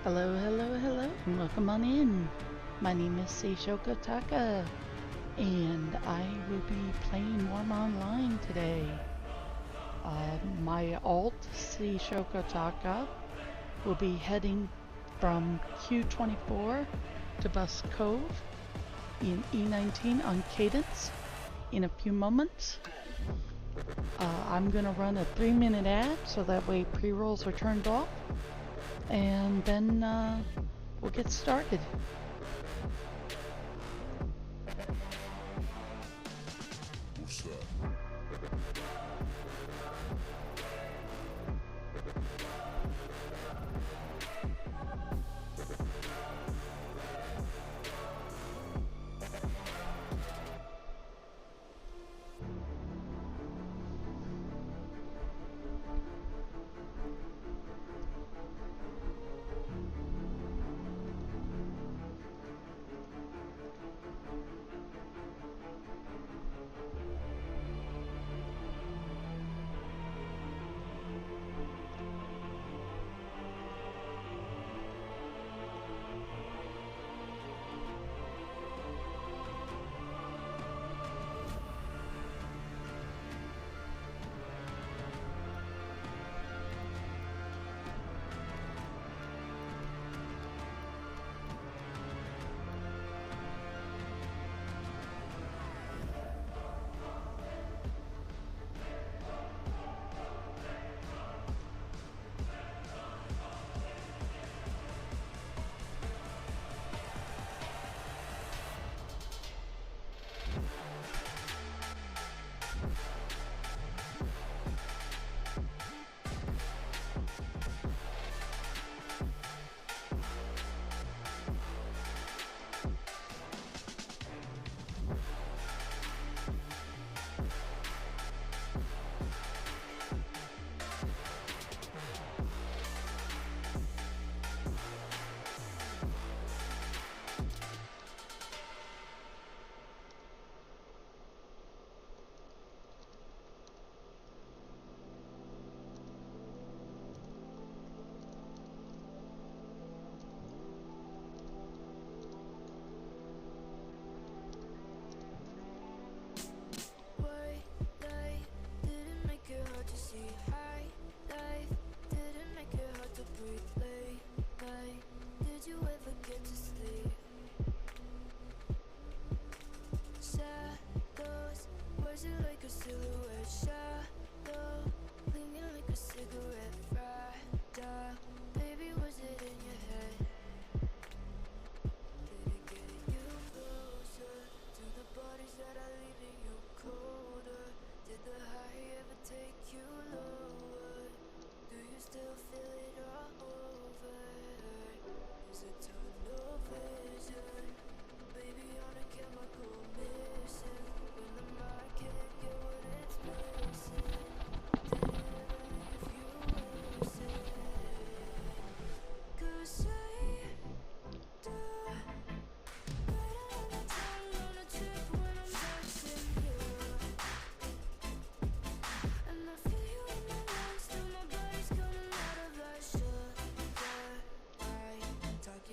Hello, hello, hello, and welcome on in. My name is Seishoka Taka, and I will be playing Wurm Online today. My alt, Seishoka Taka, will be heading from Q24 to Buske Cove in E19 on Cadence in a few moments. I'm going to run a 3-minute ad so that way pre-rolls are turned off. And then we'll get started.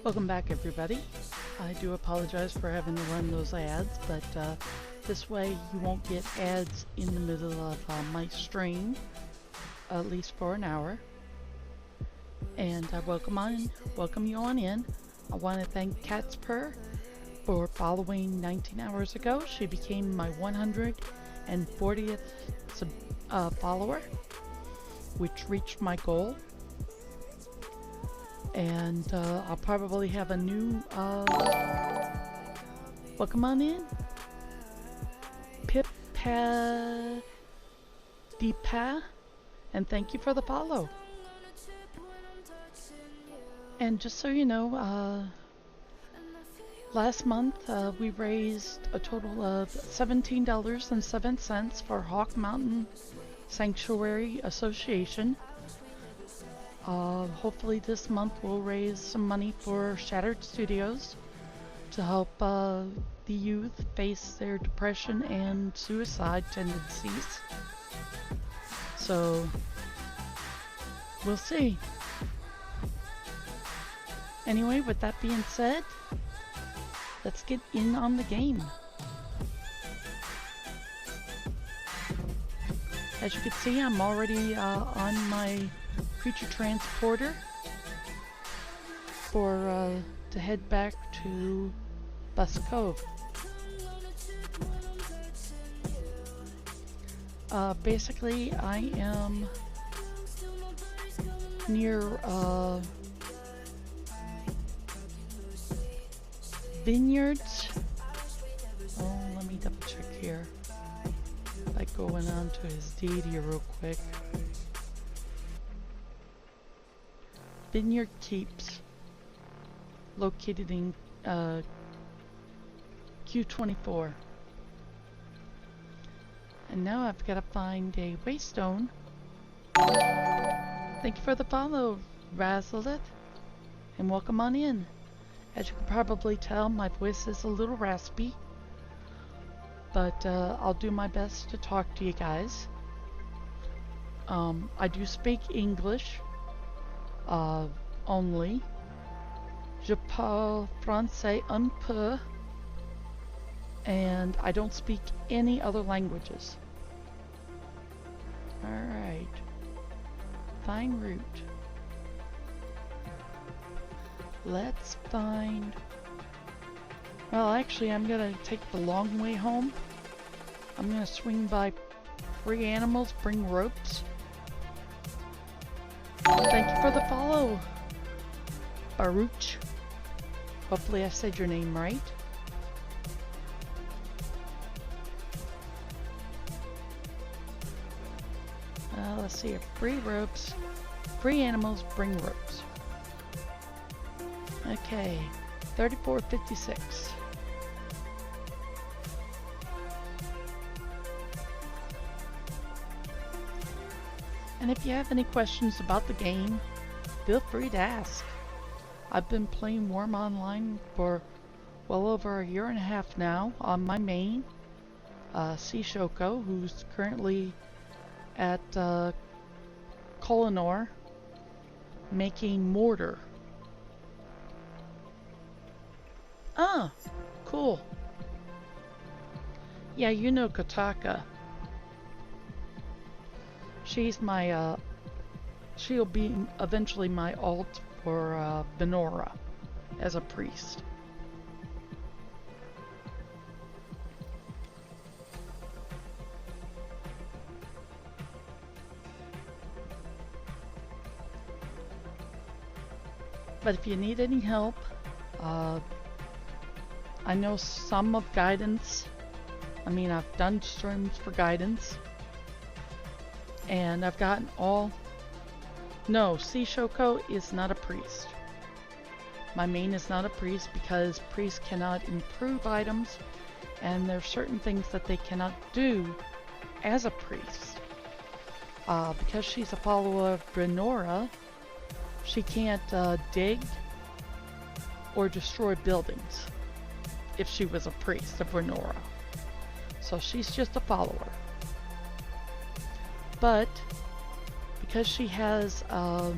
Welcome back, everybody. I do apologize for having to run those ads, but this way you won't get ads in the middle of my stream, at least for an hour. And I welcome you on in. I want to thank Catspur for following 19 hours ago. She became my 140th follower, which reached my goal. And I'll probably have a new welcome on in, Deepa, and thank you for the follow. And just so you know, last month we raised a total of $17.07 for Hawk Mountain Sanctuary Association. Hopefully this month we'll raise some money for Shattered Studios to help the youth face their depression and suicide tendencies. So we'll see. Anyway, with that being said, let's get in on the game. As you can see, I'm already on my creature transporter to head back to Buske Cove. Basically, I am near vineyards. Oh, let me double check here. Like going on to his deity real quick. Vineyard Keeps, located in Q24. And now I've got to find a waystone. Thank you for the follow, Razzlet, and welcome on in. As you can probably tell, my voice is a little raspy, but I'll do my best to talk to you guys. I do speak English only. Je parle français un peu, and I don't speak any other languages. Alright. Find route. Let's find... Well, actually, I'm gonna take the long way home. I'm gonna swing by free animals, bring ropes. Thank you for the follow, Baruch. Hopefully I said your name right. Let's see, free ropes, free animals, bring ropes. Okay, 3456. And if you have any questions about the game, feel free to ask. I've been playing Wurm Online for well over a year and a half now on my main, Shoko, who's currently at Kolinor making mortar. Ah, cool. Yeah, you know Kotaka. She's my, she'll be eventually my alt for Benora as a priest. But if you need any help, I know some of guidance. I mean, I've done streams for guidance. And I've gotten all... No, Shoko is not a priest. My main is not a priest because priests cannot improve items, and there are certain things that they cannot do as a priest. Because she's a follower of Benora, she can't dig or destroy buildings if she was a priest of Benora. So she's just a follower. But because she has her,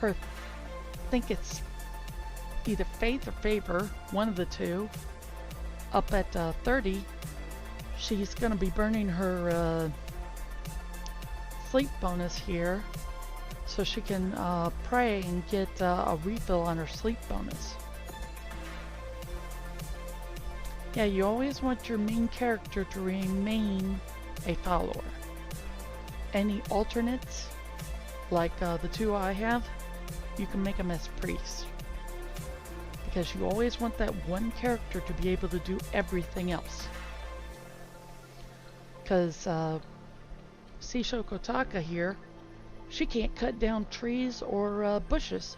I think it's either faith or favor, one of the two, up at 30, she's going to be burning her sleep bonus here so she can pray and get a refill on her sleep bonus. Yeah, you always want your main character to remain a follower. Any alternates, like the two I have, you can make them as priests. Because you always want that one character to be able to do everything else. Because Seisho Kotaka here, she can't cut down trees or bushes.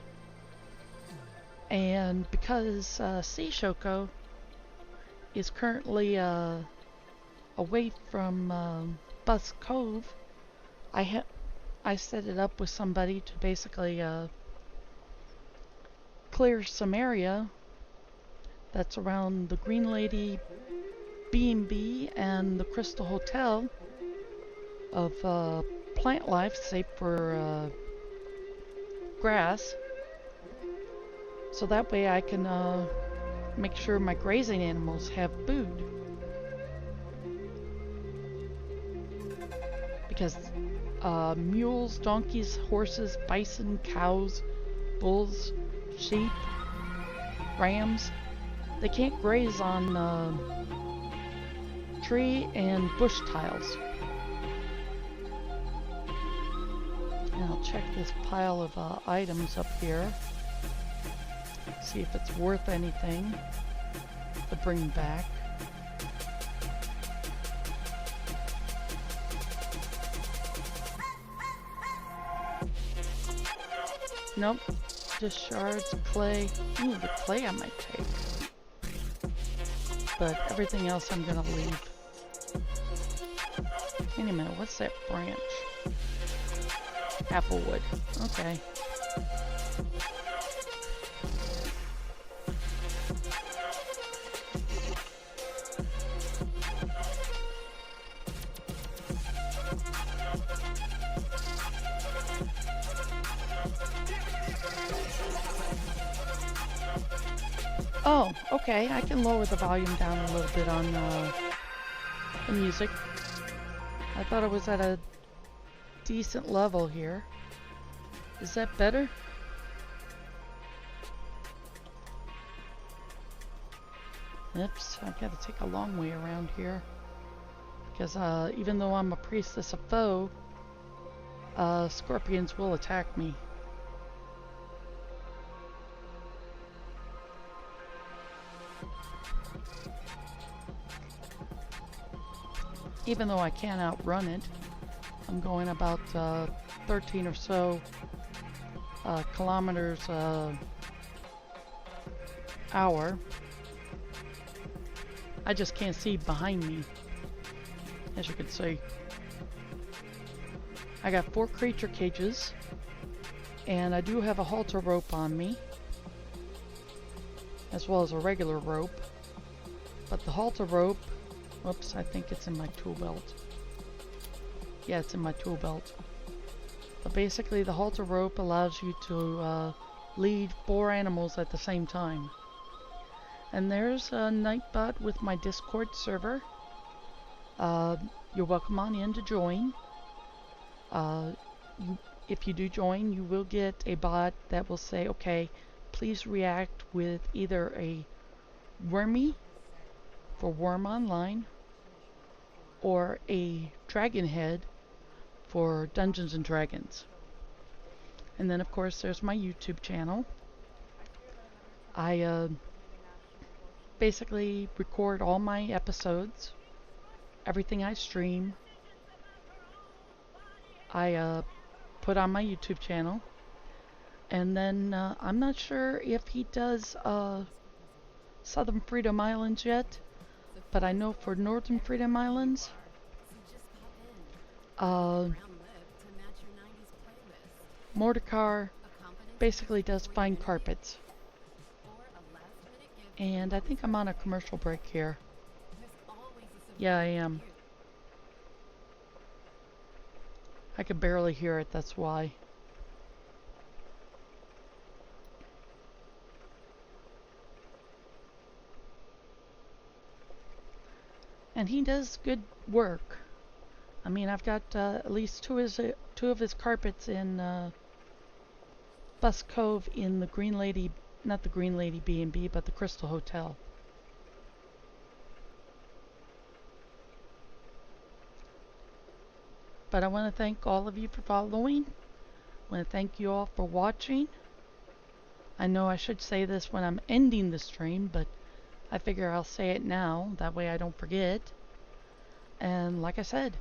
And because Seishoko is currently away from Buske Cove, I set it up with somebody to basically clear some area that's around the Green Lady B&B and the Crystal Hotel of plant life, save for grass, so that way I can make sure my grazing animals have food. Because mules, donkeys, horses, bison, cows, bulls, sheep, rams, they can't graze on tree and bush tiles. And I'll check this pile of items up here, see if it's worth anything to bring back. Nope, just shards, clay. Ooh, the clay I might take. But everything else I'm gonna leave. Wait a minute, what's that branch? Applewood. Okay. Oh, okay, I can lower the volume down a little bit on the music. I thought it was at a decent level here. Is that better? Oops, I've got to take a long way around here. Because even though I'm a priestess of foe, scorpions will attack me. Even though I can't outrun it, I'm going about 13 or so kilometers hour. I just can't see behind me, as you can see. I got 4 creature cages, and I do have a halter rope on me, as well as a regular rope. But the halter rope, whoops, I think it's in my tool belt. Yeah, it's in my tool belt. But basically, the halter rope allows you to lead 4 animals at the same time. And there's a Nightbot with my Discord server. You're welcome on in to join. If you do join, you will get a bot that will say, okay, please react with either a Wormy for Wurm Online or a Dragon Head for Dungeons and Dragons. And then of course there's my YouTube channel. I basically record all my episodes, everything I stream, I put on my YouTube channel. And then I'm not sure if he does Southern Freedom Islands yet, but I know for Northern Freedom Islands, Mordecai basically does fine carpets. And I think I'm on a commercial break here. Yeah, I am. I could barely hear it, that's why. And he does good work. I mean, I've got at least two of his carpets in Buske Cove in the Green Lady, not the Green Lady B&B, but the Crystal Hotel. But I want to thank all of you for following. I want to thank you all for watching. I know I should say this when I'm ending the stream, but I figure I'll say it now, that way I don't forget. And like I said,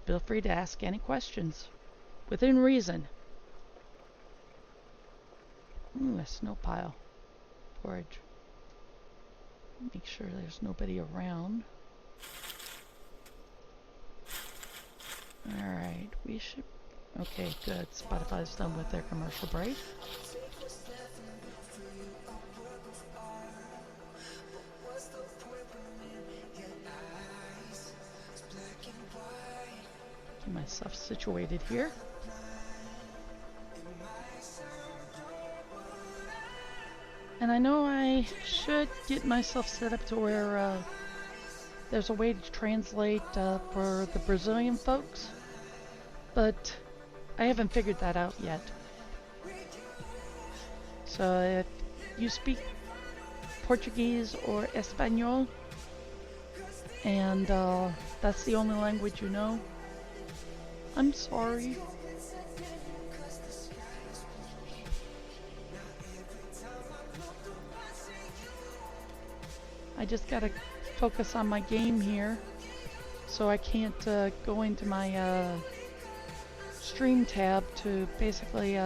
feel free to ask any questions, within reason. Ooh, a snow pile. Forage. Make sure there's nobody around. Alright, we should... Okay, good. Spotify's done with their commercial break. Get myself situated here. And I know I should get myself set up to where there's a way to translate for the Brazilian folks, but I haven't figured that out yet. So if you speak Portuguese or Espanol, and that's the only language you know, I'm sorry. I just gotta focus on my game here, so I can't go into my stream tab to basically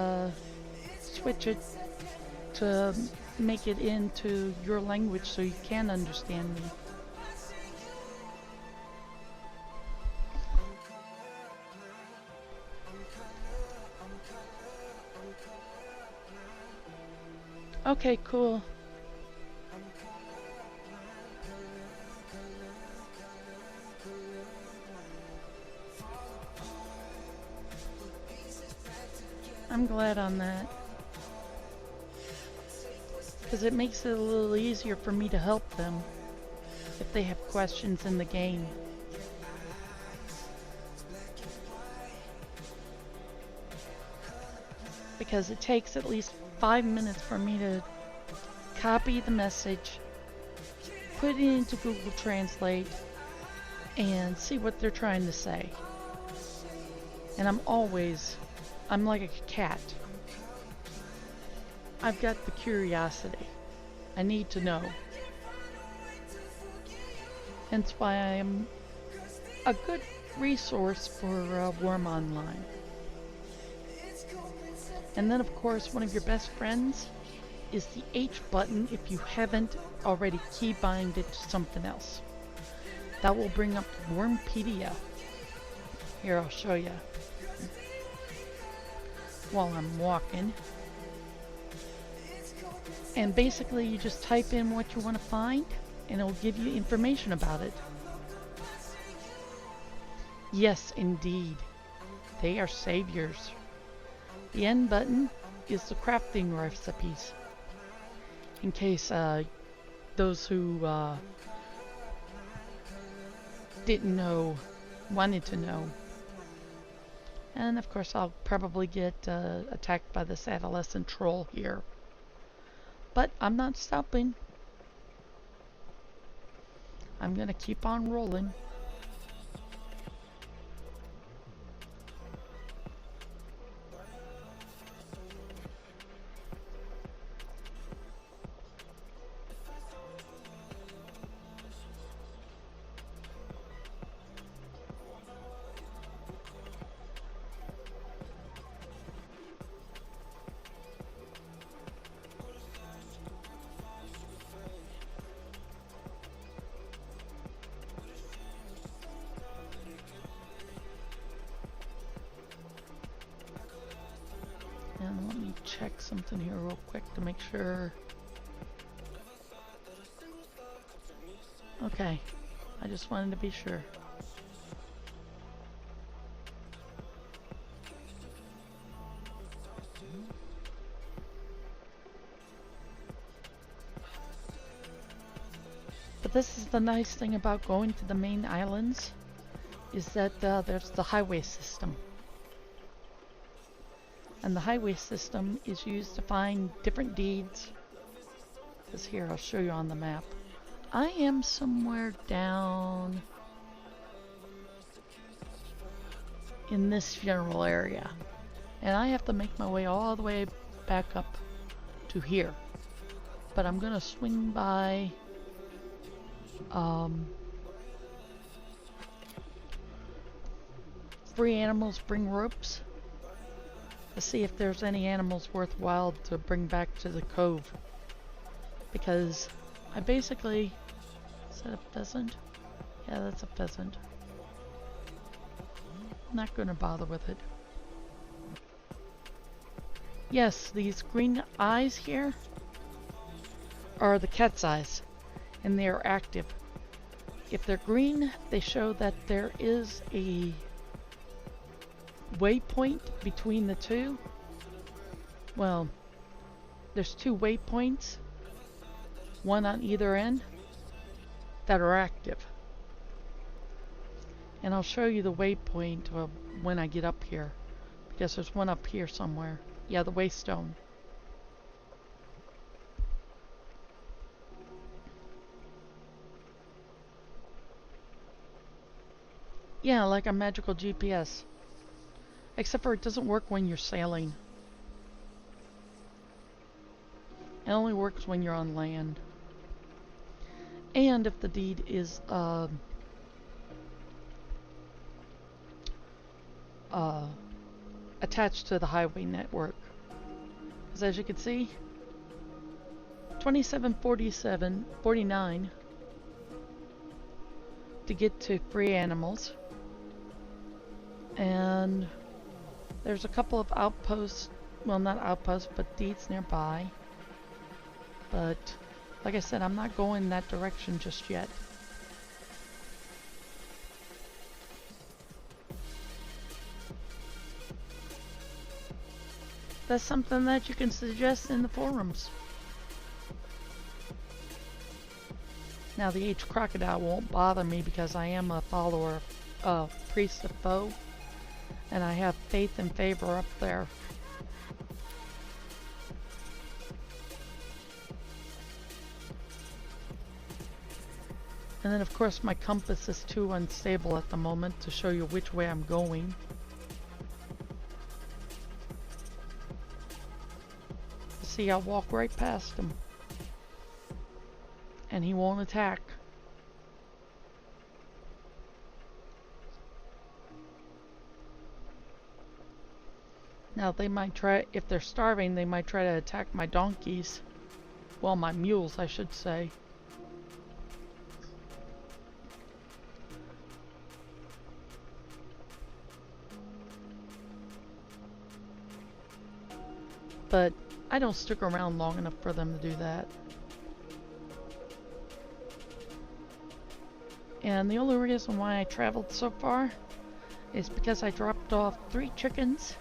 switch it to make it into your language so you can understand me. Okay, cool. I'm glad on that, because it makes it a little easier for me to help them if they have questions in the game. Because it takes at least 5 minutes for me to copy the message, put it into Google Translate, and see what they're trying to say. And I'm like a cat. I've got the curiosity. I need to know. Hence why I am a good resource for Wurm Online. And then of course one of your best friends is the H button if you haven't already keybind it to something else. That will bring up Wurmpedia. Here, I'll show you. While I'm walking. And basically you just type in what you want to find and it'll give you information about it. Yes, indeed. They are saviors. The N button is the crafting recipes. In case those who didn't know wanted to know. And of course I'll probably get attacked by this adolescent troll here. But I'm not stopping. I'm gonna keep on rolling. And let me check something here real quick to make sure. Okay, I just wanted to be sure. But this is the nice thing about going to the main islands, is that there's the highway system. And the highway system is used to find different deeds. Because here, I'll show you on the map. I am somewhere down in this general area. And I have to make my way all the way back up to here. But I'm gonna swing by Free Animals Bring Ropes to see if there's any animals worthwhile to bring back to the cove. Because I basically... Is that a pheasant? Yeah, that's a pheasant. I'm not gonna bother with it. Yes, these green eyes here are the cat's eyes, and they are active. If they're green, they show that there is a waypoint between the two. Well, there's two waypoints one on either end, that are active. And I'll show you the waypoint when I get up here, because there's one up here somewhere. Yeah, the waystone. Yeah, like a magical GPS. Except for it doesn't work when you're sailing. It only works when you're on land. And if the deed is attached to the highway network. Because as you can see, 27.47.49 to get to free animals. And there's a couple of outposts, well, not outposts, but deeds nearby. But like I said, I'm not going that direction just yet. That's something that you can suggest in the forums. Now the H crocodile won't bother me because I am a follower of priest of foe, and I have faith and favor up there. And then of course my compass is too unstable at the moment to show you which way I'm going. See, I'll walk right past him. And he won't attack. Now they might try, if they're starving, they might try to attack my donkeys. Well, my mules, I should say. But I don't stick around long enough for them to do that. And the only reason why I traveled so far is because I dropped off 3 chickens,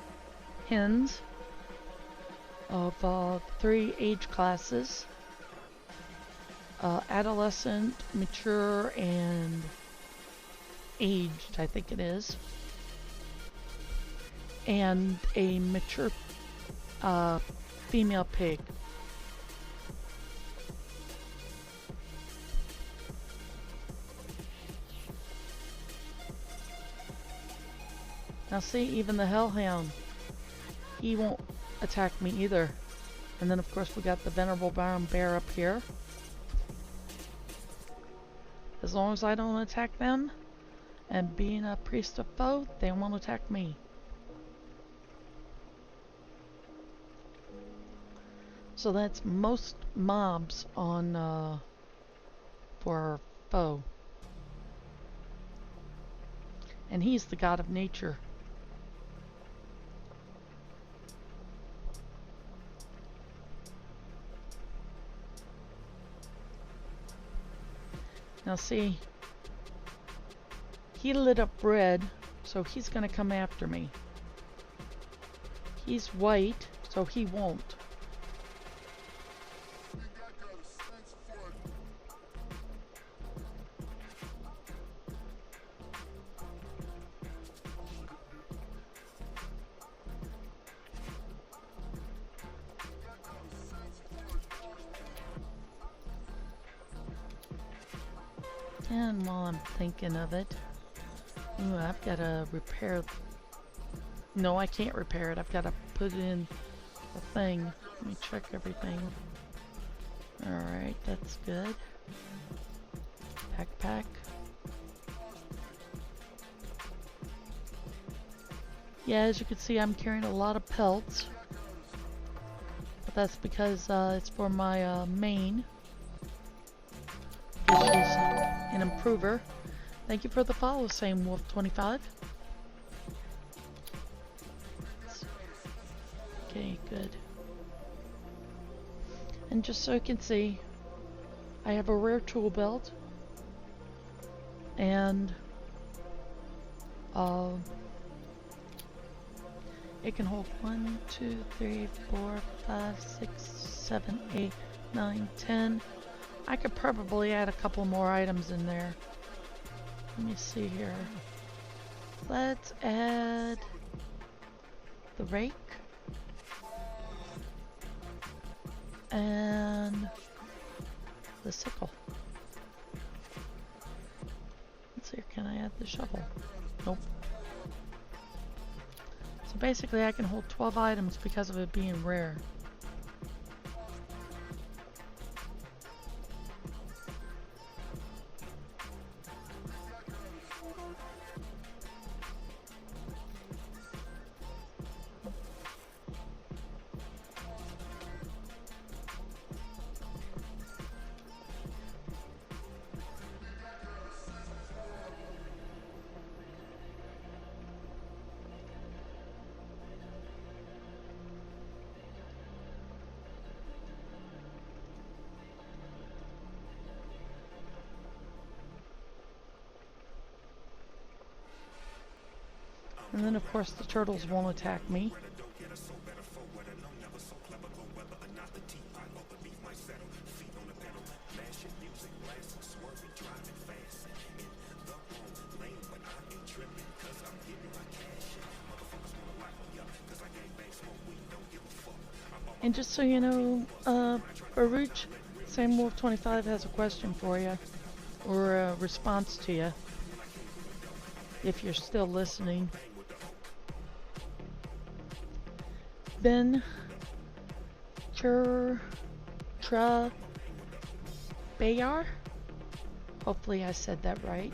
hens, of 3 age classes, adolescent, mature, and aged, I think it is, and a mature female pig. Now see, even the hellhound, he won't attack me either. And then of course we got the venerable brown bear up here. As long as I don't attack them, and being a priest of foe, they won't attack me. So that's most mobs on for foe. And he's the god of nature. Now see, he lit up red, so he's gonna come after me. He's white, so he won't. And while I'm thinking of it, ooh, I've got to repair. No, I can't repair it. I've got to put in the thing. Let me check everything. Alright, that's good. Backpack. Yeah, as you can see, I'm carrying a lot of pelts. But that's because it's for my main. She's an improver. Thank you for the follow, Same Wolf 25. Okay, good. And just so you can see, I have a rare tool belt, and it can hold 1, 2, 3, 4, 5, 6, 7, 8, 9, 10, I could probably add a couple more items in there. Let me see here. Let's add the rake and the sickle. Let's see, can I add the shovel? Nope. So basically I can hold 12 items because of it being rare. And then of course the turtles won't attack me. And just so you know, Baruch, Sam Wolf 25 has a question for you, or a response to you, if you're still listening. Ben Tra Bayar? Hopefully I said that right.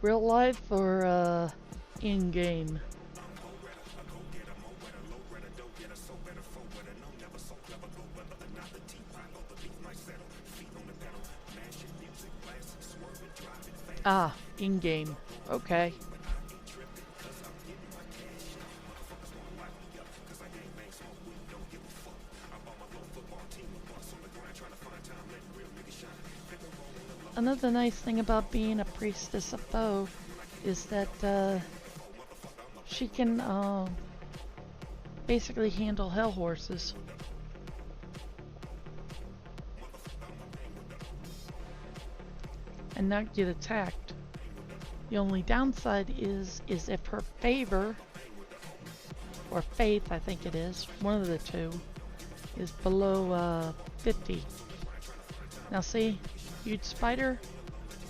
Real life or in-game? In-game. Okay. Another nice thing about being a priestess of foe is that she can basically handle hell horses. And not get attacked. The only downside is if her favor, or faith I think it is, one of the two, is below 50. Now see, huge spider,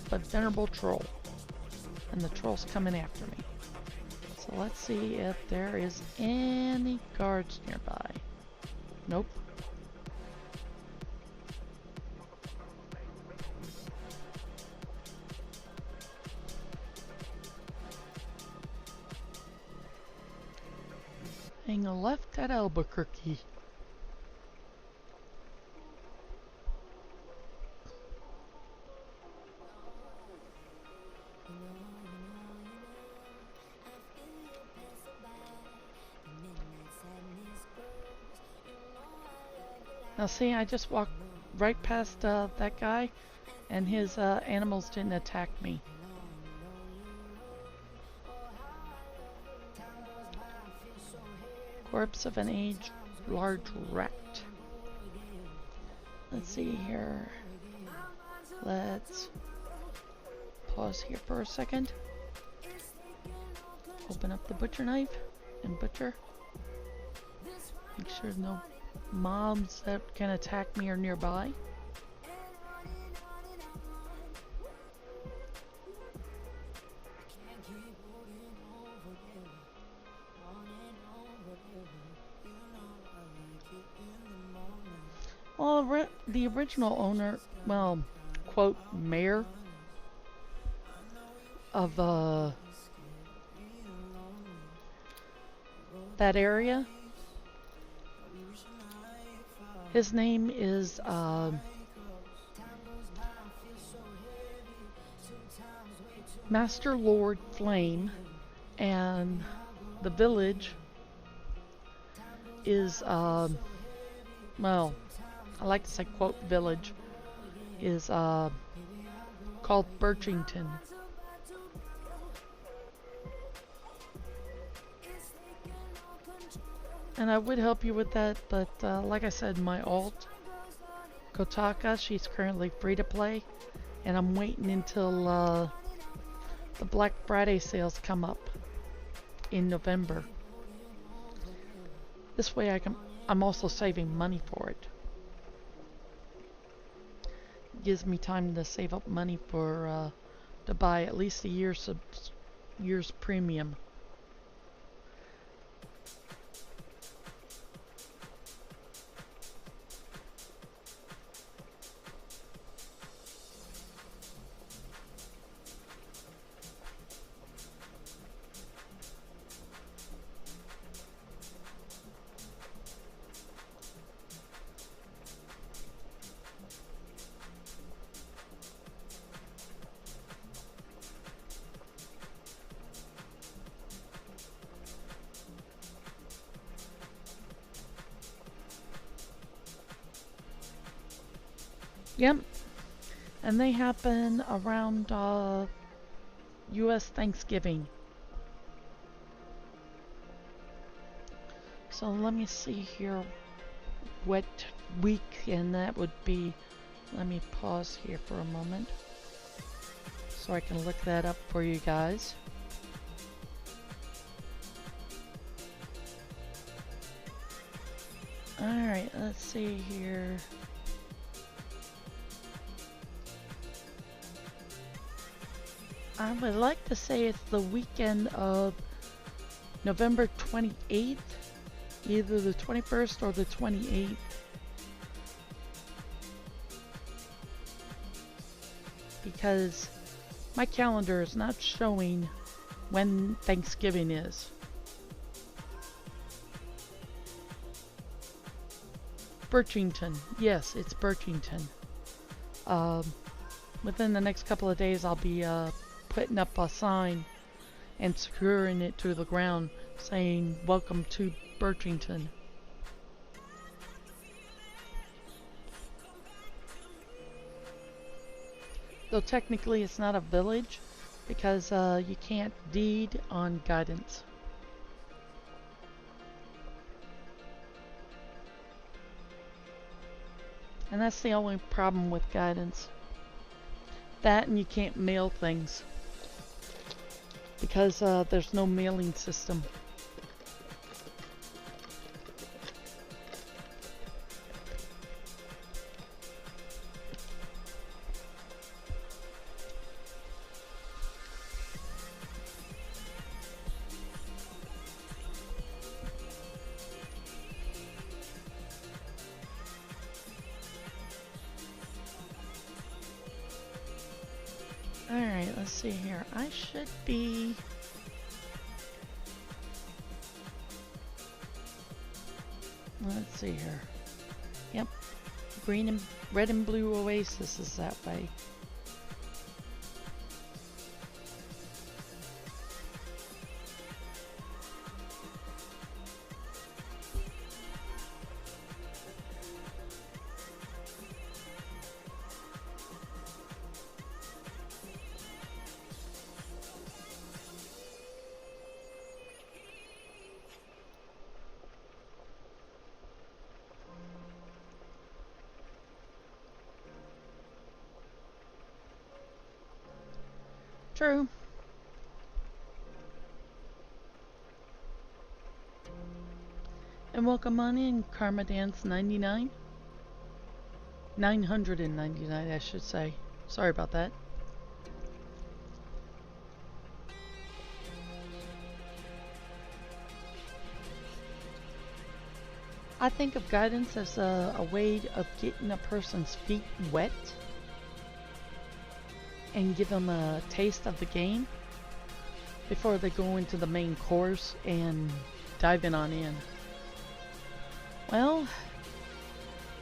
but venerable troll. And the troll's coming after me. So let's see if there is any guards nearby. Nope. Hang a left at Albuquerque. Now see, I just walked right past that guy, and his animals didn't attack me. Corpse of an aged large rat. Let's see here. Let's pause here for a second. Open up the butcher knife and butcher. Make sure there's no mobs that can attack me or nearby. Well, the original owner, well, quote, mayor of that area, his name is Master Lord Flame and the village is, well, I like to say quote village, is called Birchington. And I would help you with that, but like I said, my alt, Kotaka, she's currently free to play, and I'm waiting until the Black Friday sales come up in November. This way I'm also saving money for it. Gives me time to save up money for to buy at least a year's premium. Yep, and they happen around U.S. Thanksgiving. So let me see here what week, and that would be, let me pause here for a moment so I can look that up for you guys. Alright, let's see here. I would like to say it's the weekend of November 28th, either the 21st or the 28th. Because my calendar is not showing when Thanksgiving is. Birchington. Yes, it's Birchington. Within the next couple of days I'll be putting up a sign and securing it to the ground saying welcome to Birchington. Though technically it's not a village because you can't deed on guidance. And that's the only problem with guidance. That, and you can't mail things because there's no mailing system. Alright, let's see here. I should be... Let's see here. Yep. Green and red and blue oasis is that way. True. And welcome on in, Karma Dance 99. 999, I should say. Sorry about that. I think of guidance as a way of getting a person's feet wet and give them a taste of the game before they go into the main course and diving on in. Well,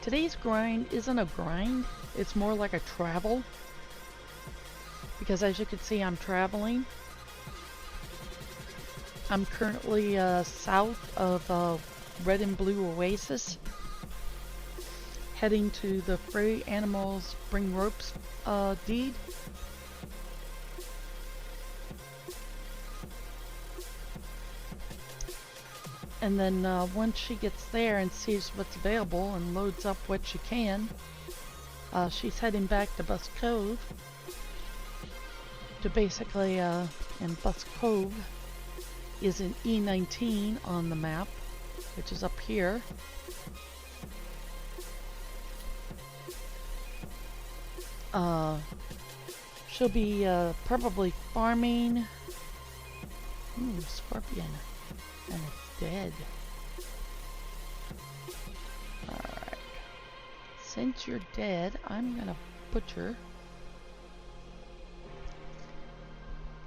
today's grind isn't a grind, it's more like a travel. because as you can see, I'm traveling. I'm currently south of Red and Blue Oasis, heading to the Free Animals Bring Ropes deed. And then once she gets there and sees what's available and loads up what she can, she's heading back to Buske Cove to basically, and Buske Cove is an E19 on the map, which is up here. She'll be probably farming. Ooh, scorpion. And it's dead. Alright. Since you're dead, I'm gonna butcher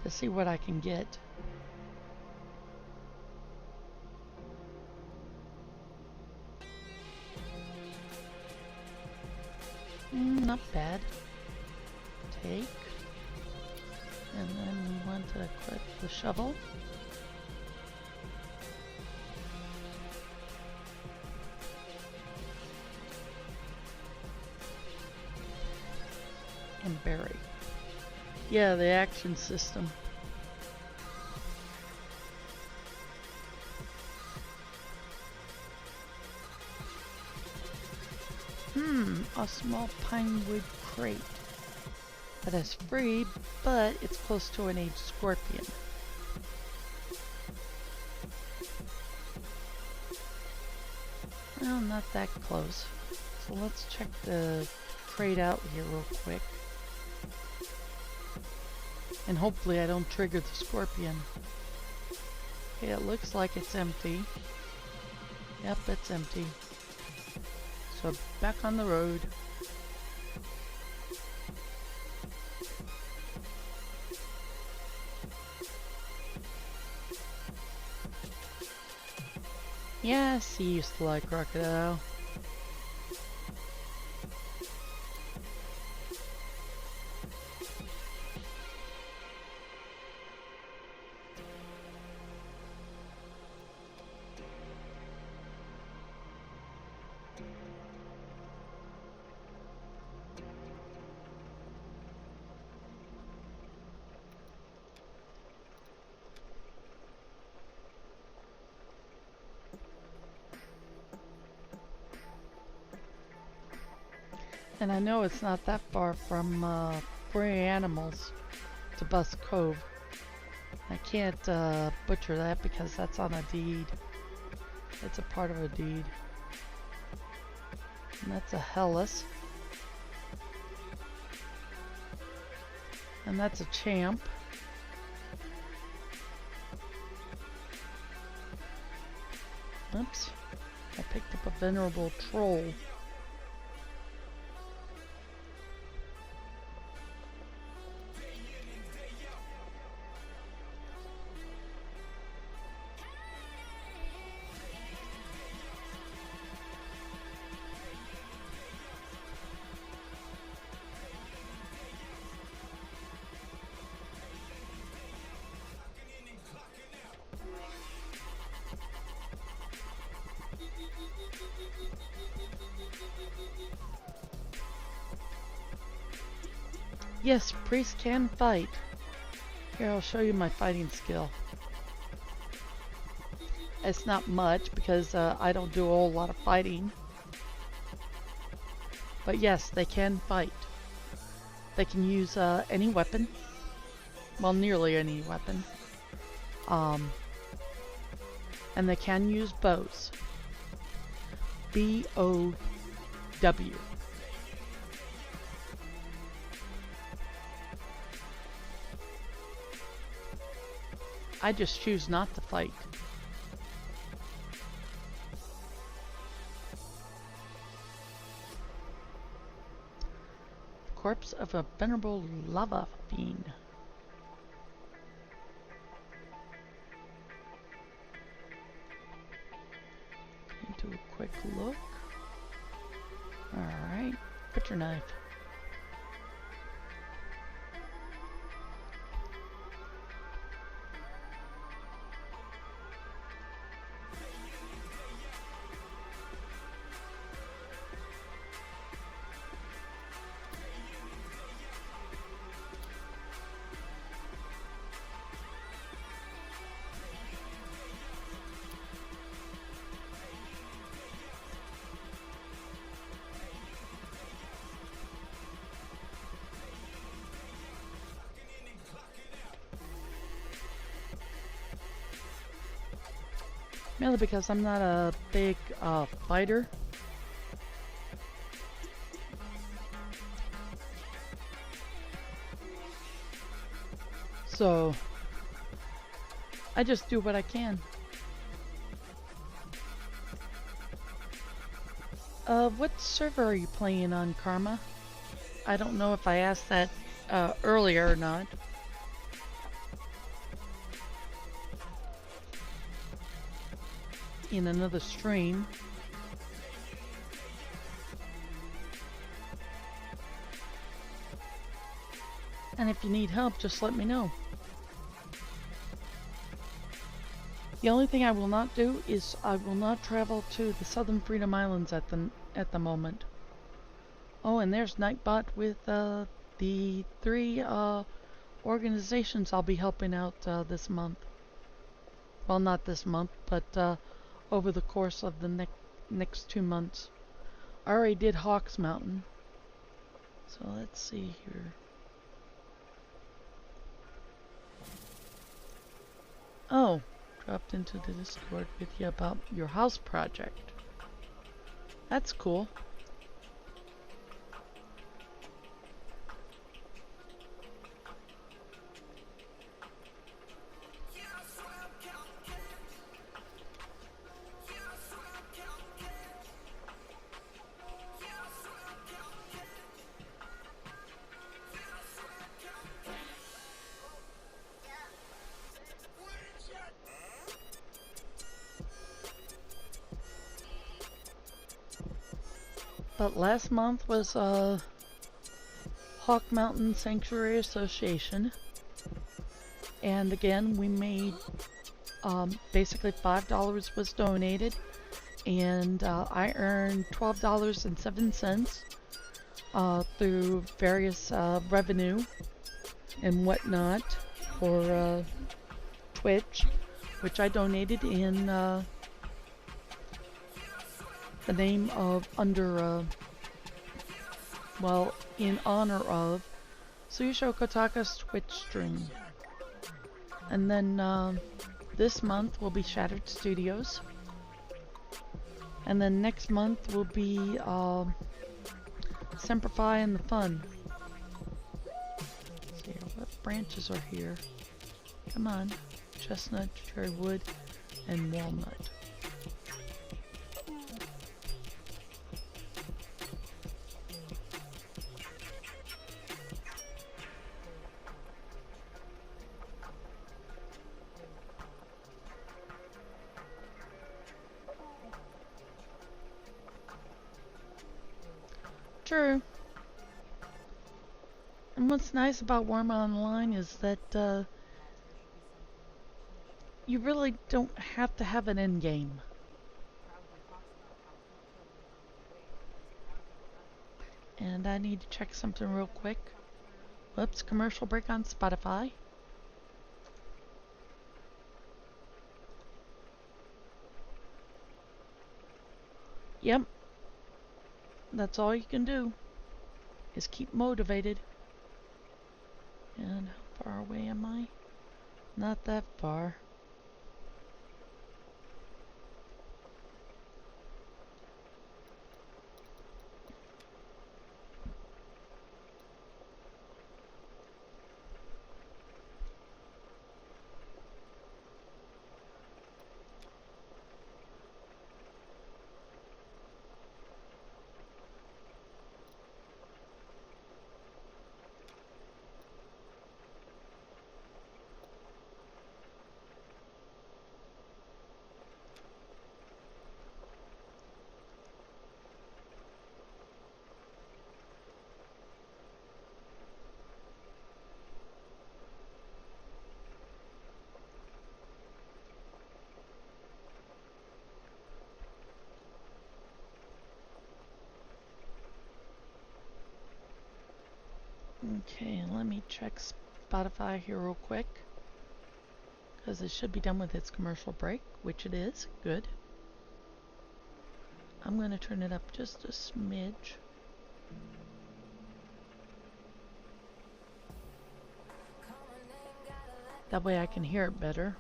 to see what I can get. Not bad. Take. And then we want to equip the shovel. And berry. Yeah, the action system. A small pine wood crate. That is free, but it's close to an aged scorpion. Well, not that close. So let's check the crate out here real quick. And hopefully I don't trigger the scorpion. Okay, it looks like it's empty. Yep, it's empty. So back on the road. Yeah, she used to like crocodile. And I know it's not that far from Free Animals to Buske Cove. I can't butcher that because that's on a deed. It's a part of a deed. And that's a Hellas. And that's a champ. Oops. I picked up a venerable troll. Yes, priests can fight. Here, I'll show you my fighting skill. It's not much because I don't do a whole lot of fighting. But yes, they can fight. They can use any weapon. Well, nearly any weapon. And they can use bows. B-O-W. I just choose not to fight. Corpse of a venerable lava fiend. Do a quick look. Alright, butcher knife. Mainly because I'm not a big fighter. So I just do what I can. What server are you playing on, Karma? I don't know if I asked that earlier or not. In another stream. And if you need help, just let me know. The only thing I will not do is I will not travel to the Southern Freedom Islands at the moment. Oh, and there's Nightbot with the 3 organizations I'll be helping out this month. Well, not this month, but over the course of the next 2 months. I already did Hawks Mountain. So let's see here. Oh, dropped into the Discord with you about your house project. That's cool. But last month was Hawk Mountain Sanctuary Association, and again we made basically $5 was donated, and I earned $12.07 through various revenue and whatnot for Twitch, which I donated in the name of well, in honor of Suyusho Kotaka's Twitch stream. And then this month will be Shattered Studios. And then next month will be Semperfi and the Fun. Let's see what branches are here. Come on. Chestnut, cherry wood, and walnut. True. And what's nice about Wurm Online is that you really don't have to have an end game. And I need to check something real quick. Whoops, commercial break on Spotify. Yep. That's all you can do, is keep motivated. And how far away am I? Not that far. Okay, let me check Spotify here real quick, because it should be done with its commercial break, which it is. Good. I'm going to turn it up just a smidge. That way I can hear it better.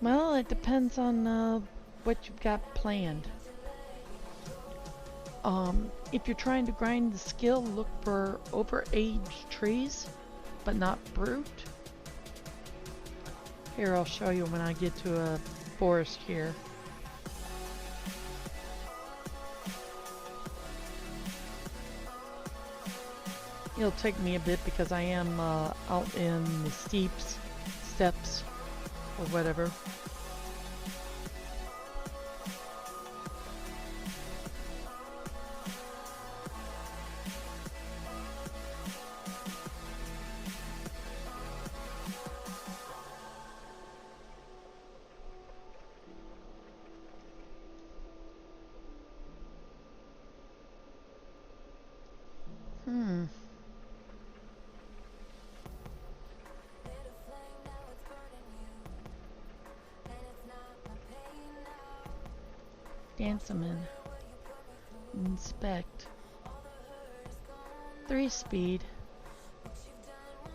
Well, it depends on what you've got planned. If you're trying to grind the skill, look for over-aged trees, but not brute. Here, I'll show you when I get to a forest here. It'll take me a bit because I am out in the steppes, or whatever. Danceman. Inspect. 3 speed.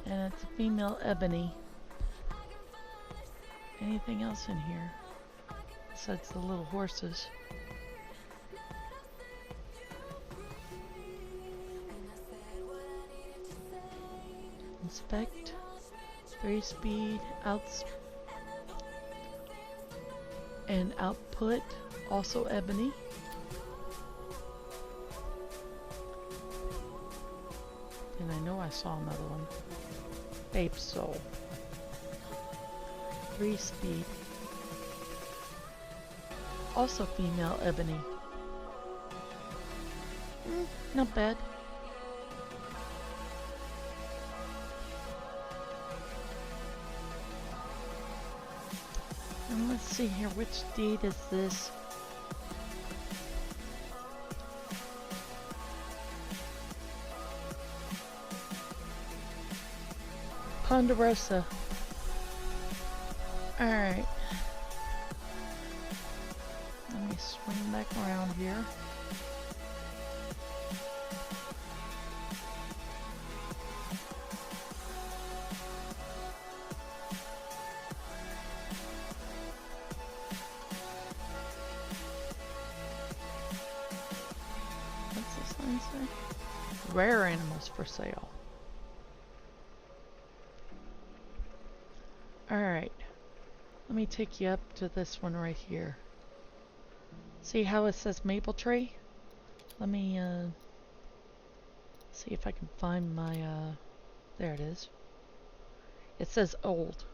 And it's a female ebony. Anything else in here? Besides the little horses. Inspect. 3 speed. And output. Also ebony. And I know I saw another one. Babe soul. 3 speed. Also female ebony. Not bad. And let's see here, which deed is this? Ponderosa. Alright. Let me swing back around here. What's this sign say? Rare animals for sale. Alright, let me take you up to this one right here. See how it says maple tree? Let me see if I can find my, there it is. It says old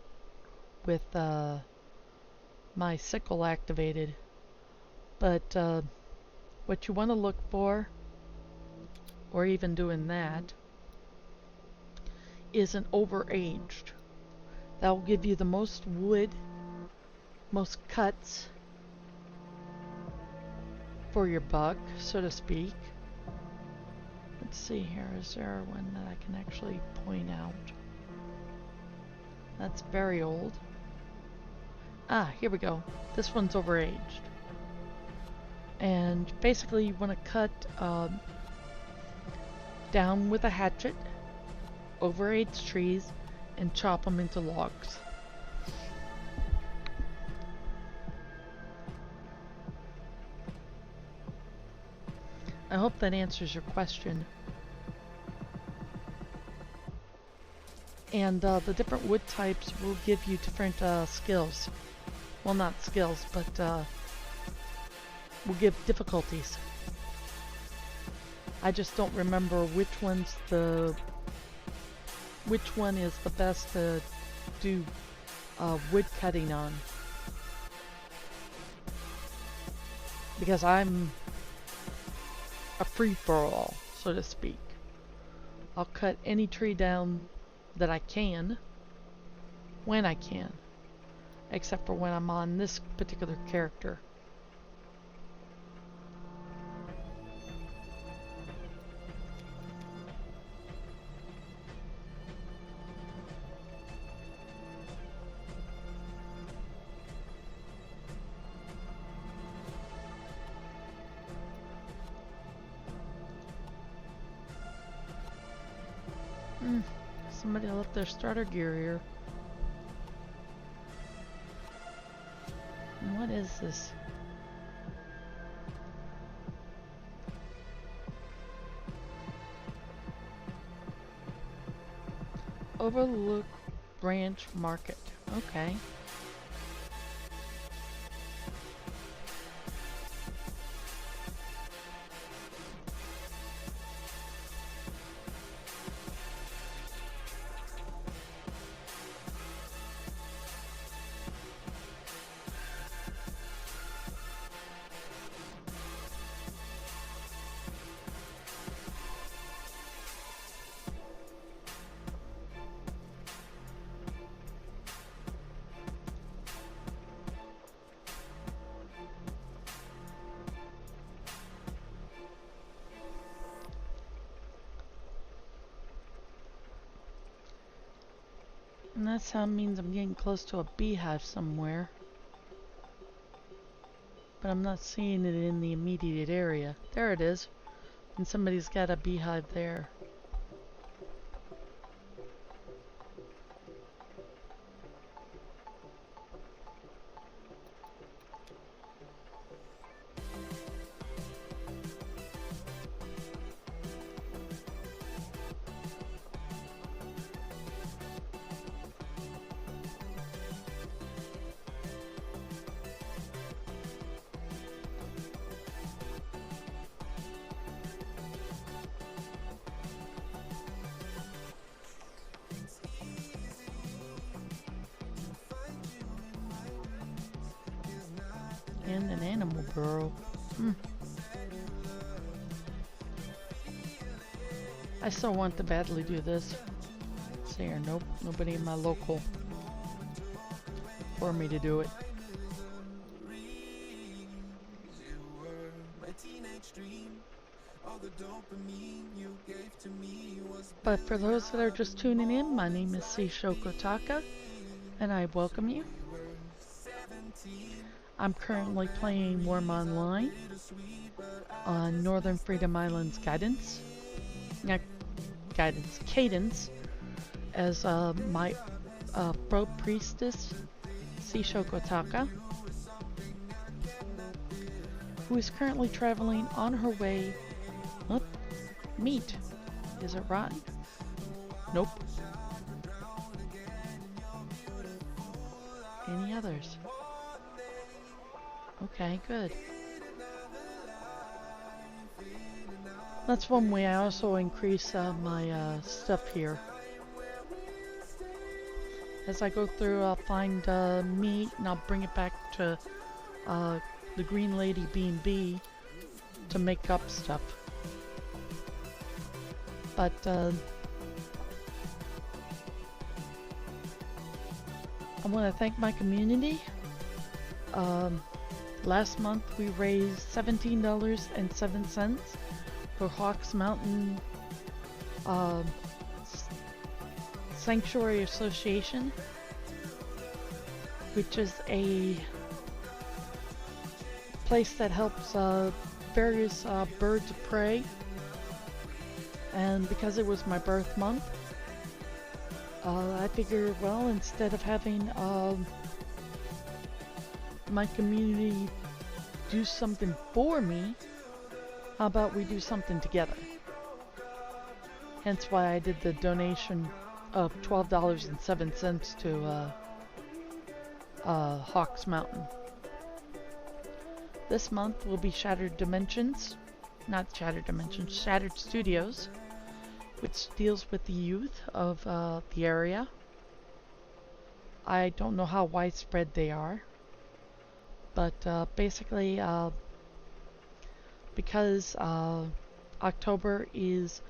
with my sickle activated. But what you want to look for, or even doing that, is an overaged. That will give you the most wood, most cuts for your buck, so to speak. Let's see here, is there one that I can actually point out? That's very old. Ah, here we go. This one's overaged. And basically you want to cut down with a hatchet, overaged trees, and chop them into logs. I hope that answers your question. And the different wood types will give you different skills. Well, not skills, but will give difficulties. I just don't remember which one is the best to do wood cutting on. Because I'm a free-for-all, so to speak. I'll cut any tree down that I can, when I can, except for when I'm on this particular character. Somebody left their starter gear here. What is this? Overlook Branch Market. Okay. And that sound means I'm getting close to a beehive somewhere. But I'm not seeing it in the immediate area. There it is. And somebody's got a beehive there. And an animal burrow. I still want to badly do this. See here, nope, nobody in my local for me to do it. But for those that are just tuning in, my name is Seisho Kotaka, and I welcome you. I'm currently playing Wurm Online on Northern Freedom Islands Cadence, as my pro priestess, Seisho Kotaka, who is currently traveling on her way. Oh, meat. Is it rotten? Nope. Any others? Okay, good. That's one way I also increase my stuff here. As I go through, I'll find meat and I'll bring it back to the Green Lady B&B to make up stuff. But I want to thank my community. Last month we raised $17.07 for Hawks Mountain Sanctuary Association, which is a place that helps various birds of prey. And because it was my birth month, I figured, well, instead of having my community do something for me, how about we do something together? Hence why I did the donation of $12.07 to Hawks Mountain. This month will be Shattered Studios, which deals with the youth of the area. I don't know how widespread they are, but basically because October is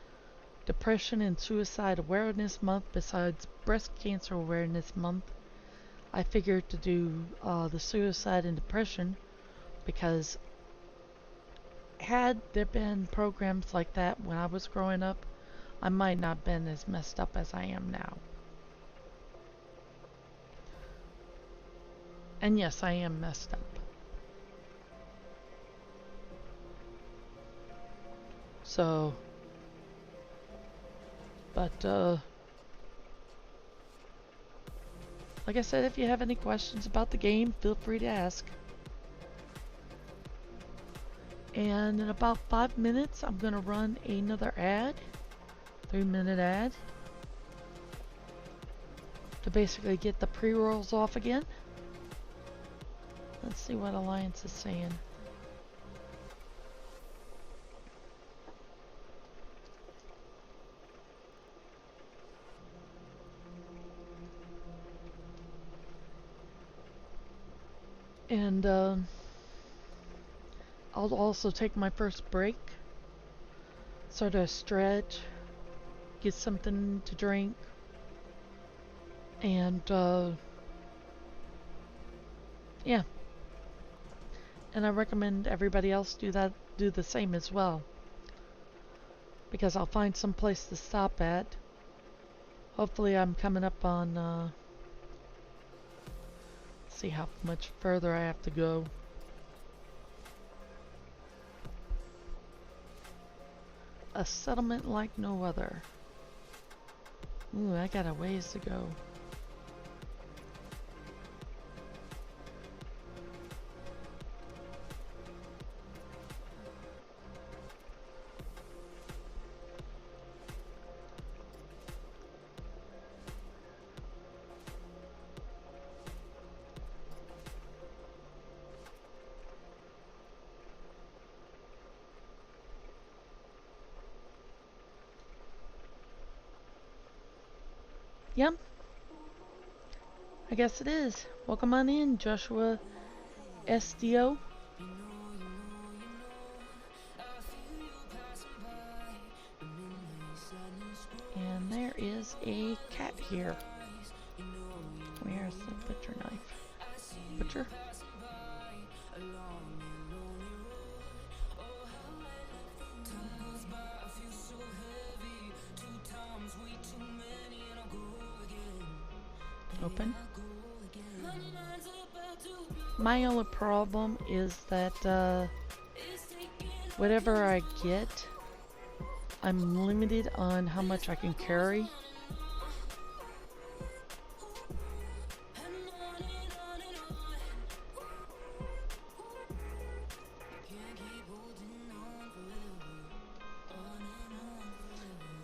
Depression and Suicide Awareness Month, besides Breast Cancer Awareness Month, I figured to do the suicide and depression, because had there been programs like that when I was growing up, I might not have been as messed up as I am now. And yes, I am messed up. So, but like I said, if you have any questions about the game, feel free to ask. And in about 5 minutes, I'm going to run another ad, 3-minute ad, to basically get the pre-rolls off again. Let's see what Alliance is saying. And I'll also take my first break, sort of stretch, get something to drink, and yeah. And I recommend everybody else do the same as well, because I'll find some place to stop at. Hopefully I'm coming up on see how much further I have to go. A settlement like no other. Ooh, I got a ways to go. Yep. I guess it is. Welcome on in, Joshua SDO. And there is a cat here. Where's the butcher knife? Butcher? Open. My only problem is that whatever I get, I'm limited on how much I can carry.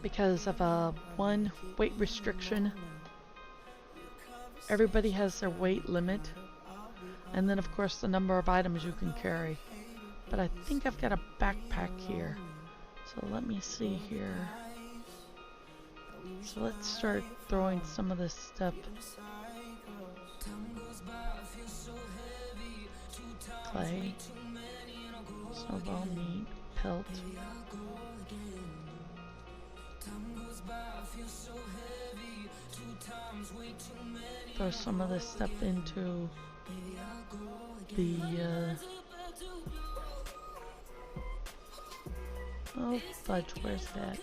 Because of one weight restriction. Everybody has their weight limit, and then of course the number of items you can carry. But I think I've got a backpack here, so let me see here. So let's start throwing some of this stuff. Clay, snowball meat, pelt. Throw some of this stuff into the oh fudge, where's that?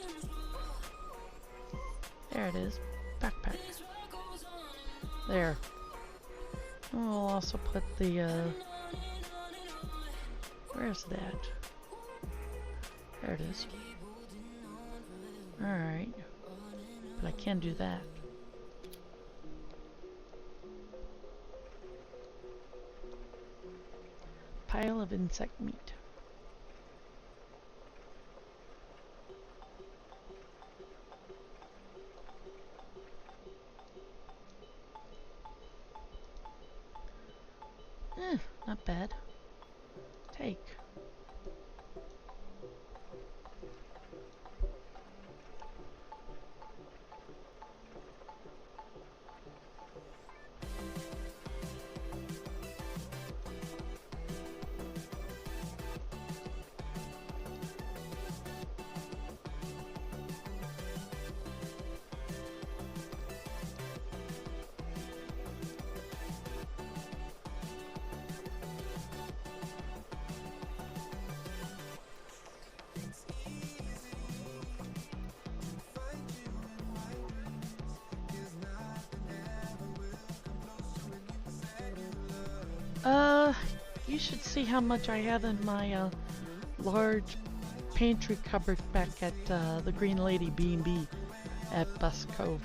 There it is. Backpack. There. And we'll also put the where's that? There it is. Alright. But I can do that. Pile of insect meat. Not bad. Take. You should see how much I have in my large pantry cupboard back at the Green Lady B&B at Buske, Cove.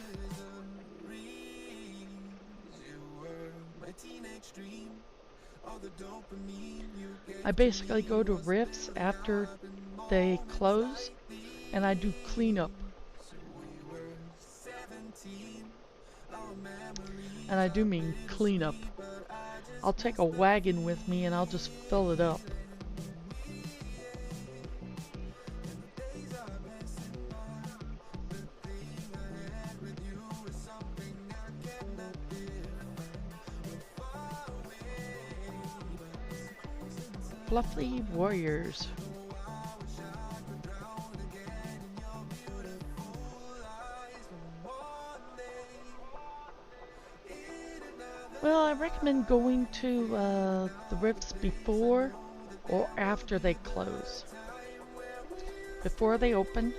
I basically go to riffs after they close and I do cleanup. And I do mean cleanup. I'll take a wagon with me and I'll just fill it up. Fluffy warriors. Well, I recommend going to the rifts before or after they close. Before they open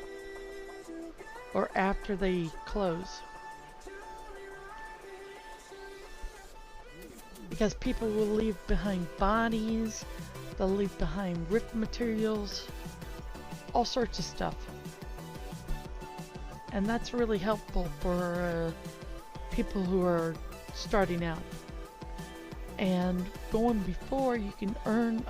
or after they close. Because people will leave behind bodies, they'll leave behind rift materials, all sorts of stuff. And that's really helpful for people who are starting out. And going before, you can earn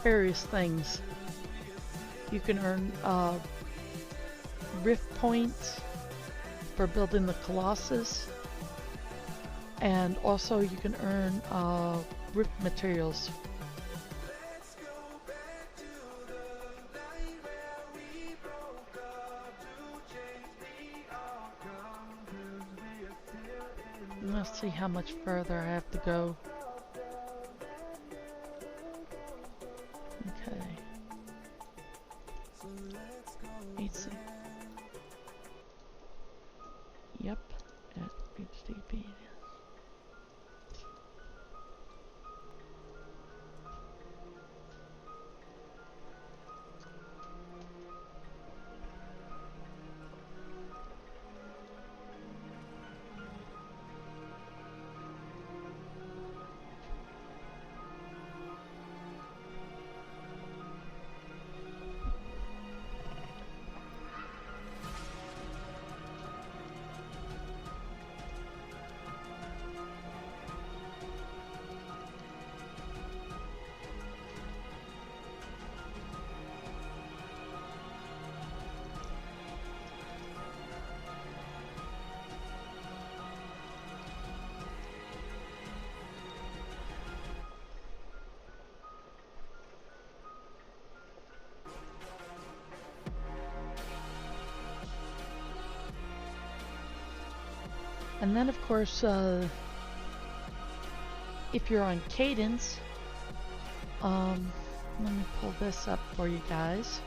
various things. You can earn rift points for building the Colossus, and also you can earn rift materials. Let's see how much further I have to go. Okay. Let's see. Yep, at HTTP. And then of course, if you're on Cadence, let me pull this up for you guys.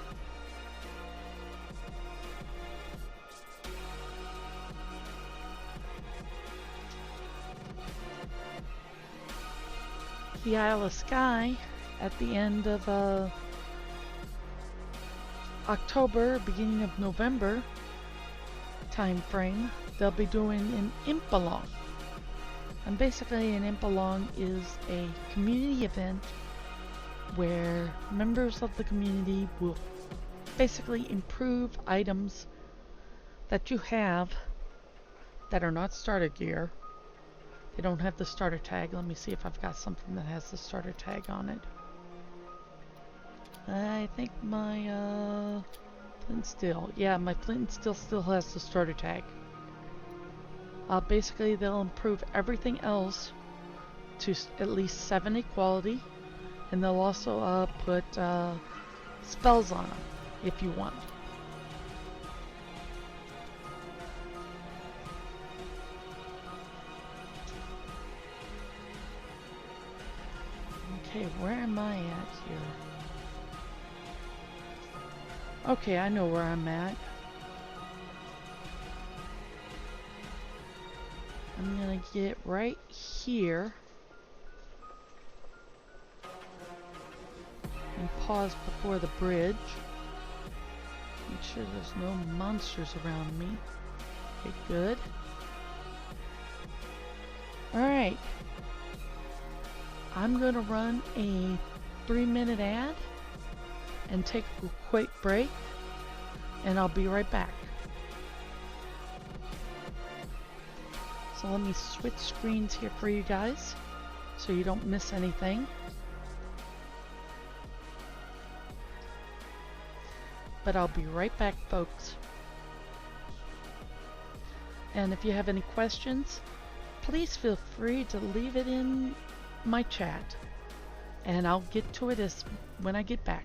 The Isle of Skye at the end of October, beginning of November time frame, they'll be doing an Impalong. And basically an Impalong is a community event where members of the community will basically improve items that you have that are not starter gear. They don't have the starter tag. Let me see if I've got something that has the starter tag on it. I think my flint steel. Yeah, my flint and steel still has the starter tag. Basically, they'll improve everything else to at least 70 quality, and they'll also put spells on them if you want. Okay, where am I at here? Okay, I know where I'm at. I'm gonna get right here and pause before the bridge. Make sure there's no monsters around me. Okay, good. Alright. I'm gonna run a 3-minute ad, and take a quick break, and I'll be right back. So let me switch screens here for you guys so you don't miss anything. But I'll be right back, folks. And if you have any questions, please feel free to leave it in my chat, and I'll get to it when I get back.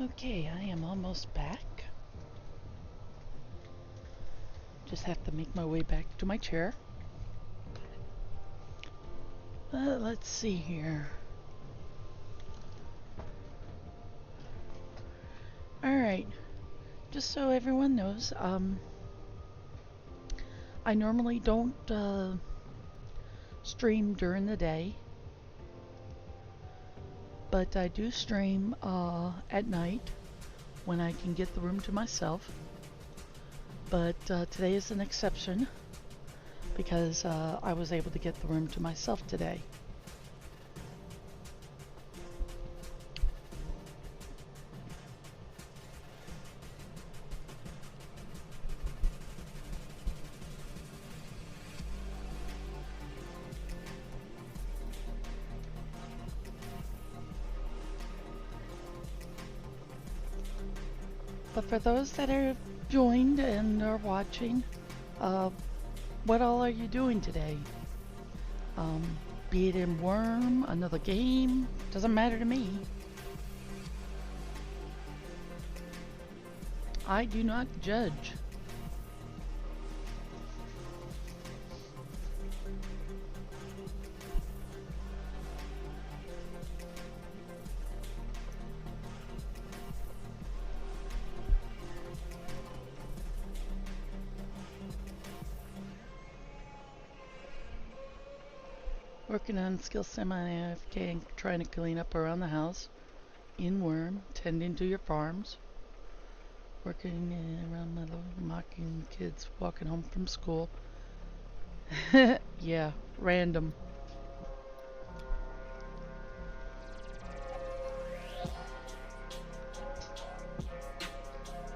Okay, I am almost back. Just have to make my way back to my chair. Let's see here. Alright, just so everyone knows, I normally don't stream during the day, but I do stream at night when I can get the room to myself. But today is an exception because I was able to get the room to myself today. But for those that are joined and are watching, what all are you doing today? Be it in Wurm, another game, doesn't matter to me. I do not judge. Working on skill semi-AFK and trying to clean up around the house. In Wurm, tending to your farms. Working around my little mocking kids walking home from school. Yeah, random.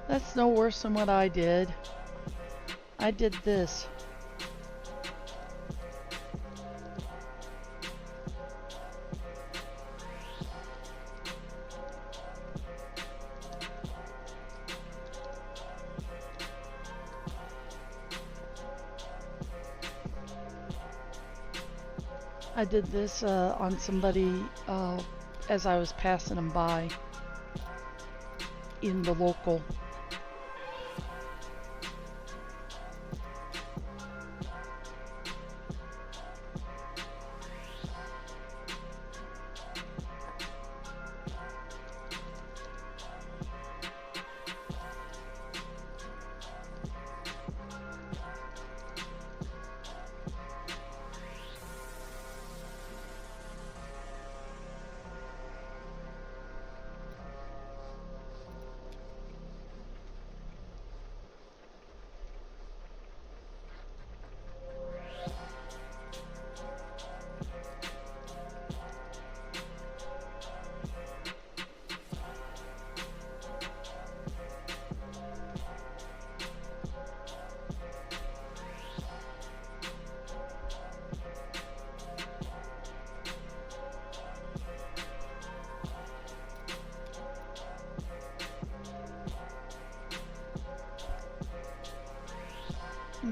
That's no worse than what I did. I did this. I did this on somebody as I was passing them by in the local.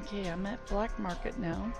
Okay, I'm at Black Market now.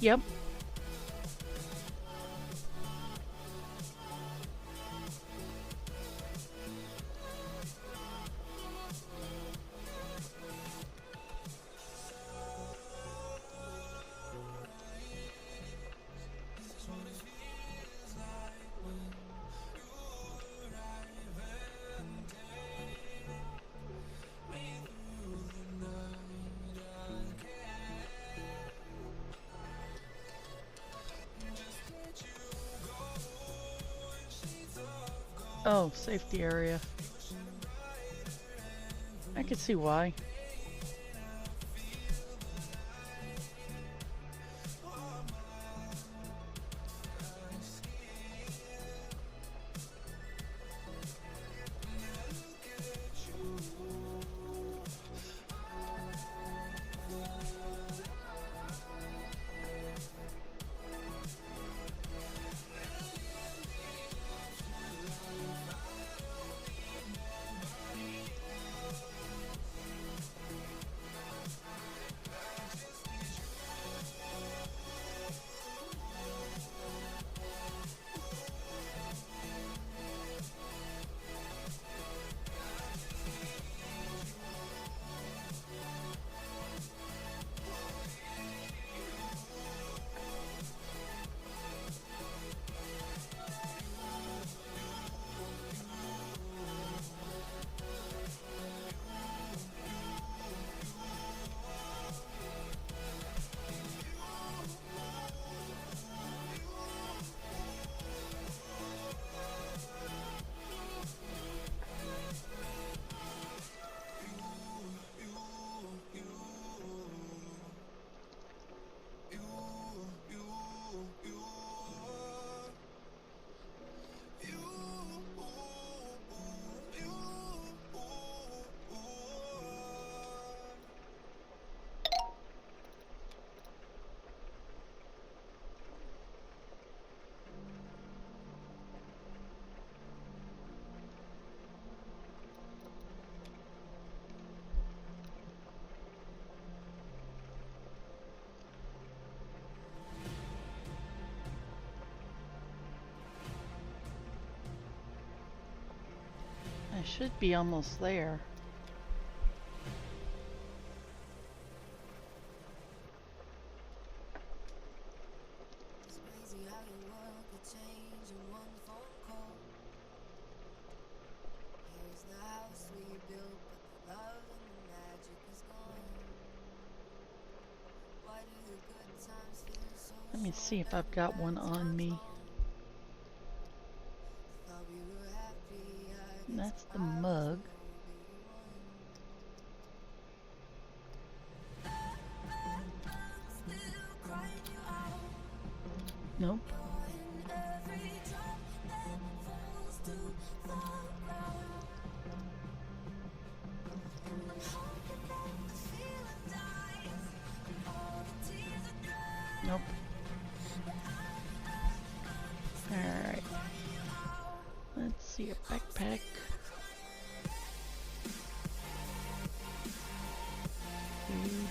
Yep. Oh, safety area. I could see why. I should be almost there. Let me see if I've got one on me. And that's the mug. Nope. Nope. Alright. Let's see a backpack. Food.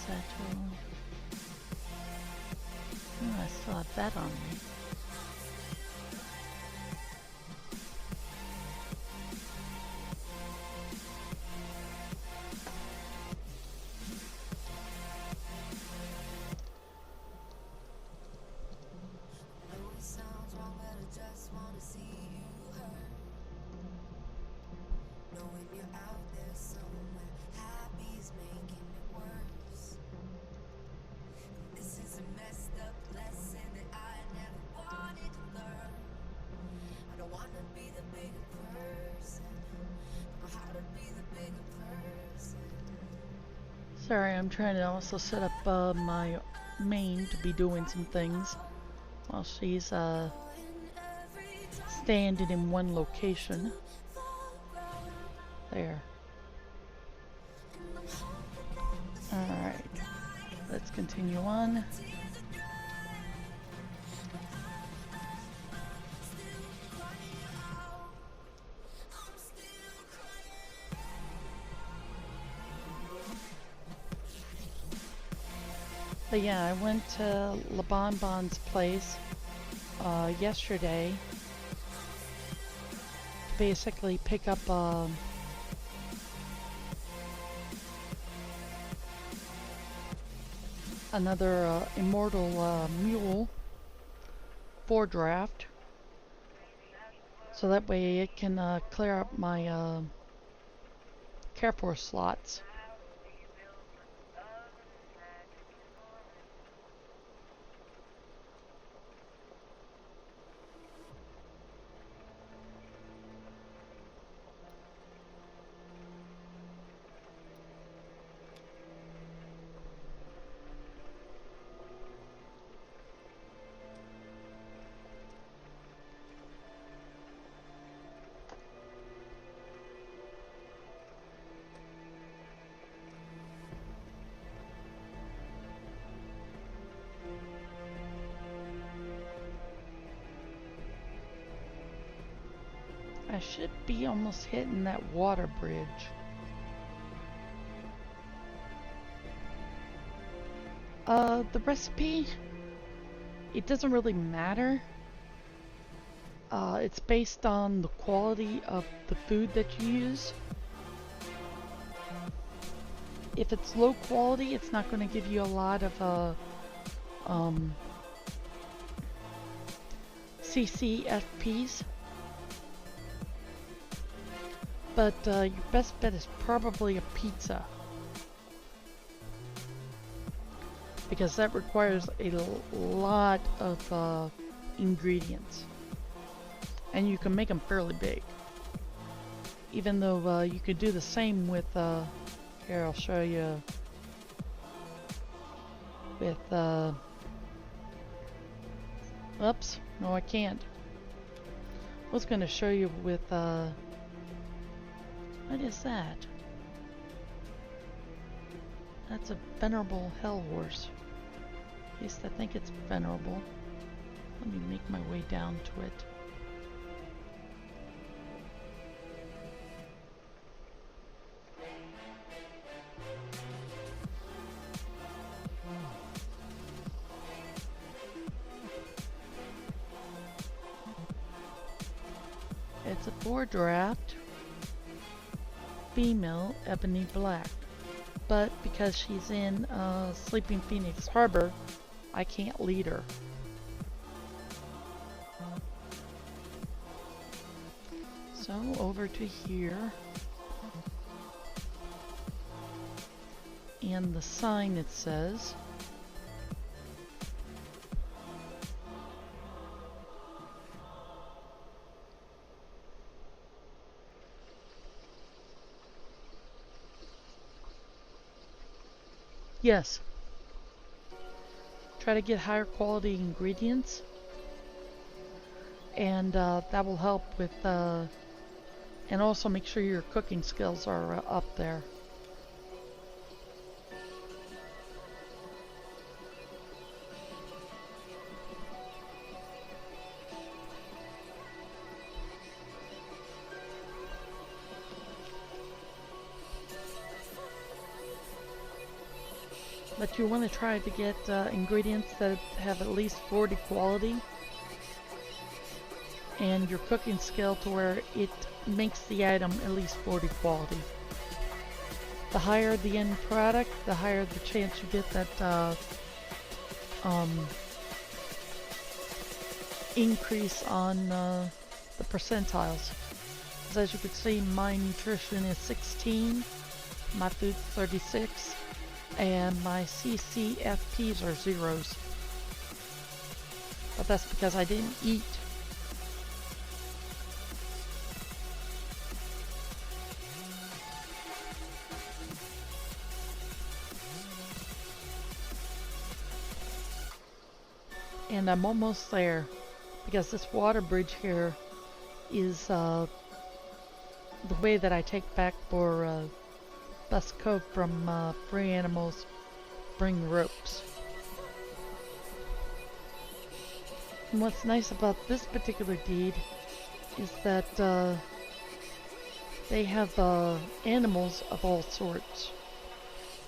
Satchel. Oh, I still have that on me. Sorry, I'm trying to also set up my main to be doing some things while she's standing in one location. There. Alright, let's continue on. But yeah, I went to La Bonbon's place yesterday to basically pick up another immortal mule for draft, so that way it can clear up my care force slots. I should be almost hitting that water bridge. The recipe, it doesn't really matter. It's based on the quality of the food that you use. If it's low quality, it's not going to give you a lot of CCFPs. But your best bet is probably a pizza, because that requires a lot of ingredients, and you can make them fairly big. Even though you could do the same with, here I'll show you, with, oops, no I can't. I was going to show you with, what is that? That's a venerable hell horse. At least I think it's venerable. Let me make my way down to it. It's a 4 draft female ebony black, but because she's in Sleeping Phoenix Harbor, I can't lead her. So over to here, and the sign it says, yes, try to get higher quality ingredients, and that will help with, and also make sure your cooking skills are up there. But you want to try to get ingredients that have at least 40 quality, and your cooking skill to where it makes the item at least 40 quality. The higher the end product, the higher the chance you get that increase on the percentiles. Because as you can see, my nutrition is 16, my food's 36, and my CCFPs are zeros. But that's because I didn't eat. And I'm almost there, because this water bridge here is the way that I take back for Buske Cove from free animals bring ropes. And what's nice about this particular deed is that they have animals of all sorts.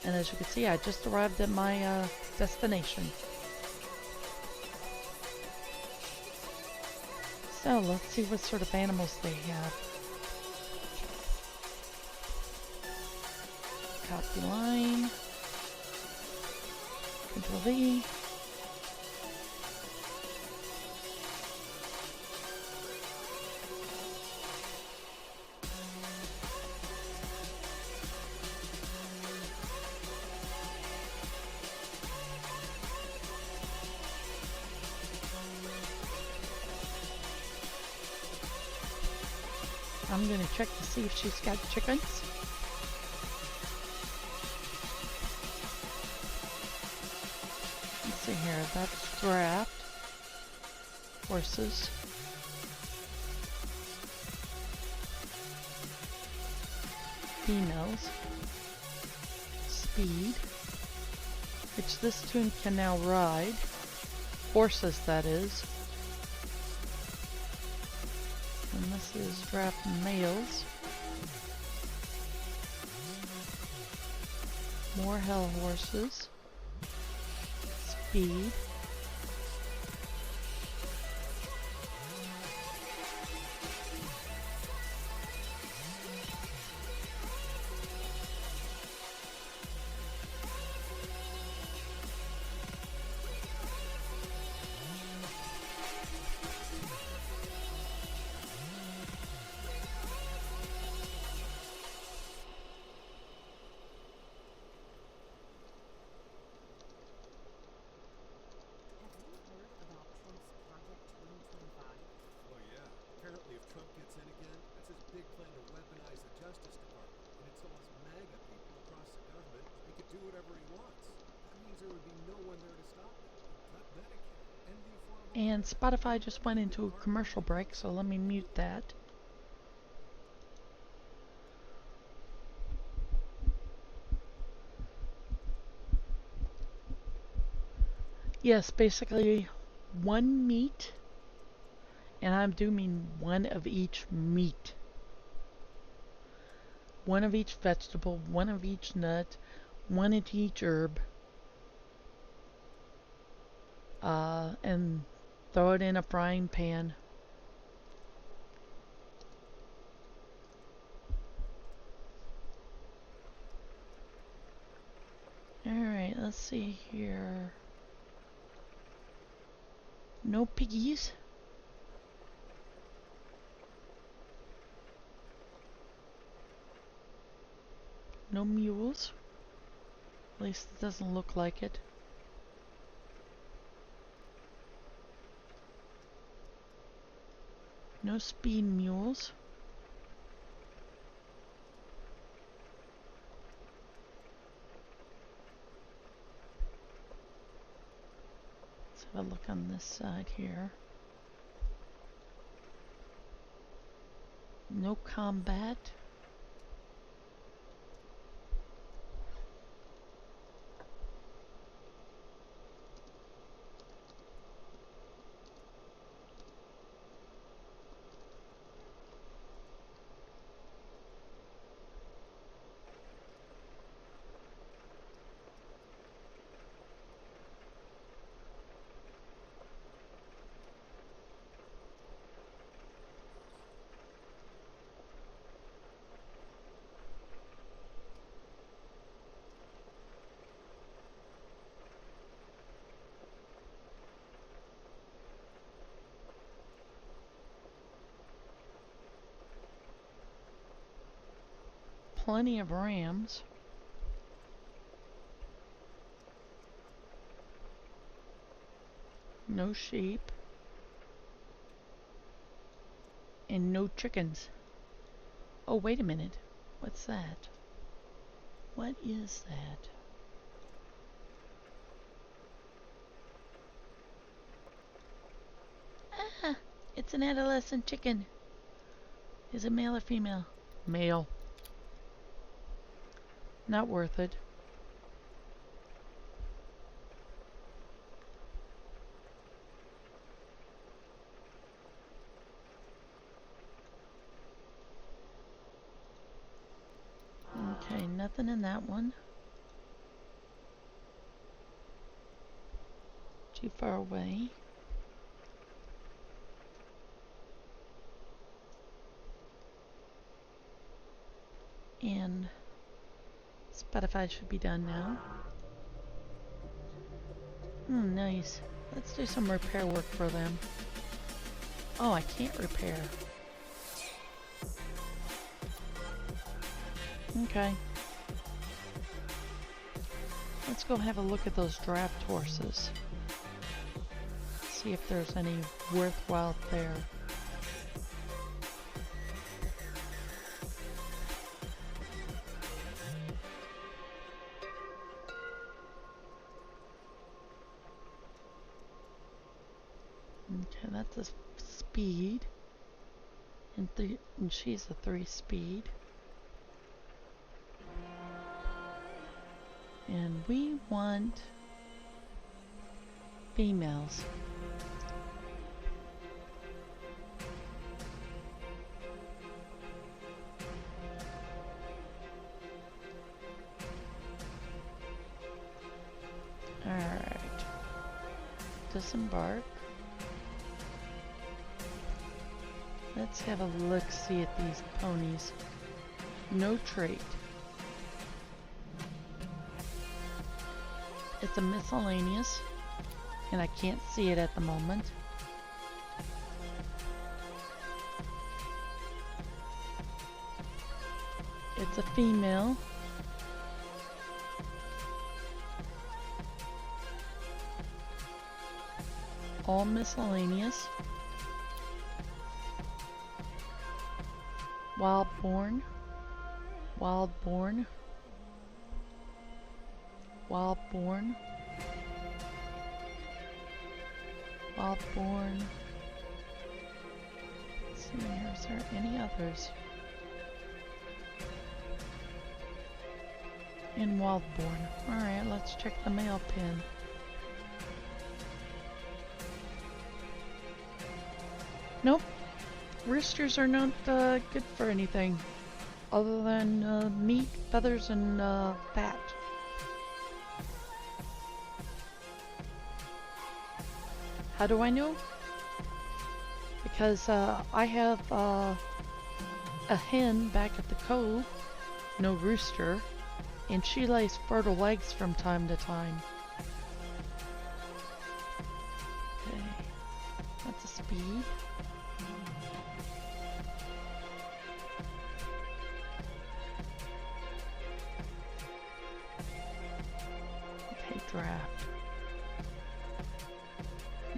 And as you can see, I just arrived at my destination. So let's see what sort of animals they have. Copy line. Control V. I'm going to check to see if she's got chickens. Let's see here. That's draft. Horses. Females. Speed. Which this tune can now ride. Horses, that is. And this is draft males. More hell horses. Speed. And Spotify just went into a commercial break, so let me mute that. Yes, basically one meat, and I do mean one of each meat. One of each vegetable, one of each nut, one of each herb. And throw it in a frying pan. Alright, let's see here. No piggies. No mules. At least it doesn't look like it. No speed mules. Let's have a look on this side here. No combat. Plenty of rams. No sheep. And no chickens. Oh, wait a minute. What's that? What is that? Ah, it's an adolescent chicken. Is it male or female? Male. Not worth it. Okay, nothing in that one. far away. And Spotify should be done now. Nice. Let's do some repair work for them. Oh, I can't repair. Okay. Let's go have a look at those draft horses. See if there's any worthwhile there. Okay, that's a speed. And she's a 3 speed. And we want females. Alright. Disembark. Let's have a look-see at these ponies. No trait. It's a miscellaneous, and I can't see it at the moment. It's a female. All miscellaneous. Wild-born. Wild-born. Wild-born. Wild-born. Let's see here, is there any others? And wild-born. Alright, let's check the male pin. Nope. Roosters are not good for anything other than meat, feathers, and fat. How do I know? Because I have a hen back at the Cove, no rooster, and she lays fertile eggs from time to time. Okay, that's a speed. Okay, draft.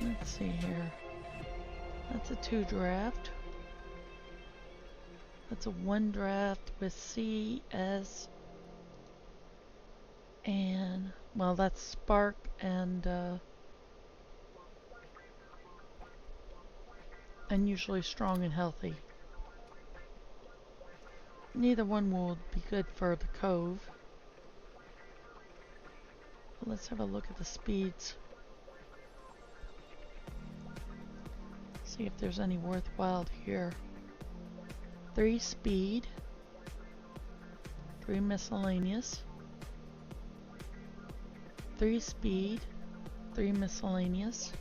Let's see here. That's a 2 draft. That's a 1 draft with C, S, and, well, that's Spark and unusually strong and healthy. Neither one will be good for the Cove. Let's have a look at the speeds. See if there's any worthwhile here. 3 speed, 3 miscellaneous, 3 speed, 3 miscellaneous,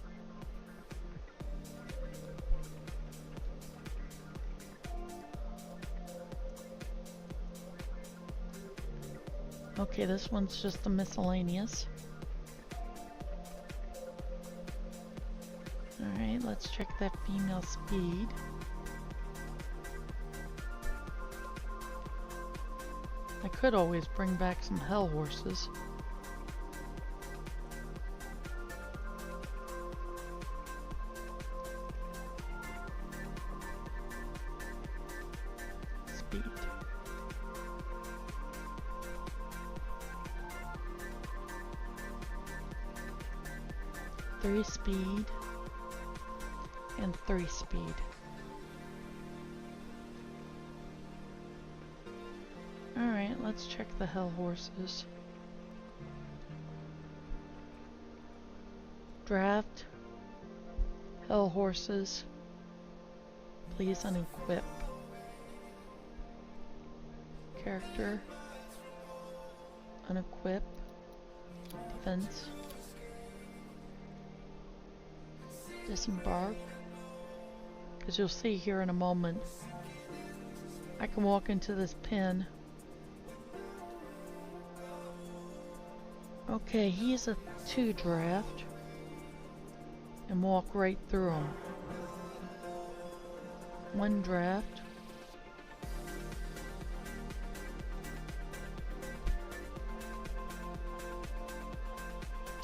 okay, this one's just the miscellaneous. Alright, let's check that female speed. I could always bring back some hell horses. Speed. Three speed and 3 speed. Alright, let's check the hell horses. Draft. Hell horses. Please unequip. Character. Unequip. Defense. disembark. As you'll see here in a moment, I can walk into this pen. Okay, he's a 2 draft and walk right through him. 1 draft.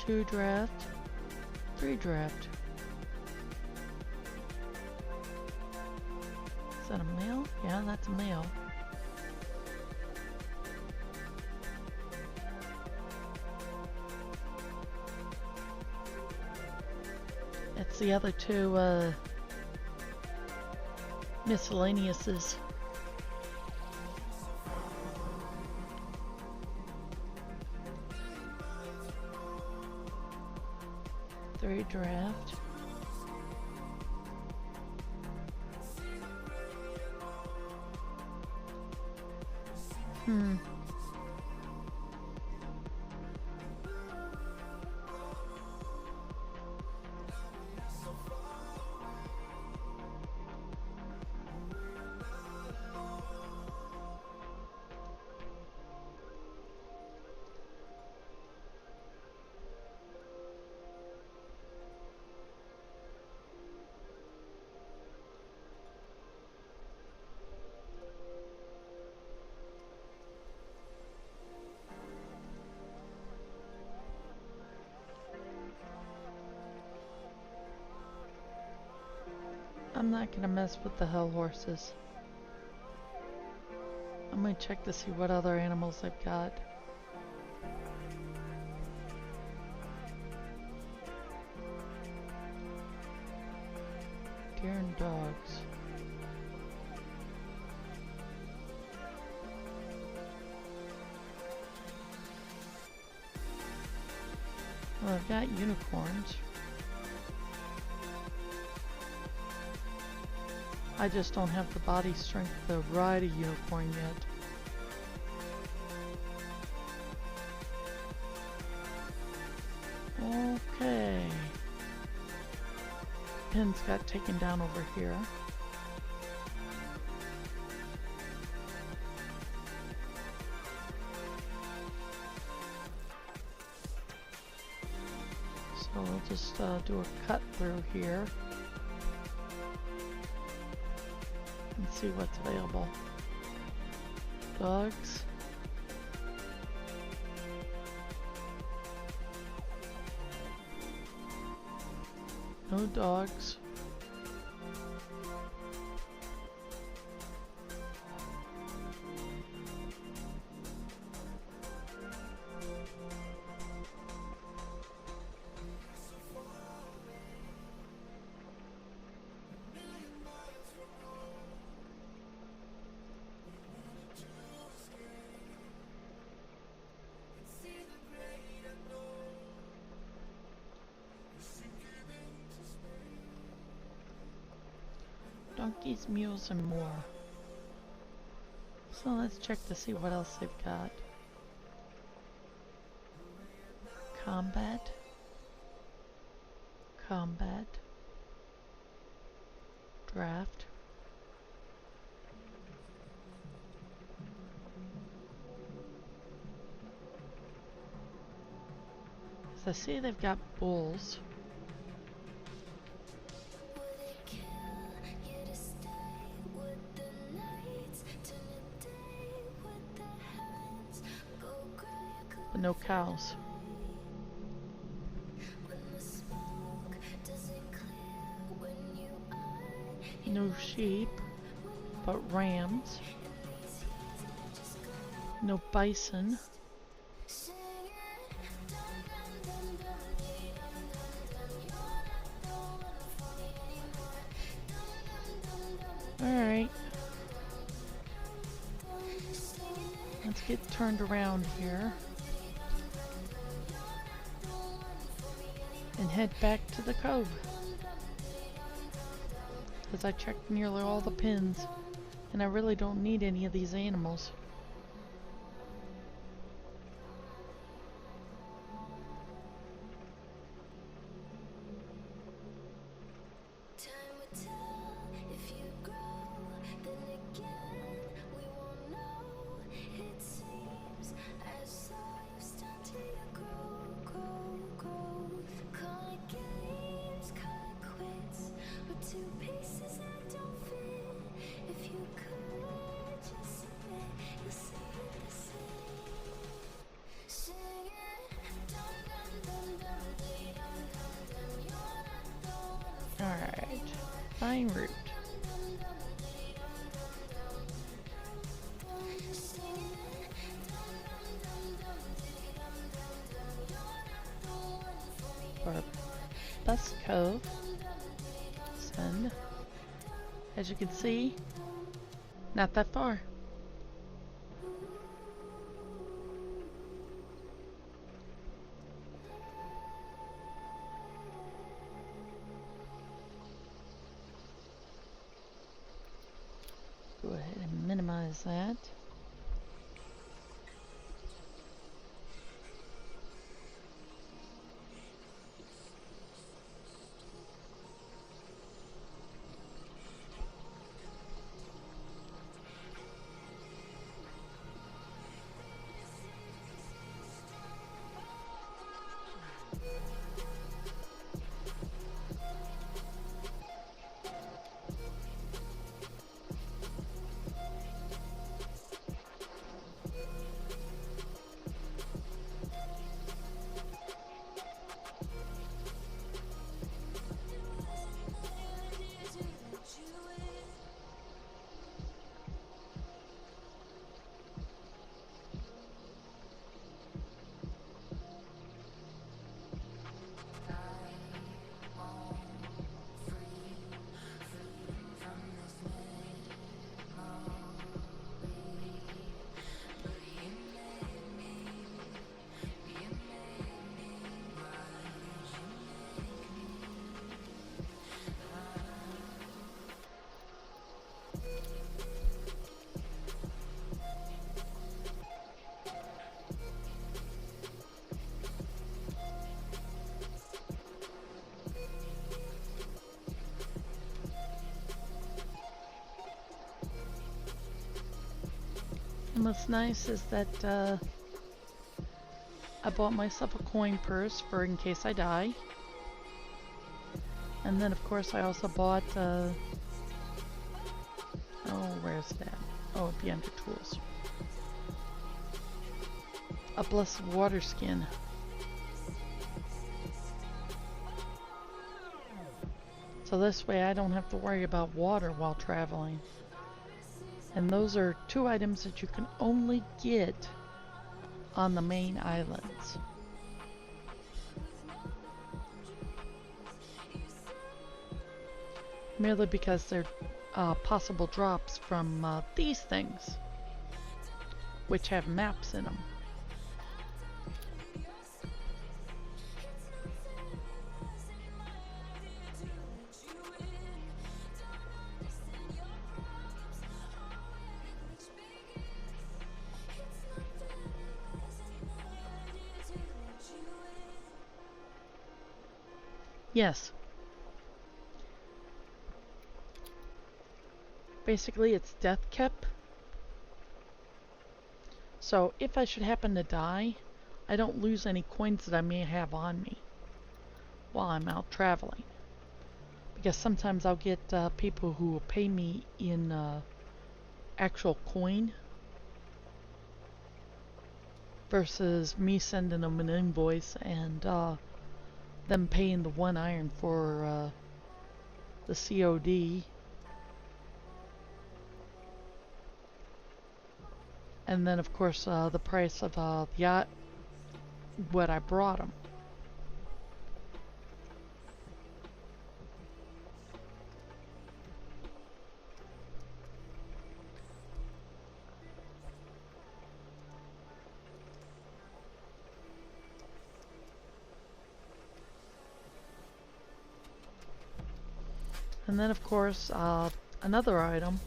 2 draft. 3 draft. Is that a male? Yeah, that's a male. That's the other 2 miscellaneouses. Three draft. I'm not gonna mess with the hell horses. I'm gonna check to see what other animals I've got. Deer and dogs. Well, I've got unicorns. I just don't have the body strength to ride a unicorn yet. Okay. Pins got taken down over here. So we'll just do a cut through here. And see what's available. Dogs. No dogs. Donkeys, mules, and more. So let's check to see what else they've got. Combat. Combat. Draft. So I see they've got bulls. But no cows. No sheep, but rams. No bison. Alright. Let's get turned around here. And head back to the cove. Because I checked nearly all the pins. And I really don't need any of these animals. Alright, fine root. For Buske Cove, and as you can see, not that far. Go ahead and minimize that. And what's nice is that I bought myself a coin purse for in case I die. And then of course I also bought, oh, where's that? Oh, it'd be under tools. A blessed water skin. So this way I don't have to worry about water while traveling. And those are two items that you can only get on the main islands. Merely because they're possible drops from these things, which have maps in them. Yes. Basically, it's death kept. So if I should happen to die, I don't lose any coins that I may have on me while I'm out traveling. Because sometimes I'll get people who will pay me in actual coin versus me sending them an invoice and them paying the 1 iron for the COD. And then of course the price of the yacht, what I brought them. And then of course another item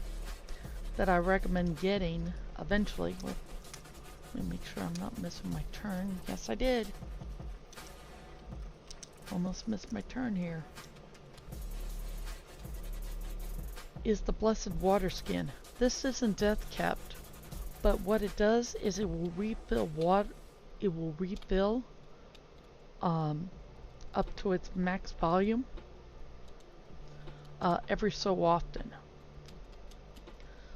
that I recommend getting eventually. Well, let me make sure I'm not missing my turn. Yes, I did. Almost missed my turn here. Is the blessed water skin. This isn't death kept, but what it does is it will refill water. It will refill up to its max volume every so often.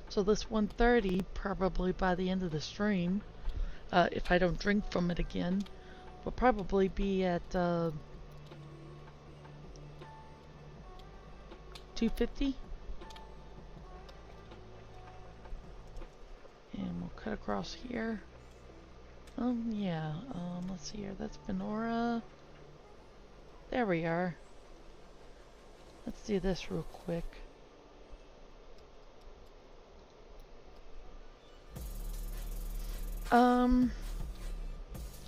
So this 130, probably by the end of the stream, if I don't drink from it again, will probably be at 250. And we'll cut across here. Yeah, let's see here. That's Venora. There we are. Let's do this real quick.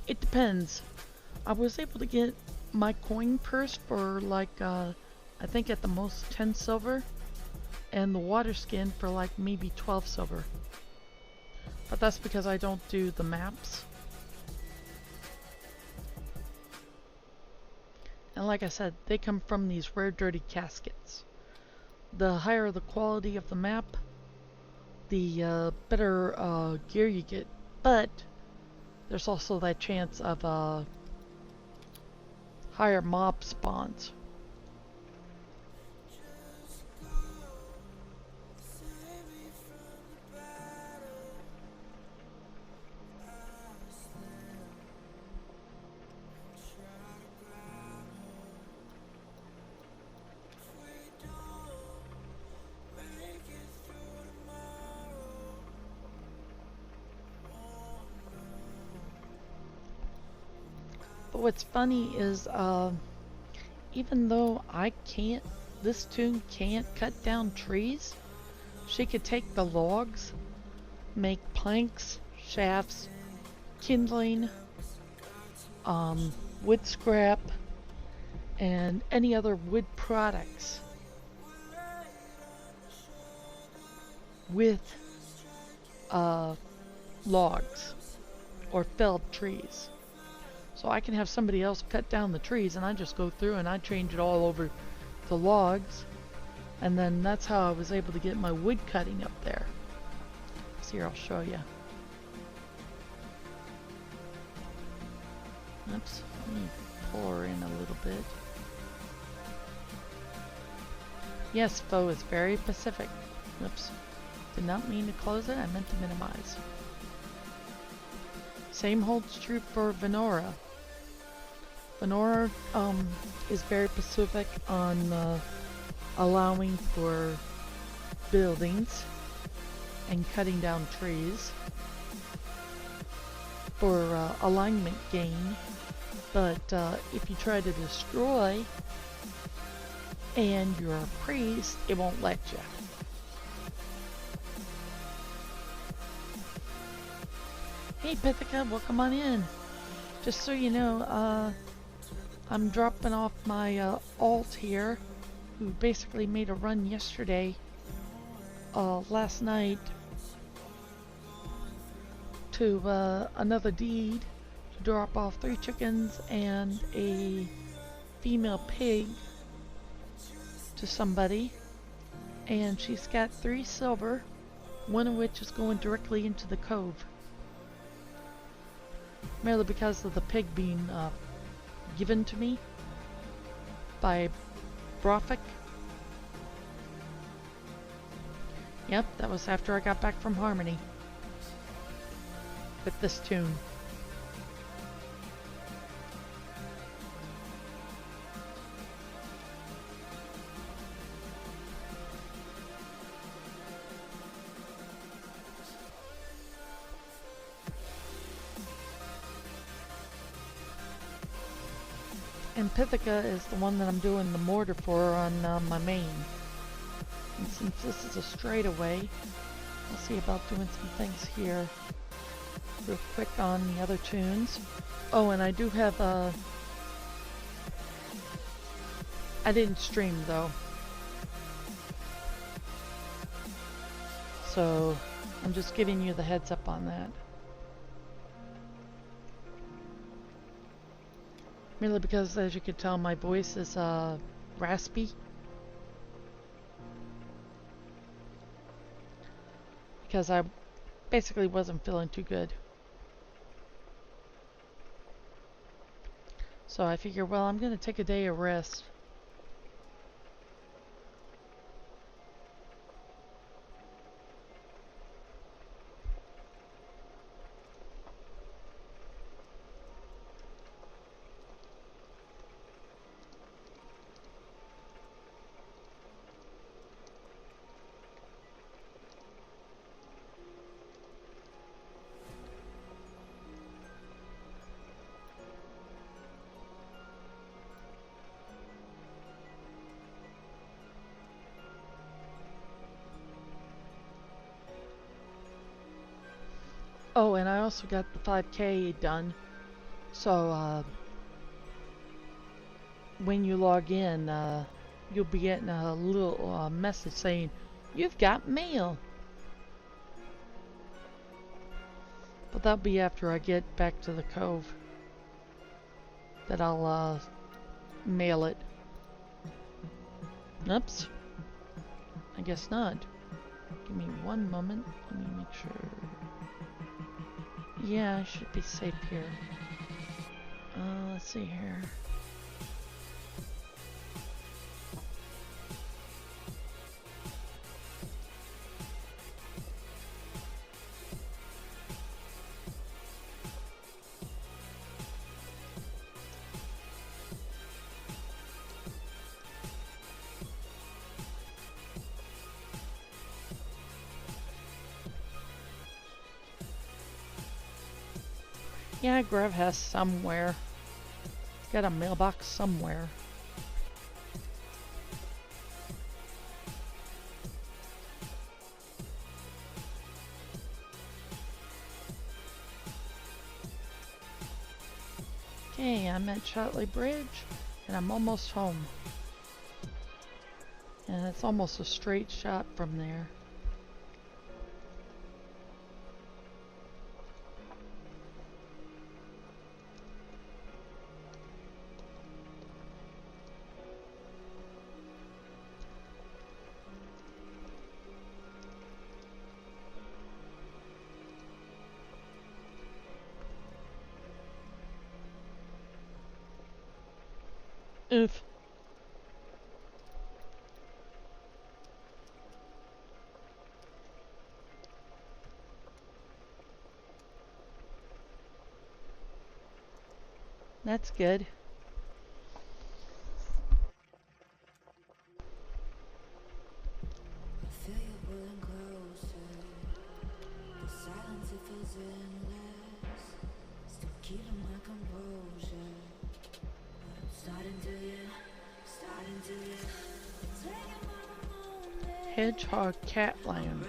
It depends. I was able to get my coin purse for like, I think at the most 10 silver, and the water skin for like maybe 12 silver. But that's because I don't do the maps. And like I said, they come from these rare dirty caskets. The higher the quality of the map, the better gear you get. But there's also that chance of higher mob spawns. But what's funny is, even though this tune can't cut down trees, she could take the logs, make planks, shafts, kindling, wood scrap, and any other wood products with logs or felled trees. So I can have somebody else cut down the trees and I just go through and I change it all over to logs. And then that's how I was able to get my wood cutting up there. So here, I'll show you. Oops, let me pull her in a little bit. Yes, foe is very Pacific. Oops, did not mean to close it, I meant to minimize. Same holds true for Venora. Venora is very Pacific on allowing for buildings and cutting down trees for alignment gain, but if you try to destroy and you're a priest, it won't let you. Hey Pithica, welcome on in. Just so you know, I'm dropping off my alt here, who basically made a run yesterday, last night, to another deed to drop off 3 chickens and a female pig to somebody, and she's got 3 silver, one of which is going directly into the Cove. Merely because of the pig being given to me by Brofik. Yep, that was after I got back from Harmony with this tune. And Pithica is the one that I'm doing the mortar for on my main. And since this is a straightaway, I'll see about doing some things here real quick on the other tunes. Oh, and I do have I didn't stream though, so I'm just giving you the heads up on that. Merely because, as you can tell, my voice is raspy. Because I basically wasn't feeling too good. So I figure, well, I'm going to take a day of rest. Oh, and I also got the 5K done. So when you log in, you'll be getting a little message saying, "You've got mail." But that'll be after I get back to the Cove. That I'll mail it. Oops. I guess not. Give me one moment. Let me make sure. Yeah, I should be safe here. Let's see here. Yeah, Grav has somewhere. Got a mailbox somewhere. Okay, I'm at Shotley Bridge, and I'm almost home. And it's almost a straight shot from there. Oof. That's good. Hedgehog Catland.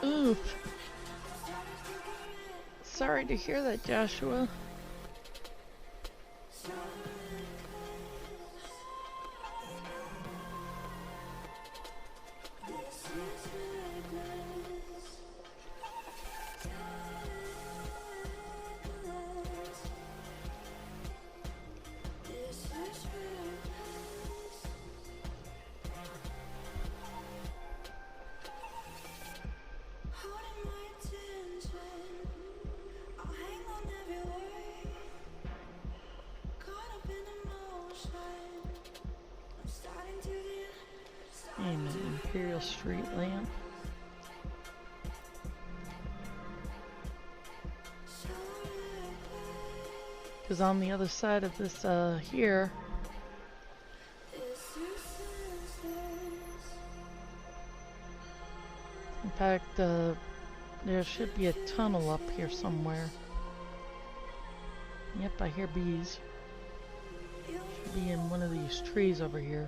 Oof. Sorry to hear that, Joshua. And an Imperial Street lamp. Because on the other side of this here, in fact, there should be a tunnel up here somewhere. Yep, I hear bees. Should be in one of these trees over here.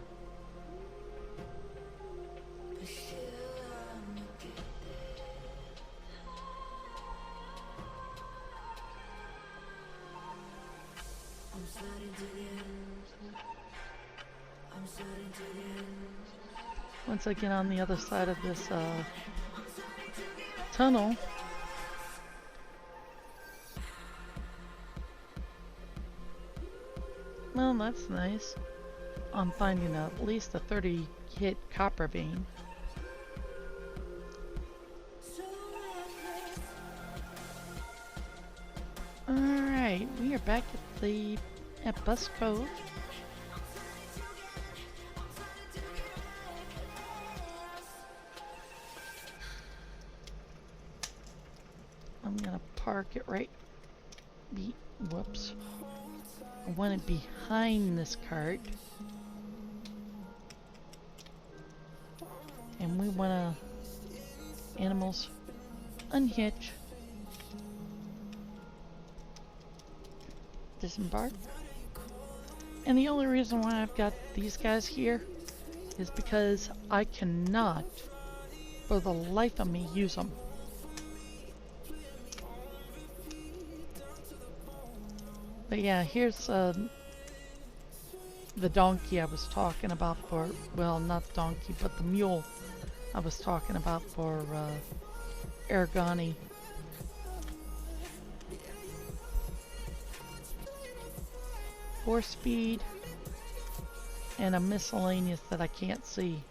Once I get on the other side of this tunnel, well, that's nice. I'm finding at least a 30-hit copper vein. Alright, we are back at Buske Cove. I'm gonna park it right whoops. I want it behind this cart. And we wanna animals. unhitch, disembark. And the only reason why I've got these guys here is because I cannot, for the life of me, use them. But yeah, here's the donkey I was talking about for, well, not the donkey, but the mule I was talking about for Aragani. 4-speed and a miscellaneous that I can't see.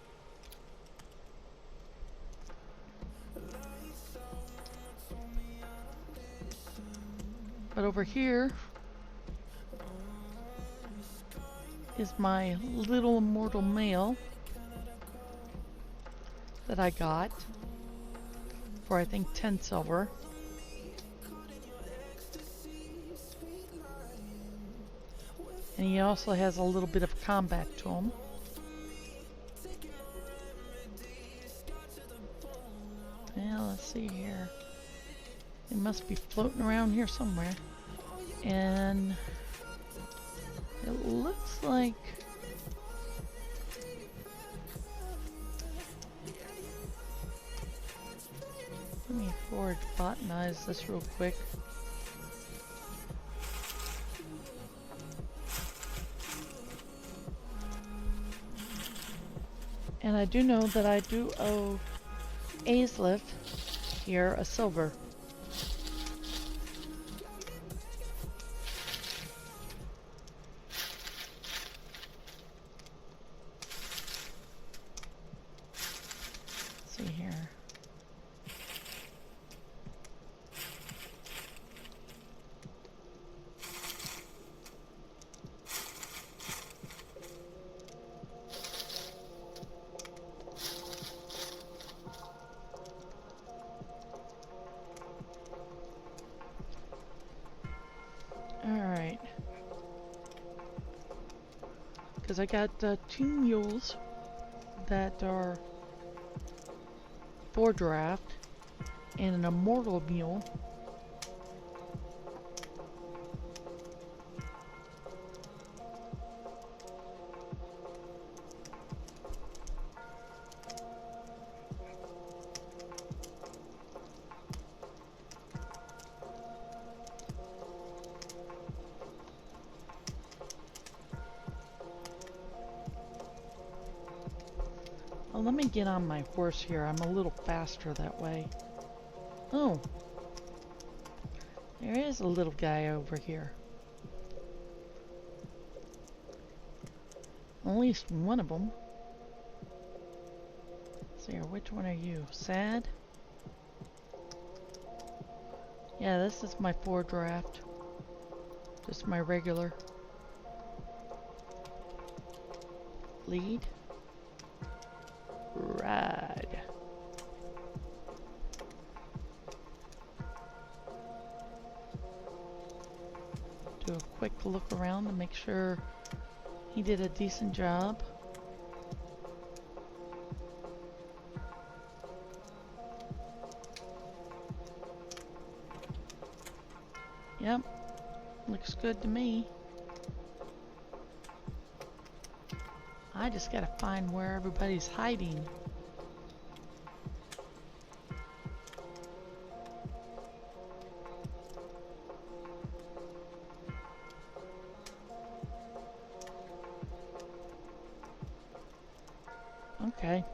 But over here is my little immortal male that I got for I think 10 silver. And he also has a little bit of combat to him. Yeah, let's see here. It must be floating around here somewhere. And it looks like let me forward botanize this real quick. And I do know that I do owe Aislith here a silver. Let's see here. Alright. Because I got 2 mules that are 4 draft and an immortal mule. Oh, let me get on my horse here. I'm a little faster that way. Oh, there is a little guy over here. At least one of them. Let's see here, which one are you? Sad? Yeah, this is my 4 draft. Just my regular. Lead. Ride. Do a quick look around to make sure he did a decent job. Yep, looks good to me. I just gotta find where everybody's hiding. Okay.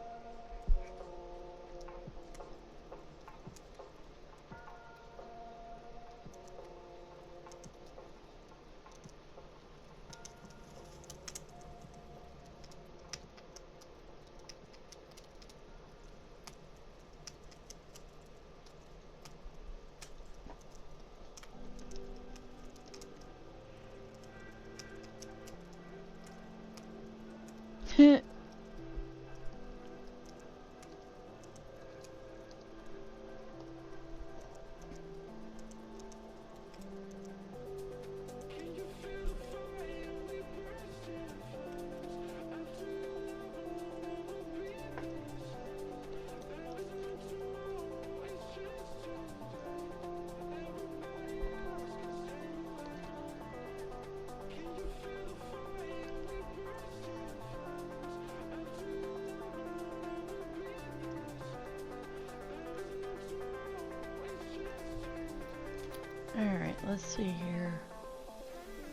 let's see here.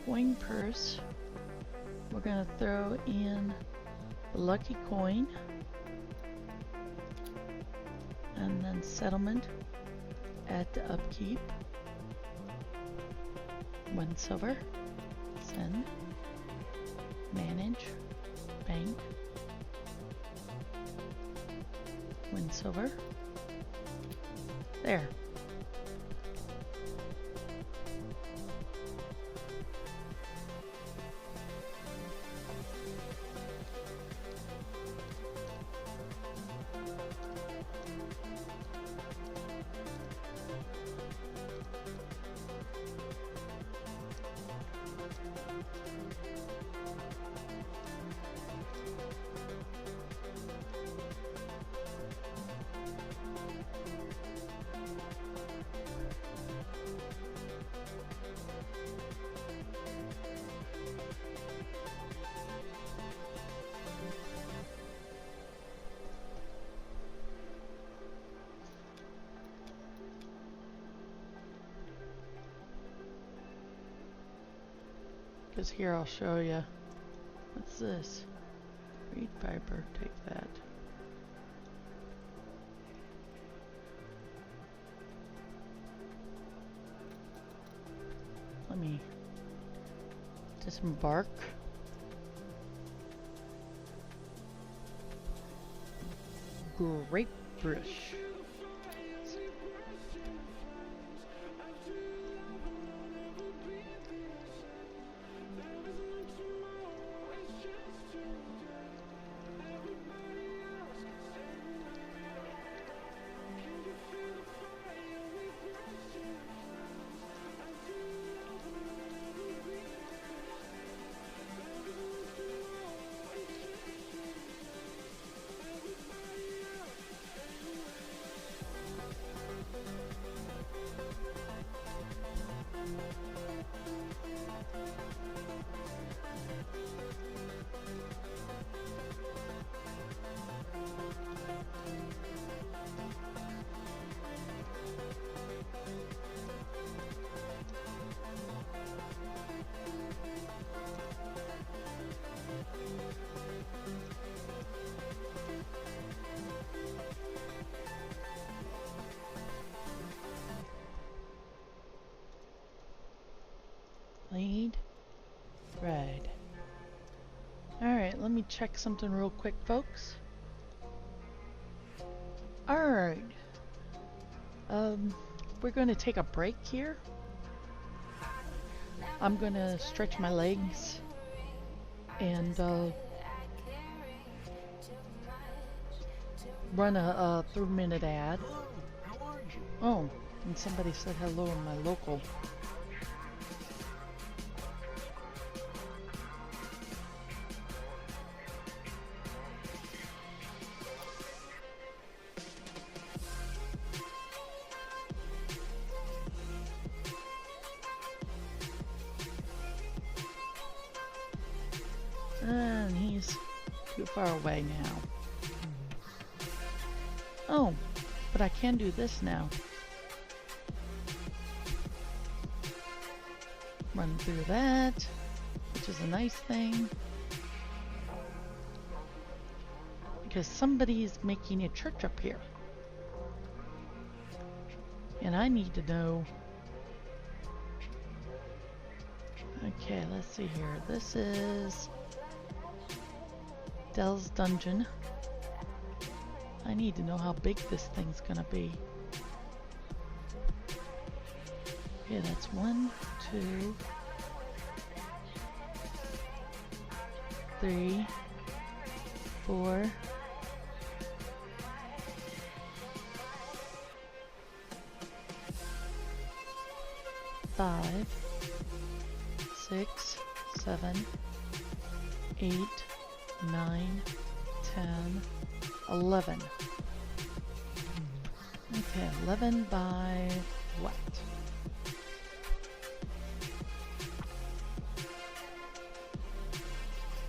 Coin purse. We're gonna throw in the lucky coin. And then settlement. Add to upkeep. 1 silver. Send. Manage. Bank. 1 silver. There. Because here I'll show you. What's this? Reed Piper, take that. Let me disembark. Grape brush. Lead. Red. Alright, let me check something real quick, folks. Alright. We're going to take a break here. I'm going to stretch my legs and run a 3-minute ad. Oh, and somebody said hello in my local. And he's too far away now. Oh, but I can do this now. Run through that, which is a nice thing. Because somebody's making a church up here. And I need to know. Okay, let's see here. This is Dell's Dungeon. I need to know how big this thing's gonna be. Okay, that's 1, 2, 3, 4, 5, 6, 7, 8, 9, 10, 11. Okay, 11 by what?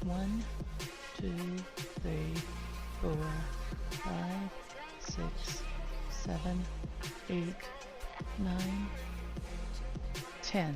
One, 2, 3, 4, 5, 6, 7, 8, 9, 10.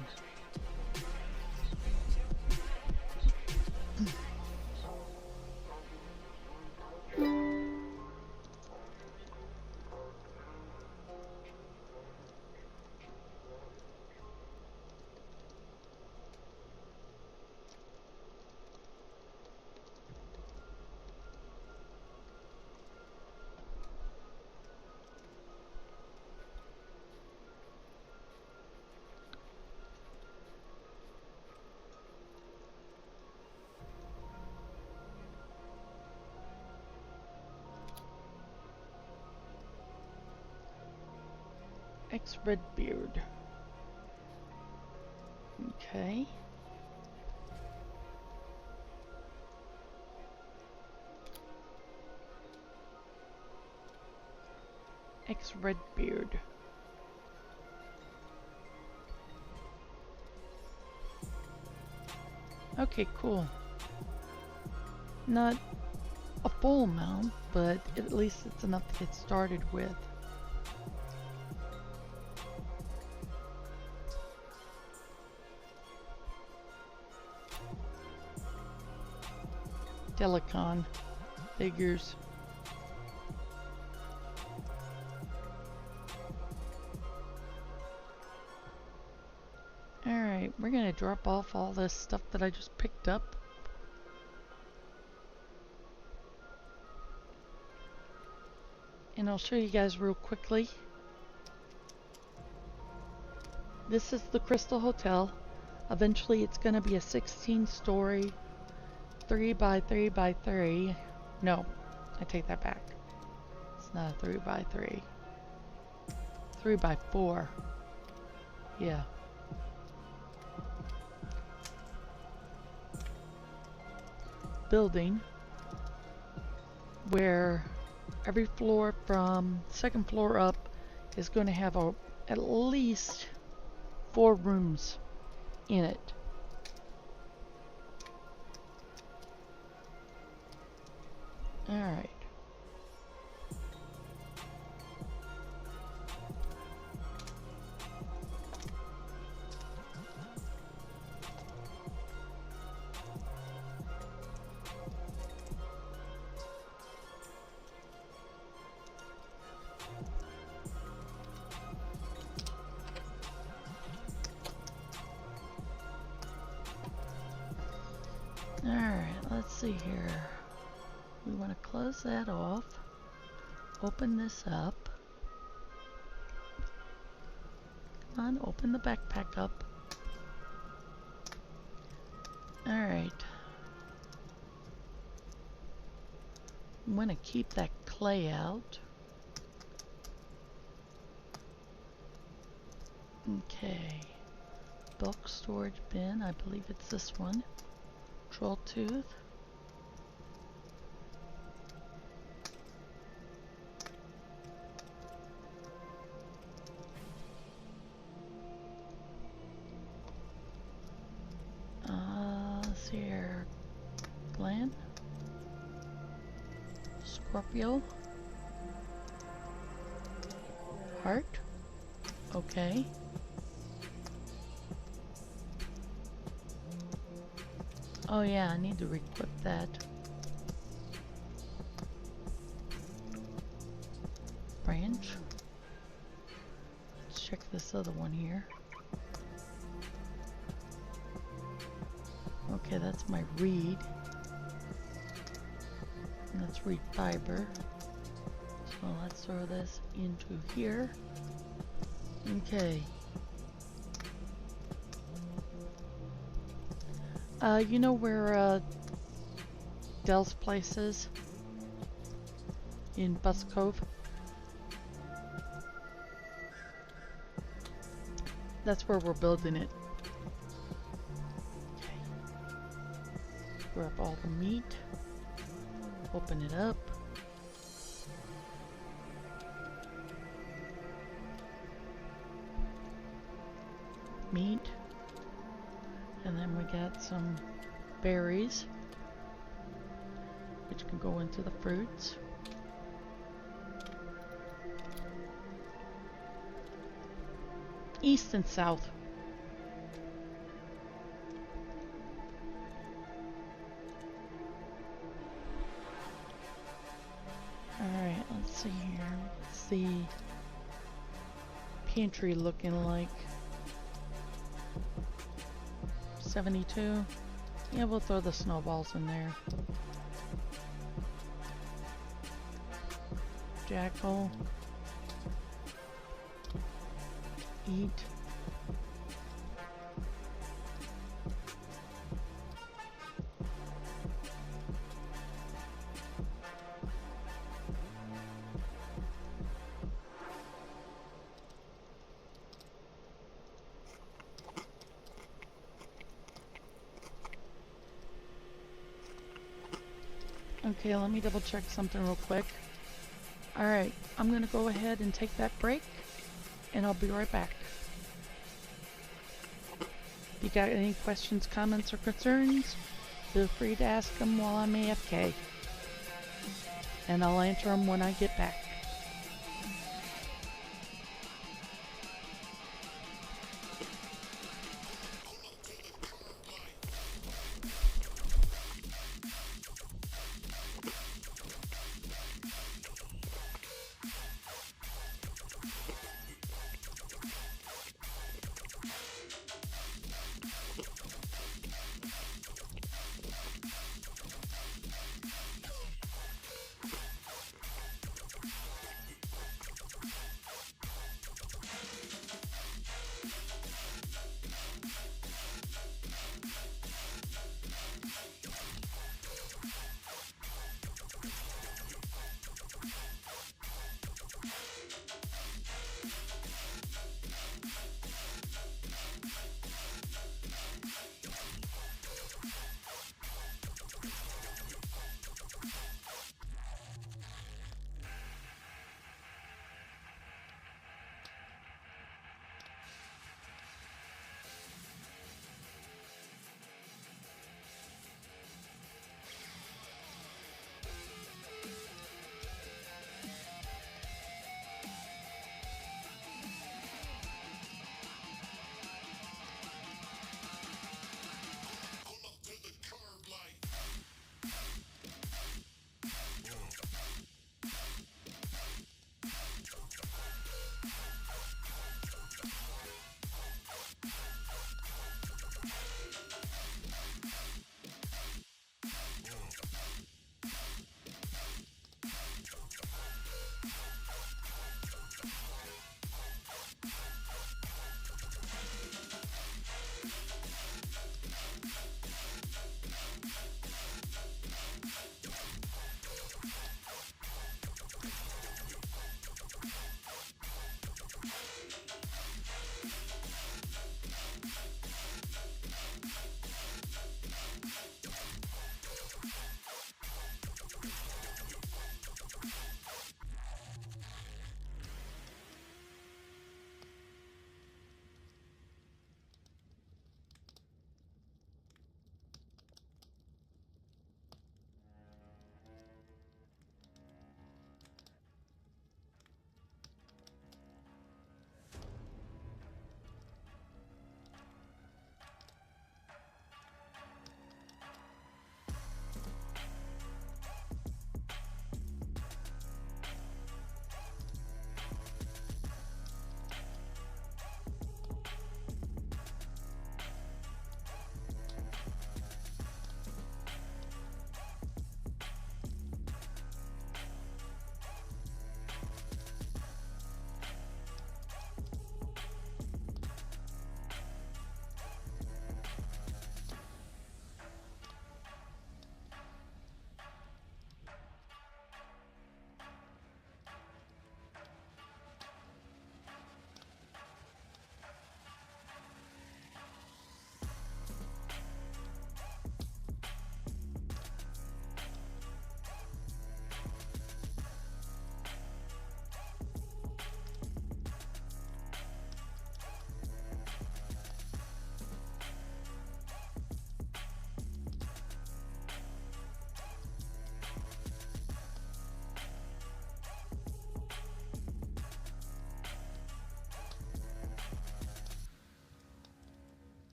Redbeard. Okay. Redbeard. Okay, cool. Not a full amount, but at least it's enough to get started with. Delicon figures. Alright, we're gonna drop off all this stuff that I just picked up. And I'll show you guys real quickly. This is the Crystal Hotel. Eventually it's gonna be a 16-story 3 by 3 by 3. No, I take that back. It's not a 3 by 3. 3 by 4. Yeah. Building where every floor from second floor up is going to have at least 4 rooms in it. Alright. Alright, let's see here. We want to close that off. Open this up. Come on, open the backpack up. Alright. I'm going to keep that clay out. Okay. Bulk storage bin, I believe it's this one. Troll tooth. Let's see here. Gland. Scorpio. Heart. Okay. Oh yeah, I need to re-equip that. Branch. Let's check this other one here. Okay, that's my reed. And that's reed fiber. So let's throw this into here. Okay. You know where Dell's place is? In Buske Cove? That's where we're building it. Okay. Grab all the meat. Open it up. Meat. And then we got some berries, which can go into the fruits. East and south. see here. What's the pantry looking like? 72. Yeah, we'll throw the snowballs in there. Jackal. Eat. Okay, let me double check something real quick. Alright, I'm gonna go ahead and take that break, and I'll be right back. If you got any questions, comments, or concerns, feel free to ask them while I'm AFK, and I'll answer them when I get back.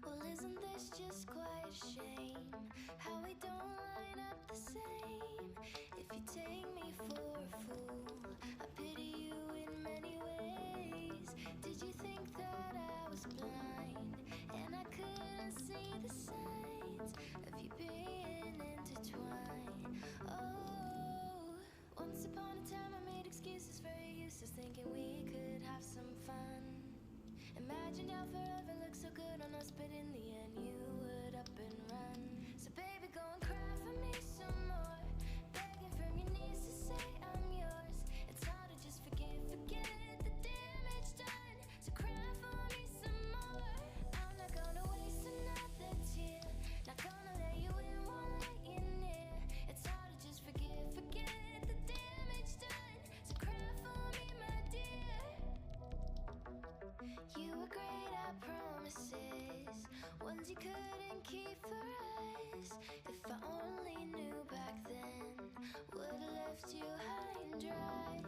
Well, isn't this just quite a shame? How we don't line up the same. If you take me for a fool, I pity you in many ways. Did you think that I was blind and I couldn't see the signs of you being intertwined? Oh, once upon a time I made excuses for your useless, thinking we could have some fun. Imagined how forever looked so good on us, but in the end you would up and run. So baby, go and cry for me some more, begging from your knees to say I'm yours. It's hard to just forget the damage done. So cry for me some more. I'm not gonna waste another tear, not gonna let you in, won't let you near. It's hard to just forget the damage done. So cry for me, my dear. You were great at promises, ones you couldn't keep for us. If I only knew back then, would've left you high and dry.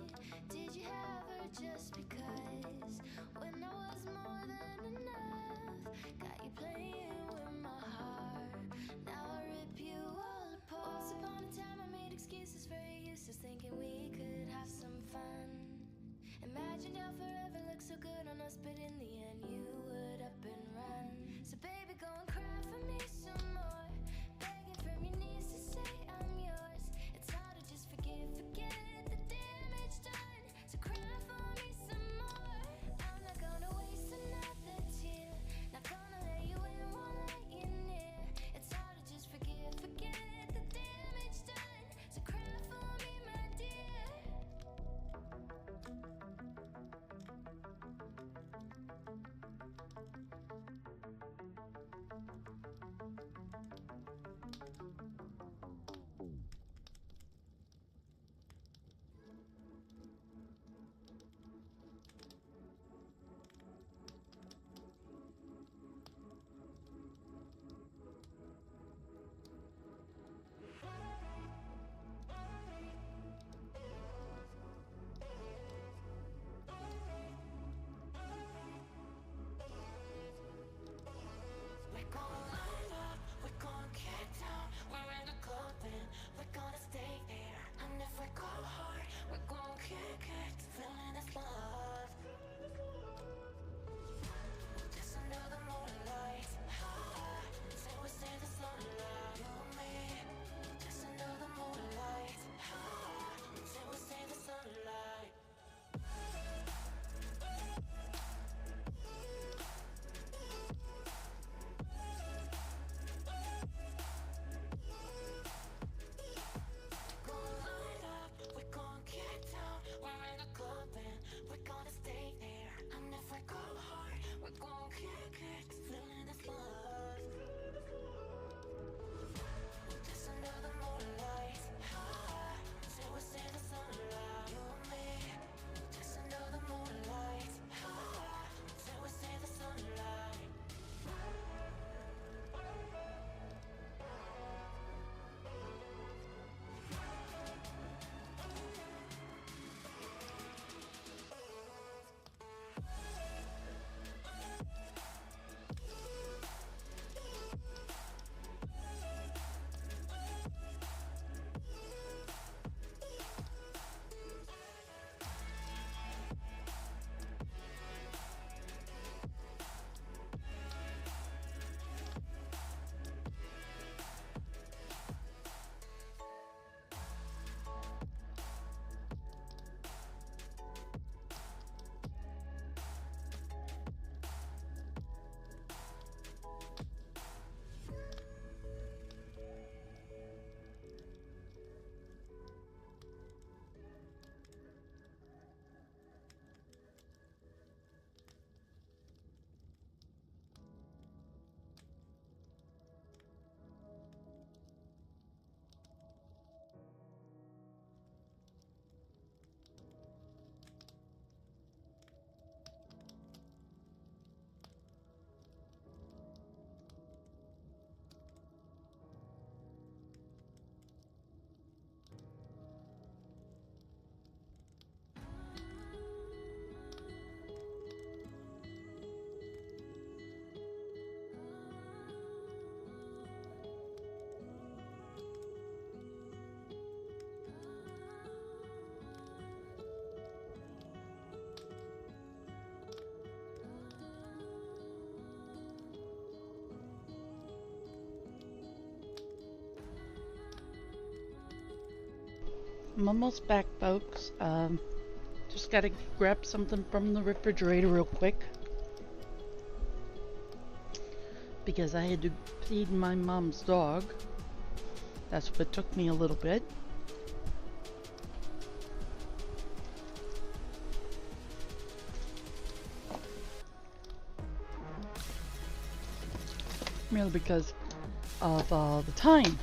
Did you have her just because, when I was more than enough? Got you playing with my heart, now I rip you all apart. Once upon a time I made excuses for your useless, thinking we could have some fun. Imagined how forever looked so good on us, but in the end you would up and run. So baby, go and cry for me some more, begging from your knees to say I'm yours. It's hard to just forget the damage done. So cry for me some more. I'm not gonna waste another tear, not gonna let you in, won't let you near. It's hard to just forget the damage done. So cry for me, my dear. I'm almost back, folks. Just gotta grab something from the refrigerator real quick because I had to feed my mom's dog. That's what took me a little bit. Merely because of the time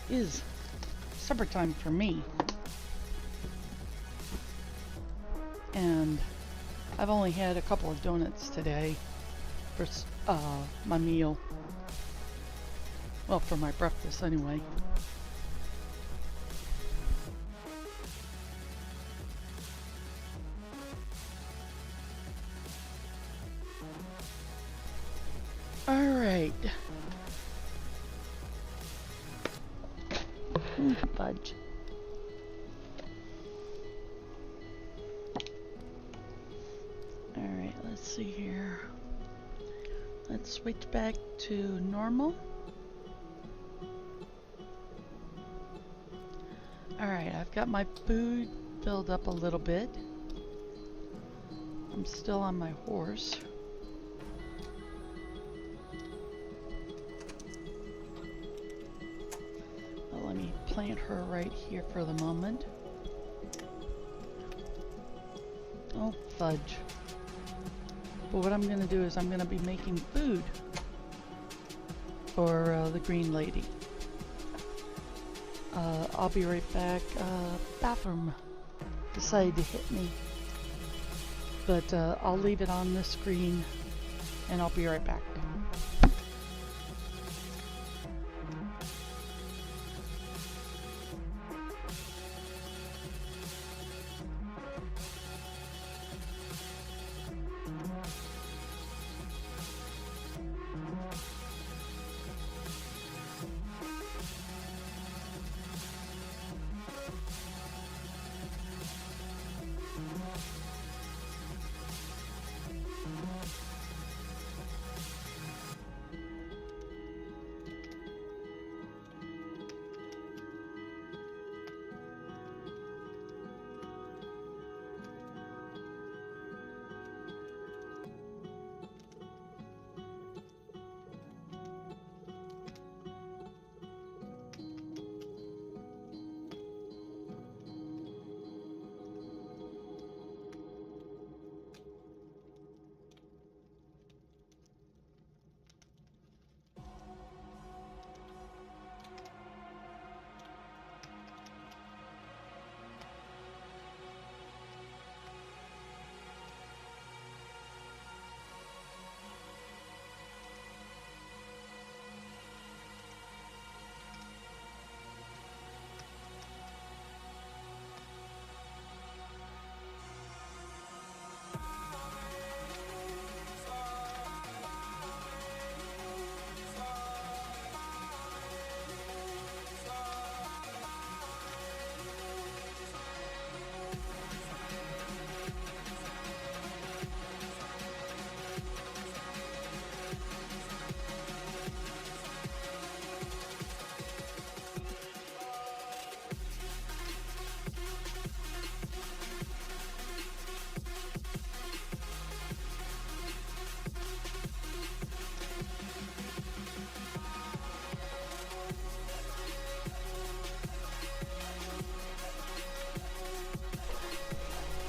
is supper time for me, and I've only had a couple of donuts today for my meal. Well, for my breakfast anyway. Alright. Fudge. Alright, let's see here. Let's switch back to normal. Alright, I've got my food filled up a little bit. I'm still on my horse. Well, let me plant her right here for the moment. Oh, fudge. But what I'm going to do is I'm going to be making food for the green lady. I'll be right back. Bathroom decided to hit me. But I'll leave it on this screen and I'll be right back.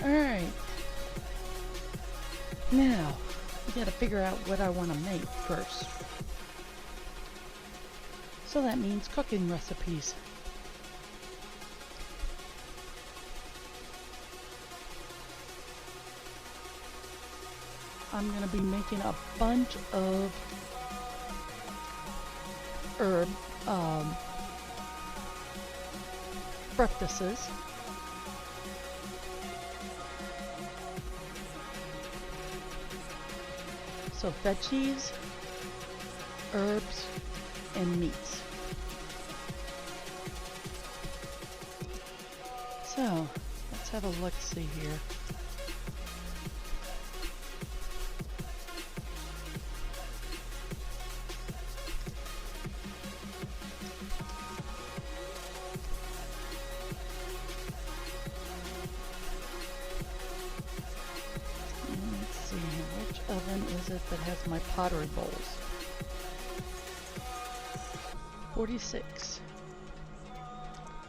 Alright. Now, we gotta figure out what I want to make first. So that means cooking recipes. I'm gonna be making a bunch of herb breakfasts. So veggies, herbs, and meats. So let's have a look-see here. as my pottery bowls. 46.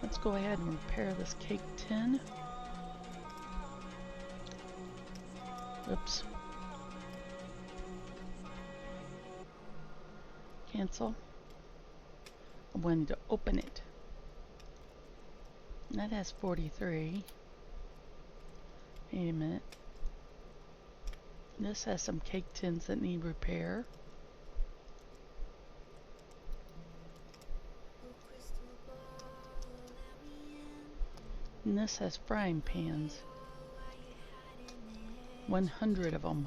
Let's go ahead and repair this cake tin. Oops. Cancel. I wanted to open it. That has 43. Wait a minute. This has some cake tins that need repair. And this has frying pans. 100 of them.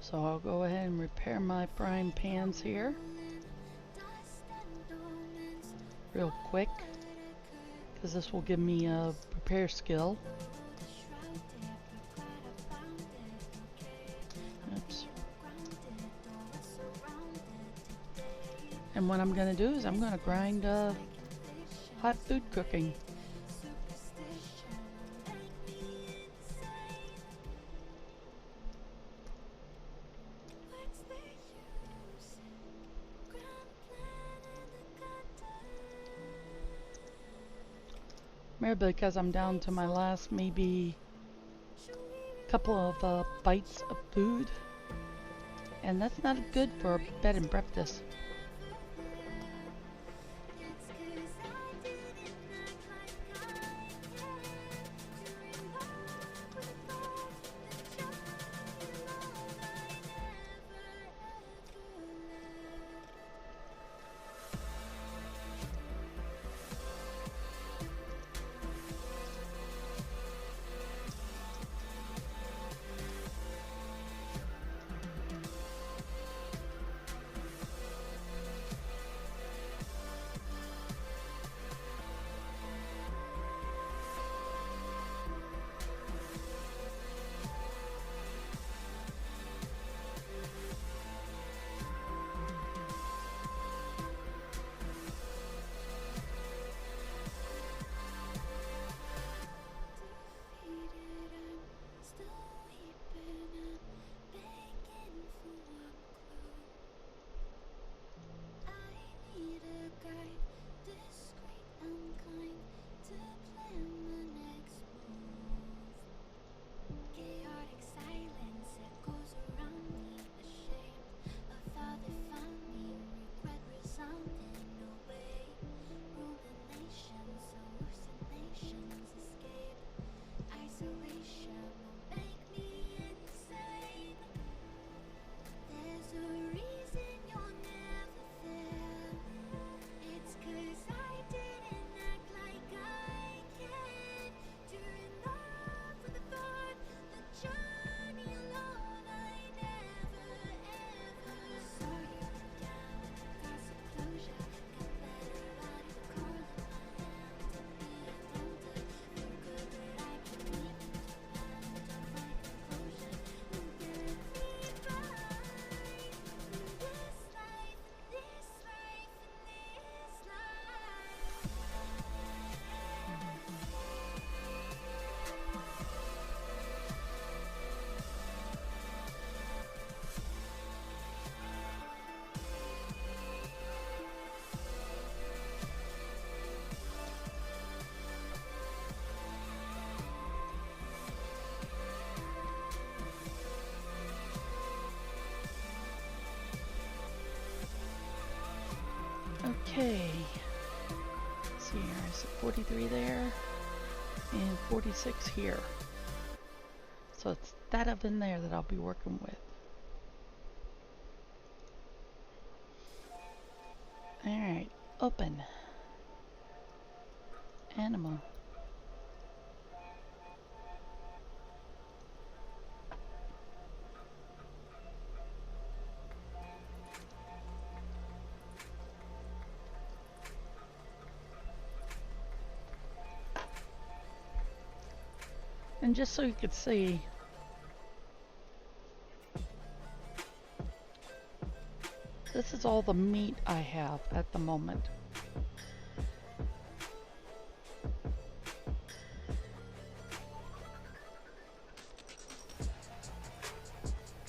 So I'll go ahead and repair my frying pans here real quick, because this will give me a repair skill. Oops. And what I'm going to do is I'm going to grind hot food cooking. Maybe because I'm down to my last maybe couple of bites of food, and that's not good for a bed and breakfast. Okay, let's see here, is it 43 there and 46 here. So it's that oven there that I'll be working with. Alright, open. Animal. And just so you could see, This is all the meat I have at the moment.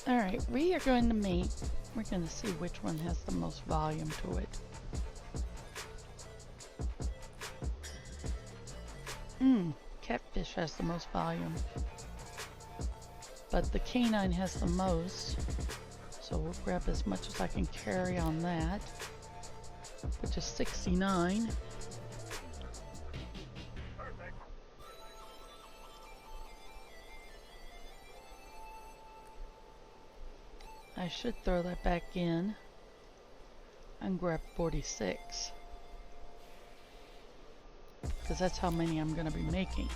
Alright, we are going to make, we're going to see which one has the most volume to it. Catfish has the most volume. But the canine has the most. So we'll grab as much as I can carry on that, which is 69. I should throw that back in and grab 46, because that's how many I'm going to be making.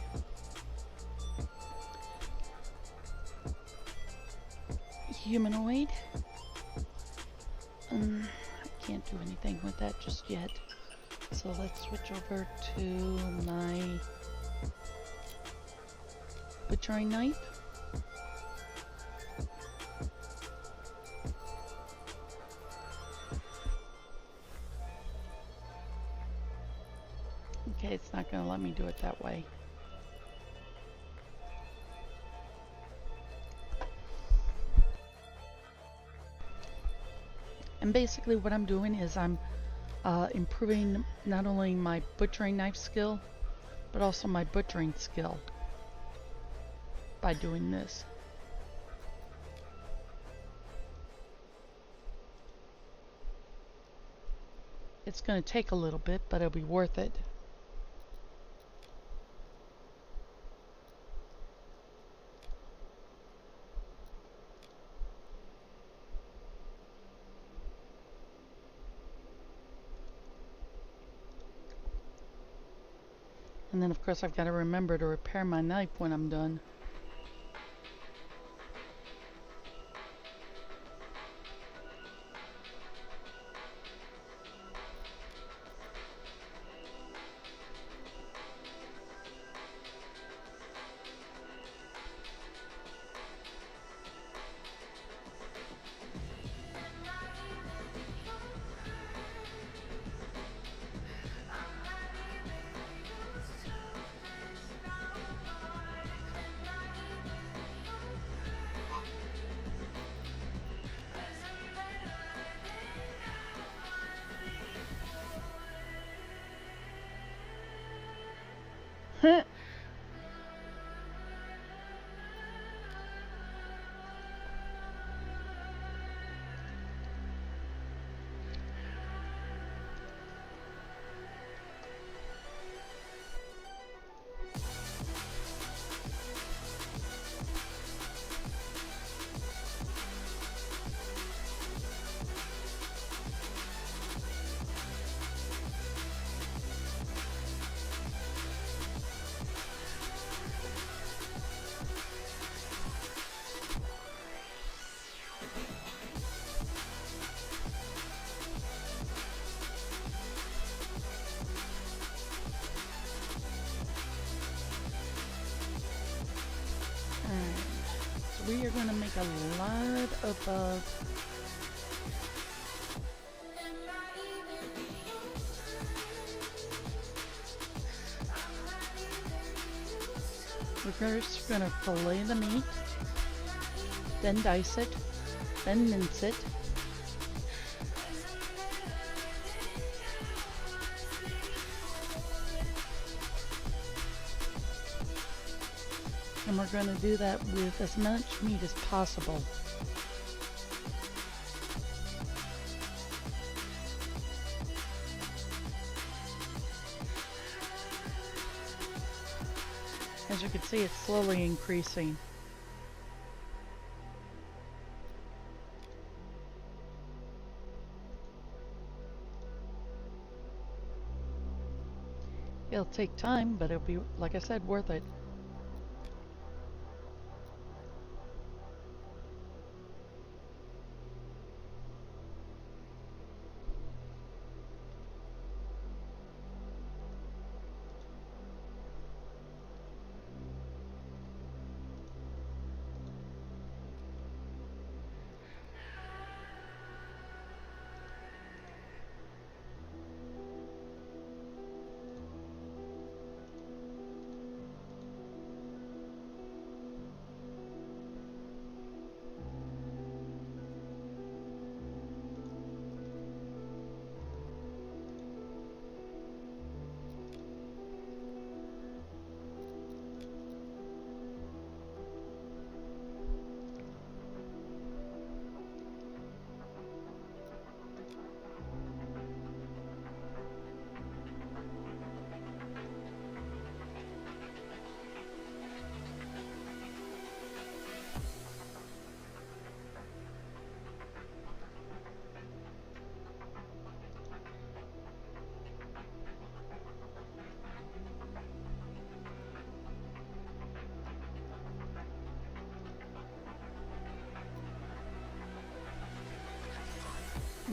Humanoid. I can't do anything with that just yet. So let's switch over to my butchering knife. Okay, it's not going to let me do it that way. And basically what I'm doing is I'm improving not only my butchering knife skill, but also my butchering skill by doing this. It's going to take a little bit, but it'll be worth it. And then of course I've got to remember to repair my knife when I'm done. We are going to make a lot of we're first going to fillet the meat, then dice it, then mince it. And we're going to do that with as much meat as possible. As you can see, it's slowly increasing. It'll take time, but it'll be, like I said, worth it.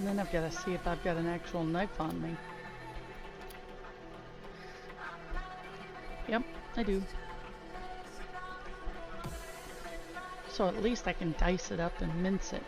And then I've got to see if I've got an actual knife on me. Yep, I do. So at least I can dice it up and mince it.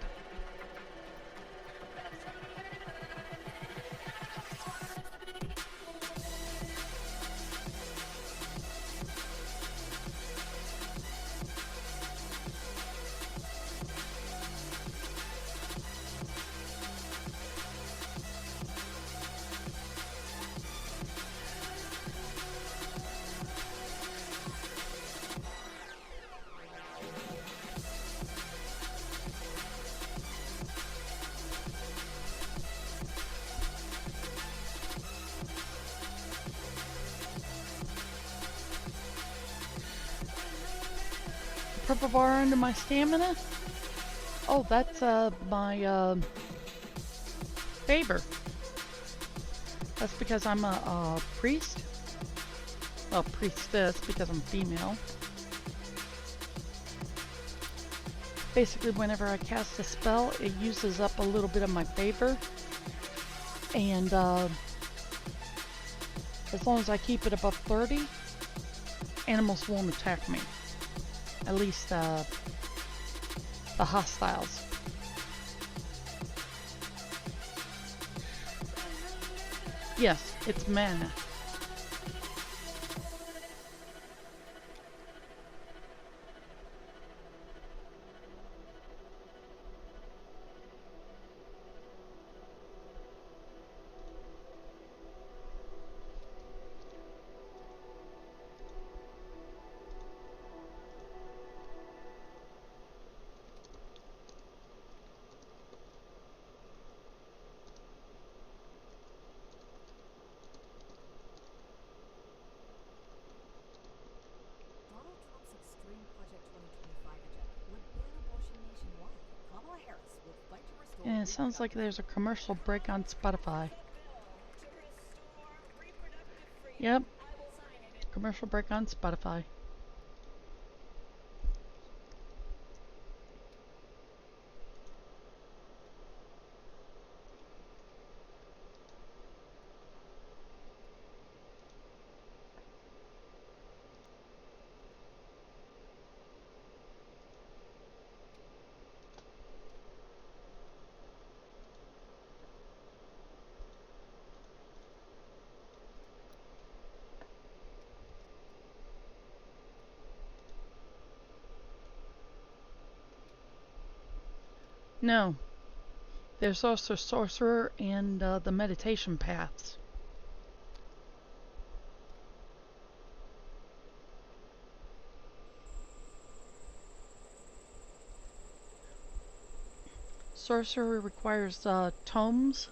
Purple bar under my stamina? Oh, that's my favor. That's because I'm a priest. Well, priestess because I'm female. Basically, whenever I cast a spell, it uses up a little bit of my favor. And as long as I keep it above 30, animals won't attack me. At least the hostiles. Yes, it's mana. And it sounds like there's a commercial break on Spotify. Yep. Commercial break on Spotify. No. There's also sorcerer and the meditation paths. Sorcerer requires tomes,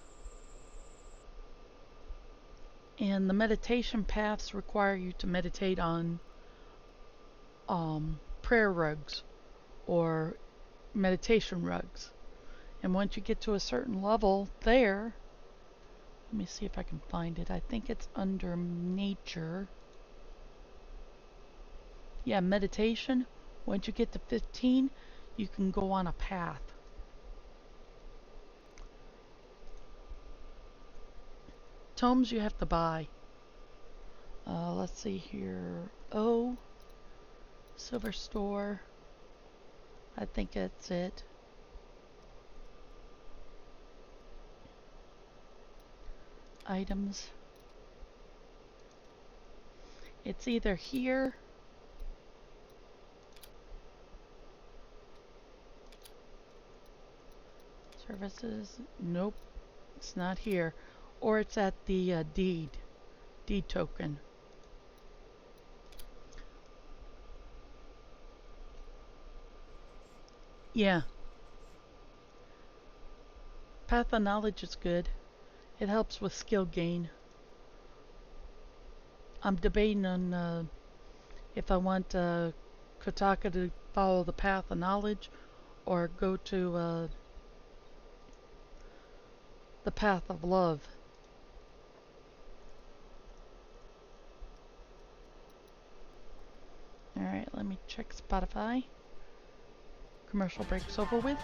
and the meditation paths require you to meditate on prayer rugs or meditation rugs. And once you get to a certain level there, let me see if I can find it. I think it's under nature. Yeah, meditation. Once you get to 15, you can go on a path. Tomes you have to buy. Let's see here. Oh, silver store. I think that's it. Items. It's either here. Services. Nope. It's not here. Or it's at the deed token. Yeah. Path of knowledge is good. It helps with skill gain. I'm debating on if I want Kotaka to follow the path of knowledge or go to the path of love. Alright, let me check Spotify. Commercial break's over with.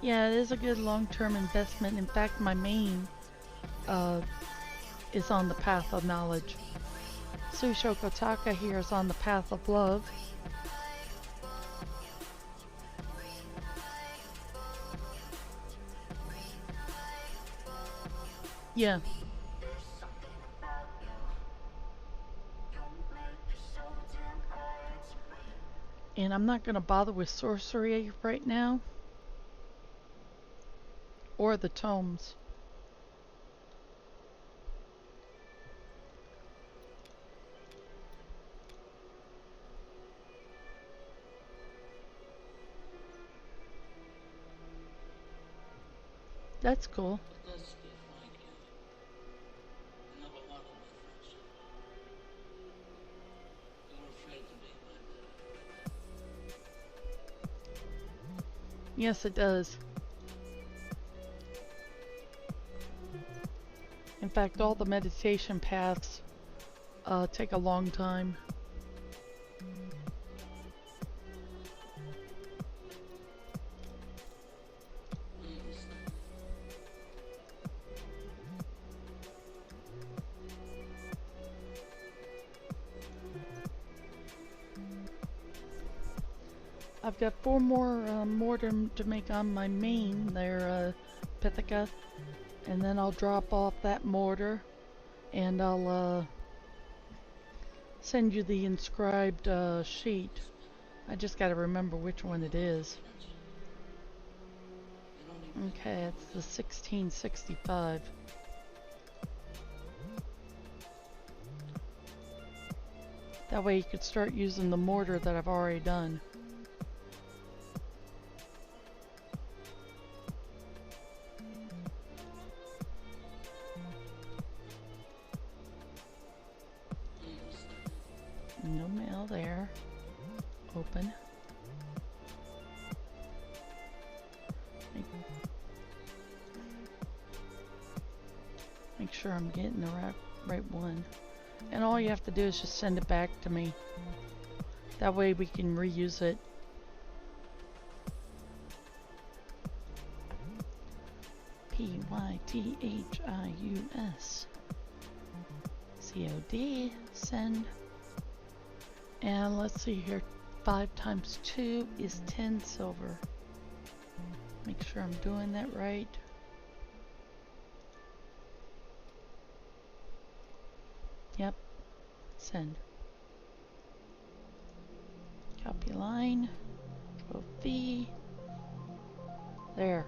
Yeah, it is a good long-term investment. In fact, my main is on the path of knowledge. Sushokotaka here is on the path of love. Yeah. And I'm not going to bother with sorcery right now. Or the tomes. That's cool. Yes, it does. In fact, all the meditation paths take a long time. I've got 4 more mortar to make on my main. They're Pithica. And then I'll drop off that mortar. And I'll send you the inscribed sheet. I just got to remember which one it is. Okay, it's the 1665. That way you could start using the mortar that I've already done. No mail there. Open. Make sure I'm getting the right one. And all you have to do is just send it back to me. That way we can reuse it. Pythius. COD. Send. And let's see here. 5 times 2 is 10 silver. Make sure I'm doing that right. Yep. Send. Copy line. Go fee. There.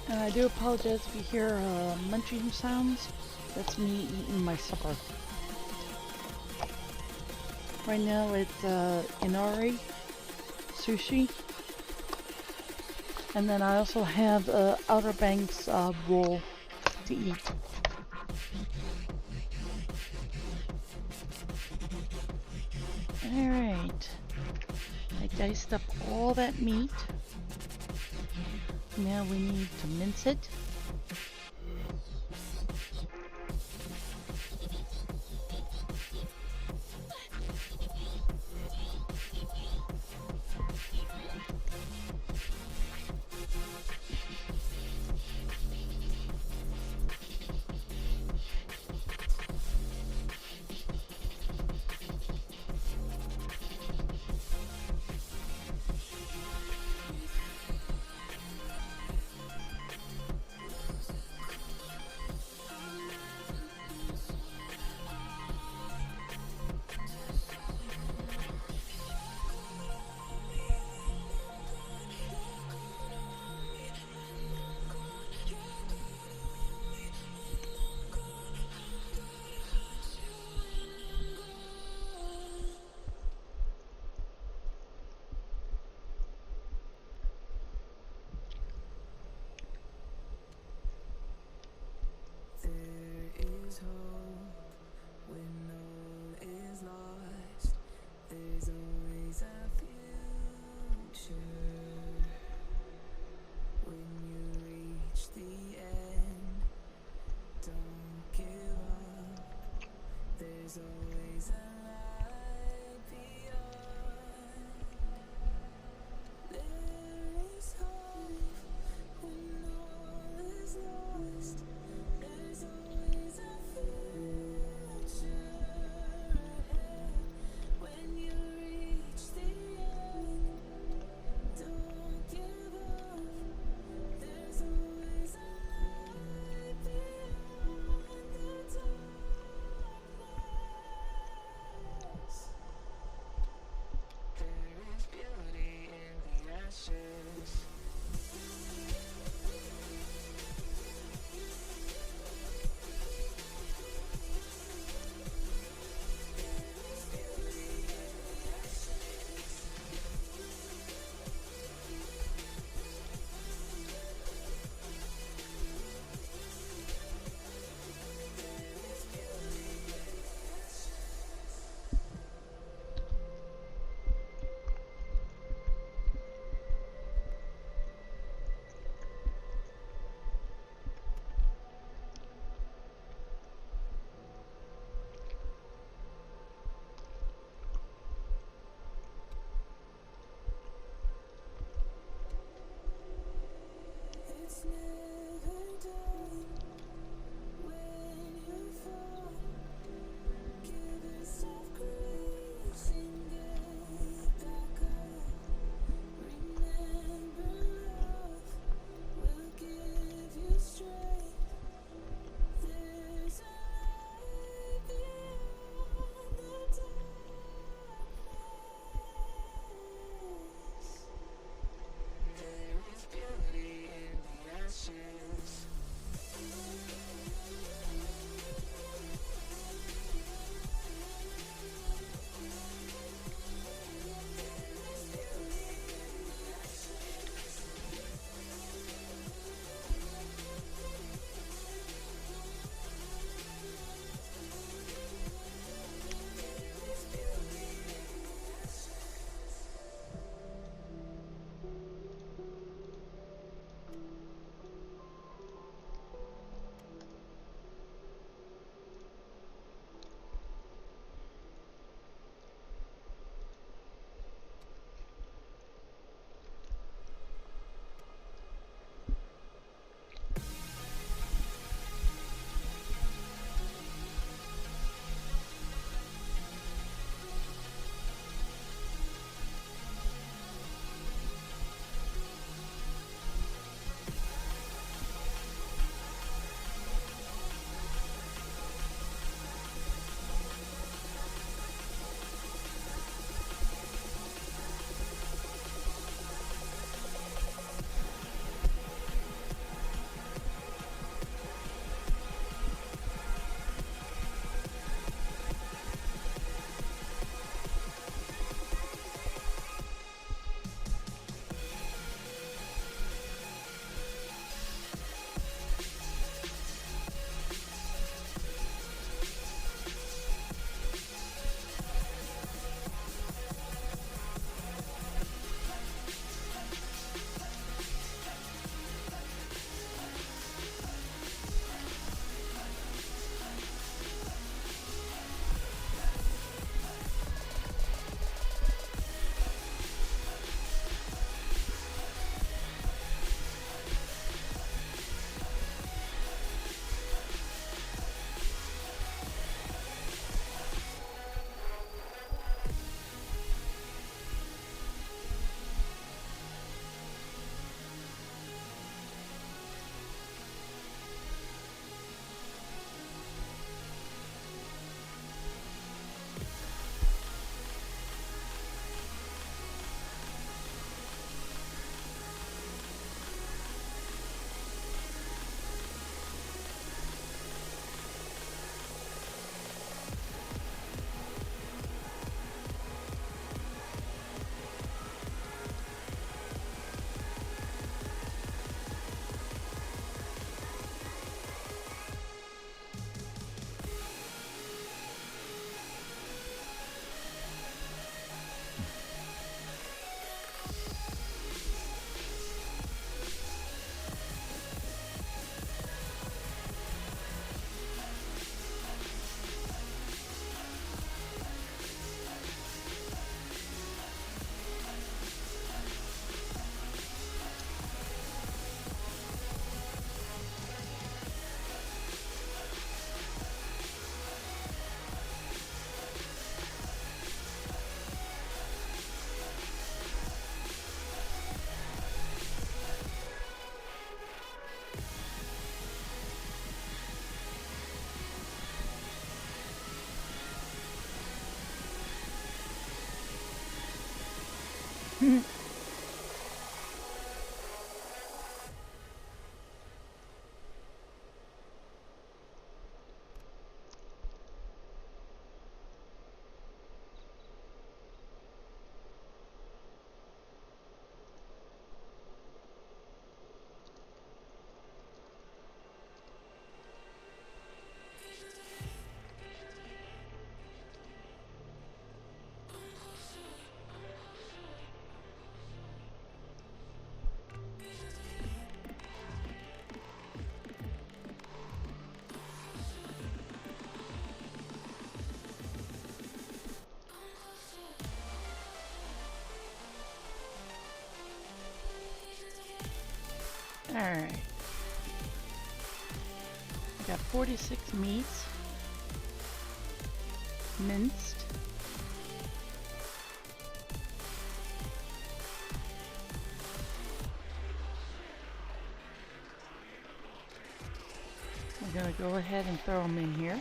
And I do apologize if you hear munching sounds. That's me eating my supper. Right now it's inari sushi. And then I also have Outer Banks roll to eat. Alright. I diced up all that meat. Now we need to mince it. the end. Don't give up. There's always a light beyond. There is hope when all is lost. There's always a future ahead. When you reach the end, don't give up. There's always a light beyond the darkness. Alright. Got 46 meats. Minced. We're going to go ahead and throw them in here.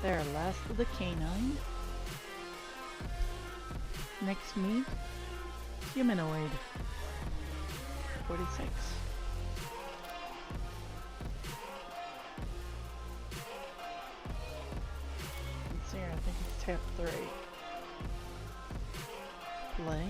There, last of the canine. Next meat, humanoid. 46. Let's see here, I think it's tab 3. Play.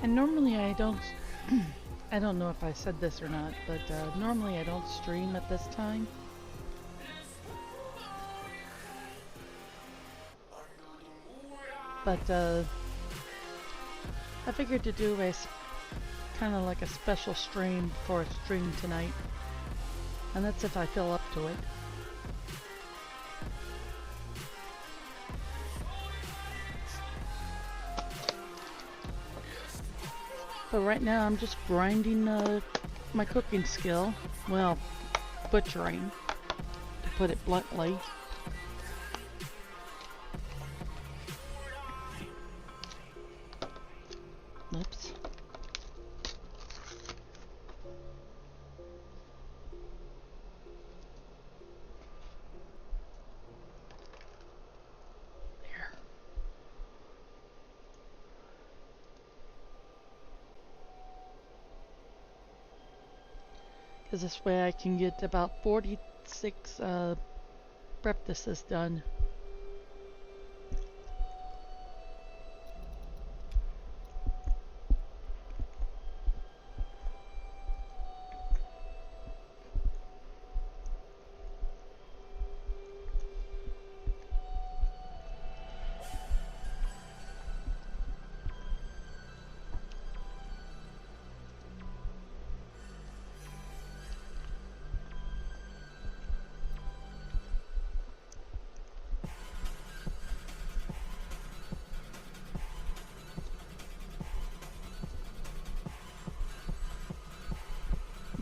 And normally I don't, I don't know if I said this or not, but normally I don't stream at this time. But I figured to do a kind of like a special stream for a stream tonight. And that's if I feel up to it. But right now I'm just grinding my cooking skill. Well, butchering, to put it bluntly. Oops. There. Because this way I can get about 46 practices done.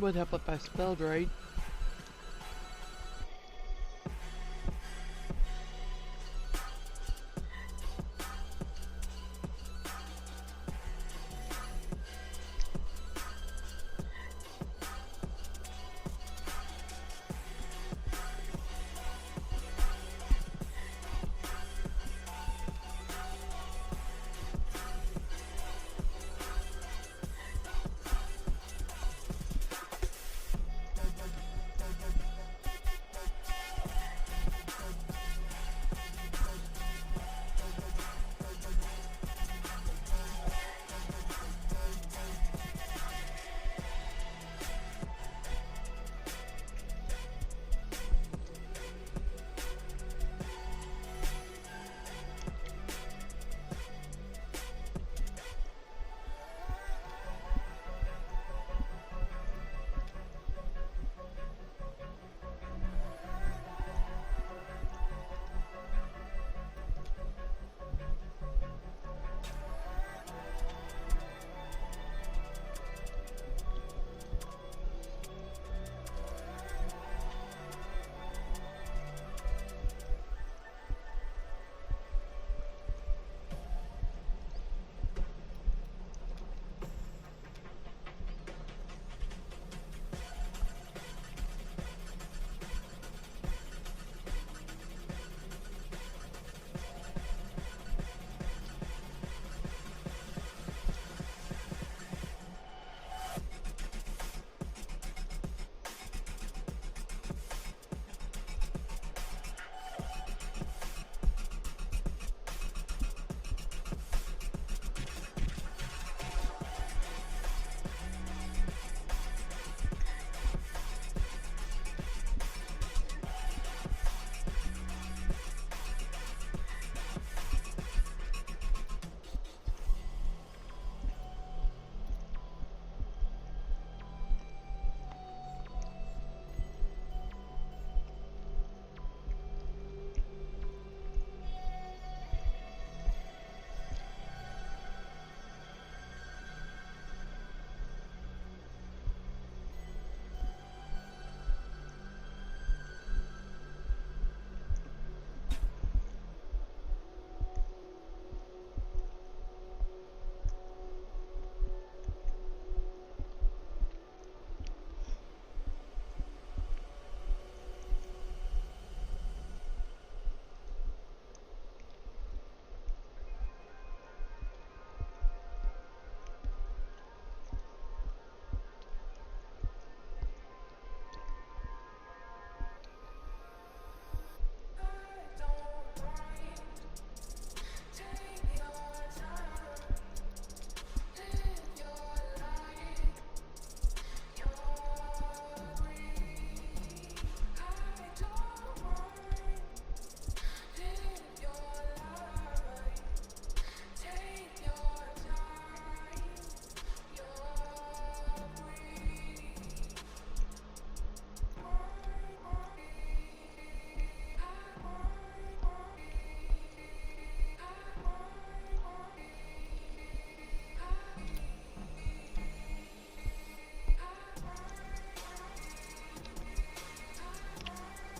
Would help if I spelled right.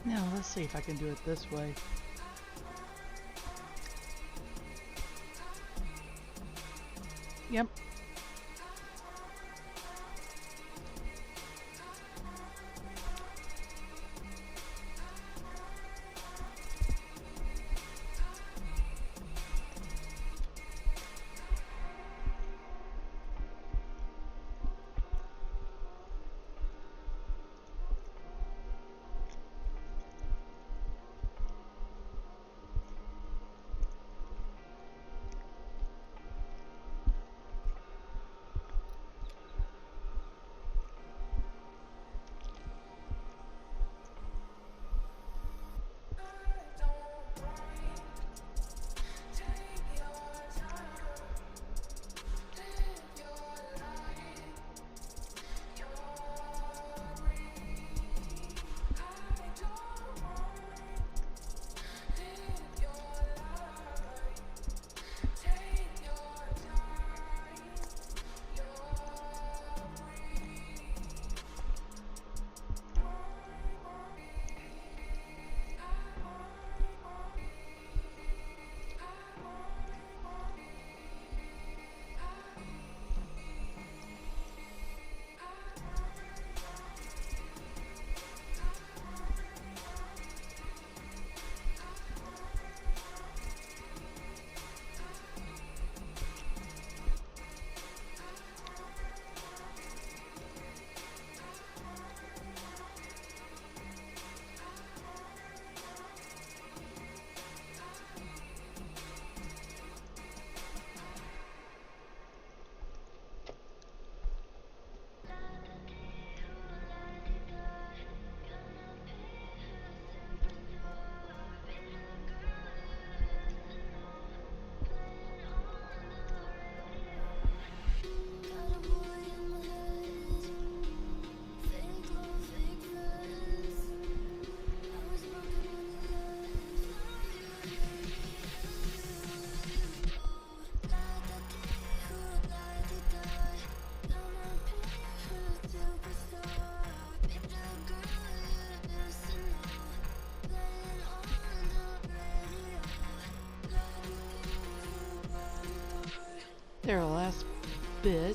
Now let's see if I can do it this way. Yep. there last bit.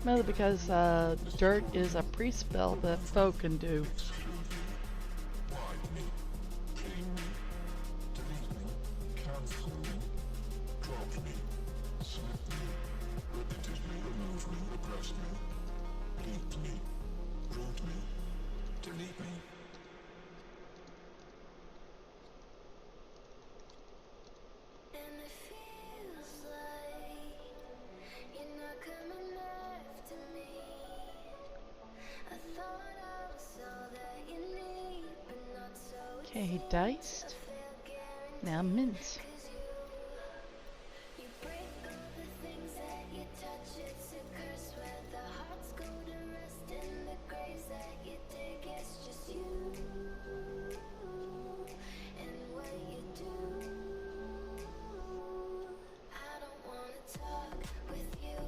Mainly because dirt is a pre-spell that foe can do. And it feels like you're not coming after me. I thought I was all that you need, but not so. Okay, diced. Now mince. You break all the things that you touch. It's a curse where the hearts go to rest in the graves that you dig. It's just you and what you do. I don't wanna talk with you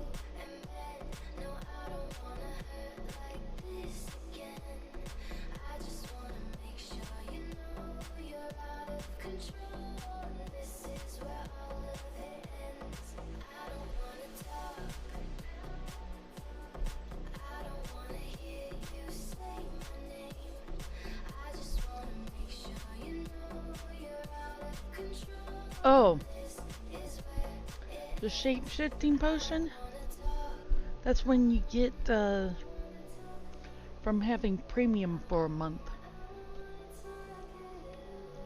and then no, I don't wanna hurt like this again. I just wanna make sure you know you're out of control. And this is where all of it ends. I don't wanna talk. I don't wanna hear you say my name. I just wanna make sure you know you're out of control. Oh, This is where it the shape-shifting potion? wanna talk. That's when you get from having premium for a month.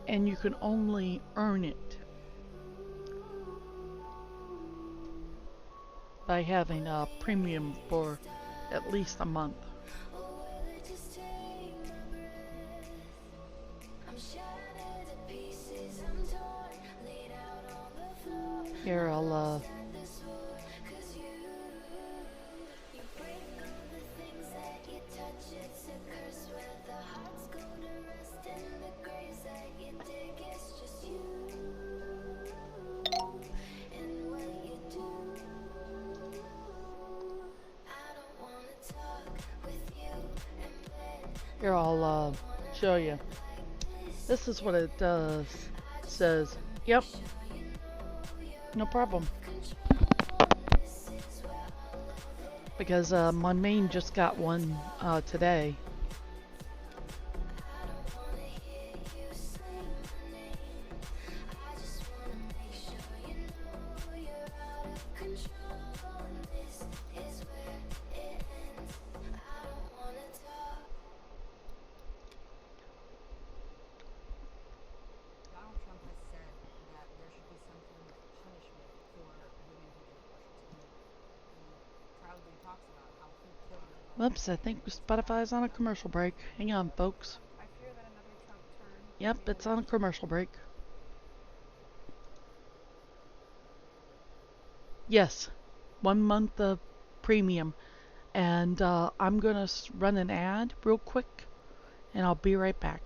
And you can only earn it by having a premium for at least a month. Or will it just take my breath? I'm shattered to pieces. Here, I'll You break all the things that you touch, it's a curse where the hearts go to rest in the graves that you dig. It's just you and what you do. I don't wanna talk with you and then Here, I'll show you. This is what it does. It says, yep, no problem. Because my main just got one today. Donald Trump has said that there should be some form of punishment for women who get abortions. He proudly talks about how he killed his own. Whoops, I think Spotify's on a commercial break. Hang on, folks. I fear that another Trump term. Yep, it's on a commercial break. Yes, 1 month of premium. And I'm going to run an ad real quick, and I'll be right back.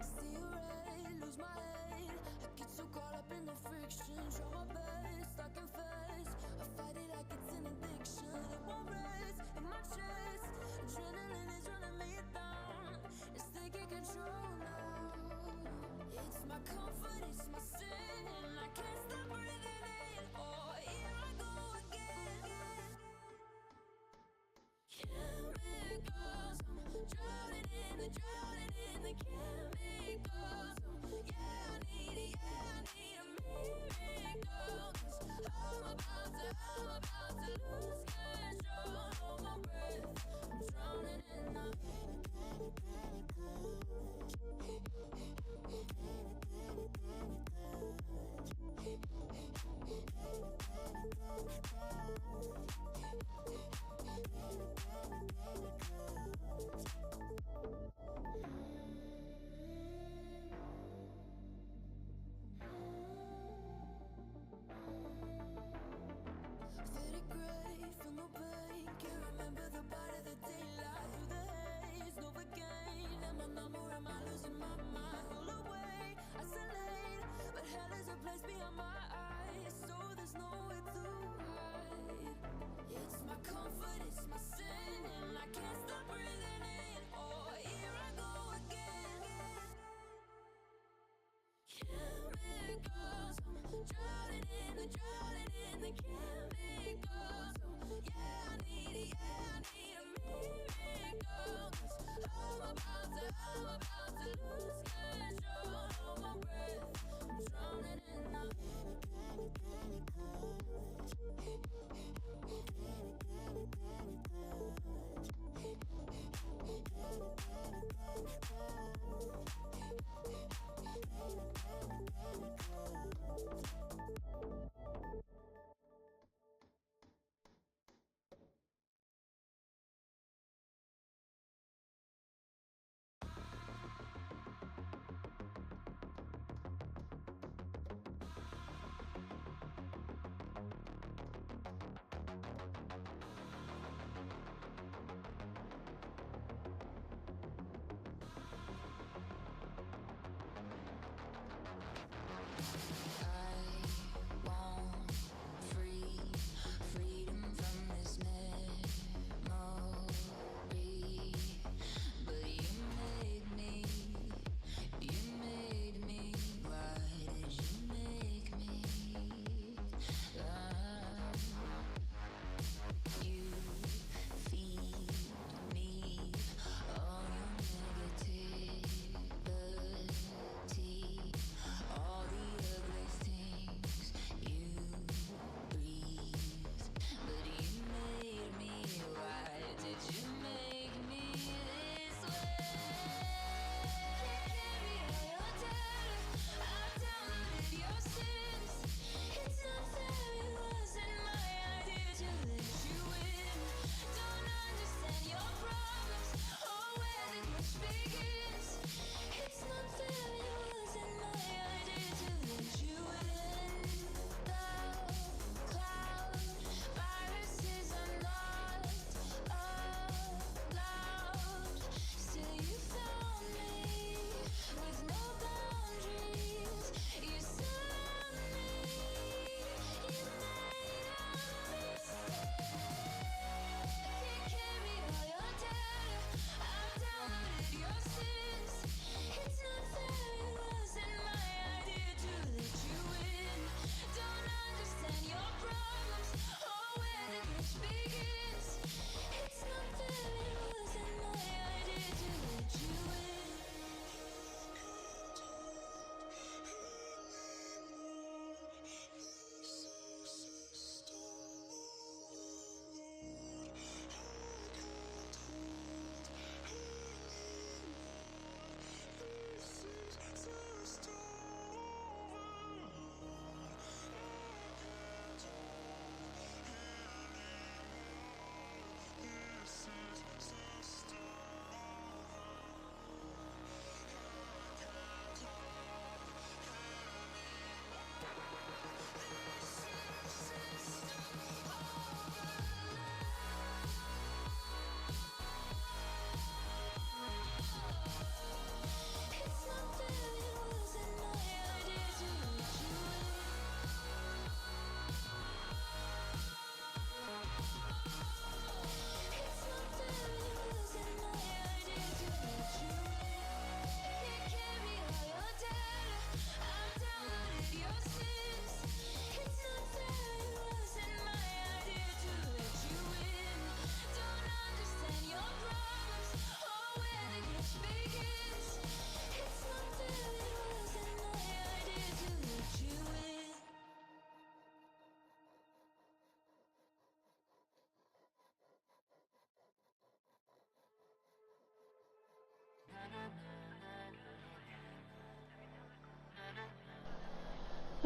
See you red, lose my head. I get so caught up in the friction. Try my best, I confess. I fight it like it's an addiction. It won't rest in my chest. Adrenaline is running me down. It's taking control now. It's my comfort, it's my sin. I can't stop breathing in. Oh, here I go again. Chemicals, I'm drowning in the chemicals. Yeah, I need a miracle. 'Cause all my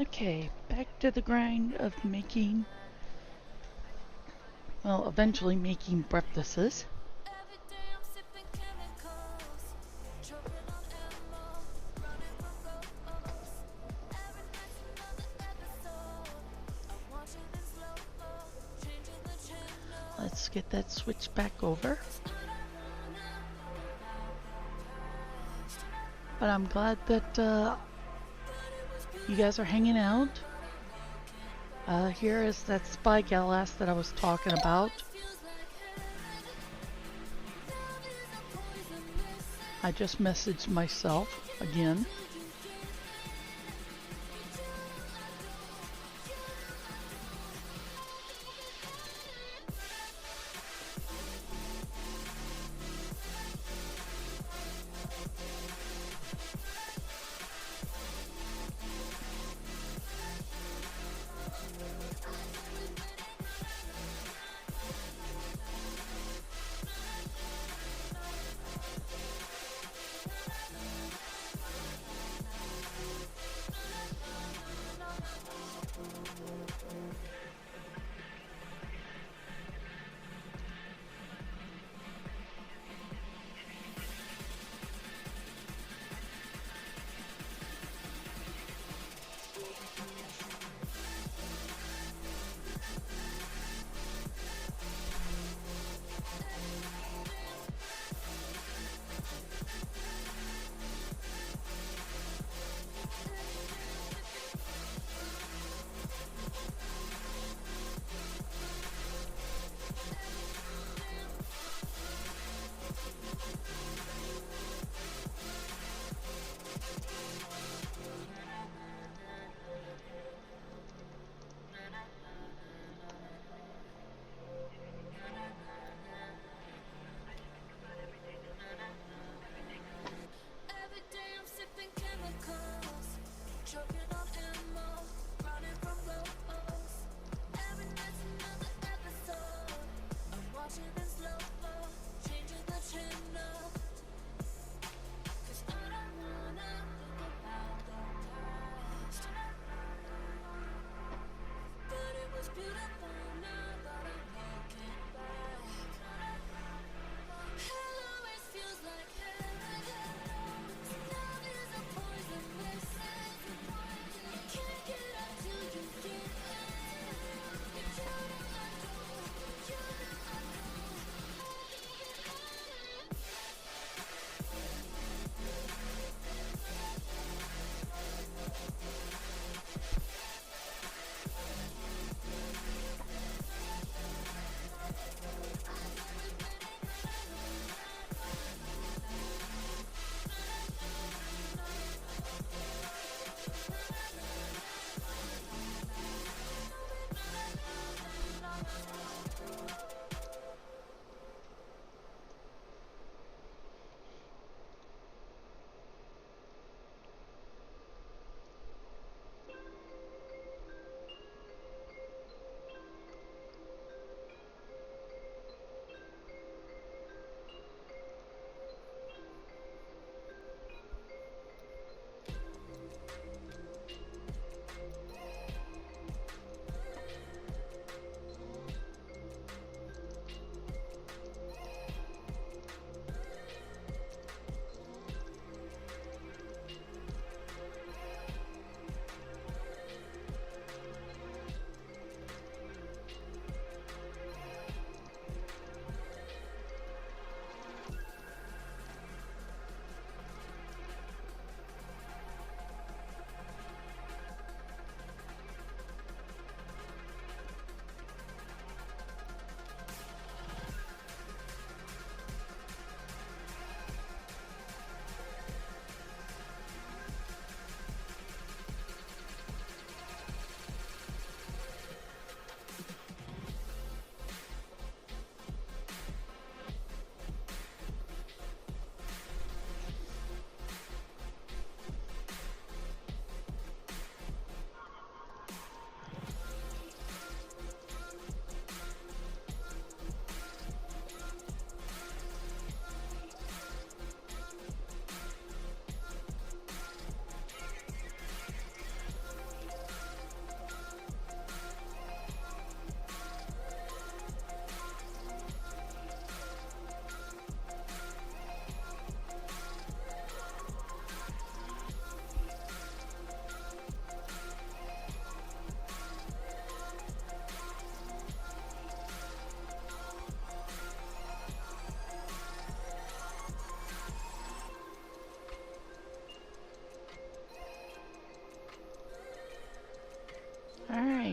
Okay, back to the grind of making, well, eventually making breakfasts. Every day I'm sipping chemicals, choking on ammo, running from ghosts. Every night's another episode. I'm watching in slow mo, changing the channel. Let's get that switch back over. 'Cause I don't wanna think about the past. But I'm glad that But it was you guys are hanging out. looking back. Here is that spyglass that I was talking about. It feels like heaven. Love is a poison medicine. I just messaged myself again.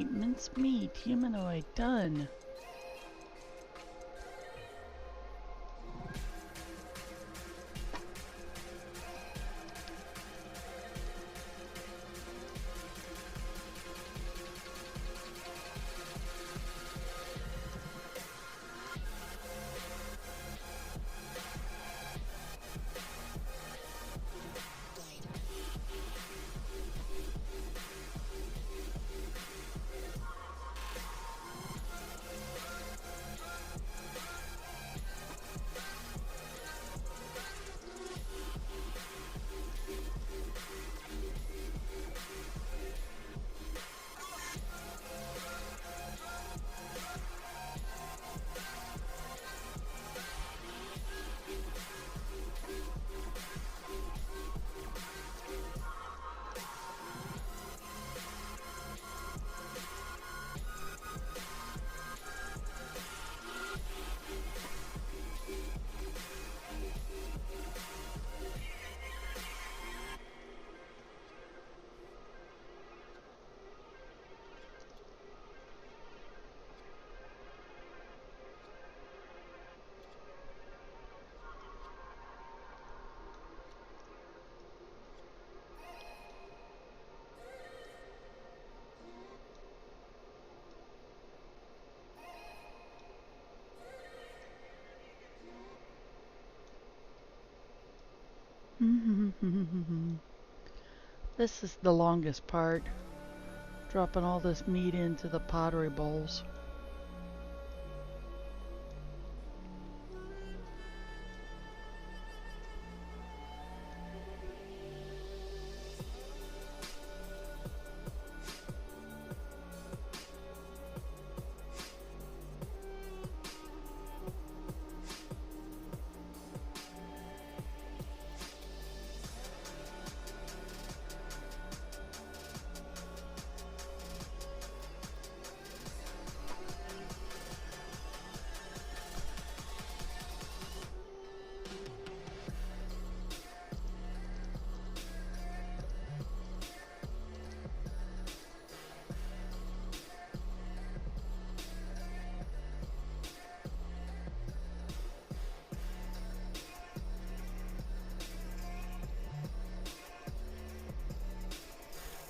Alright, minced meat, humanoid, done. This is the longest part. Dropping all this meat into the pottery bowls.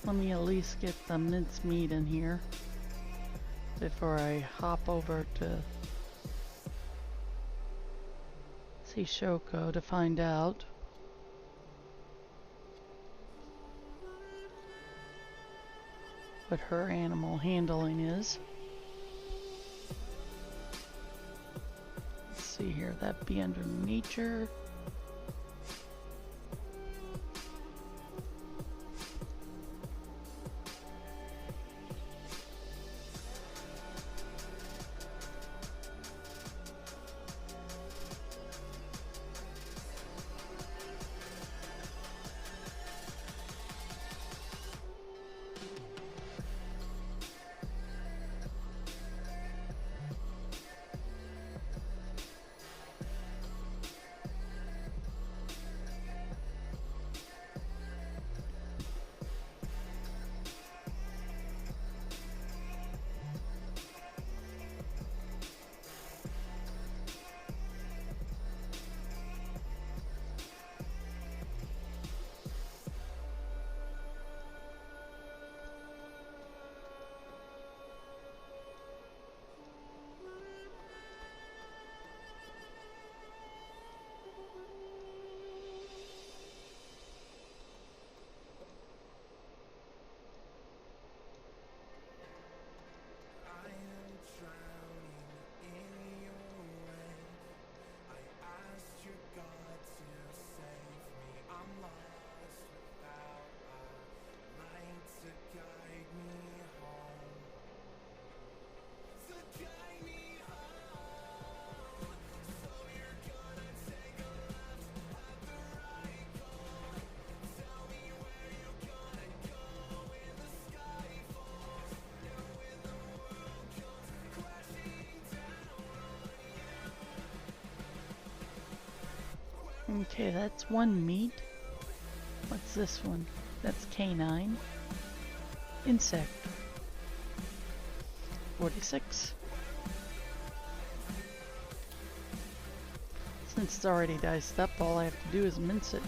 Let me at least get the minced meat in here before I hop over to see Shoko to find out. What her animal handling is. Let's see here, that'd be under nature. Okay, that's one meat. What's this one? That's canine. Insect. 46. Since it's already diced up, all I have to do is mince it.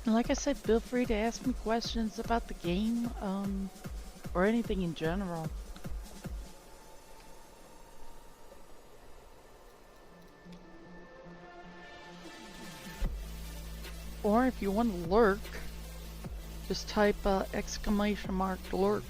And like I said, feel free to ask me questions about the game, or anything in general. Or if you want to lurk, just type exclamation mark lurk.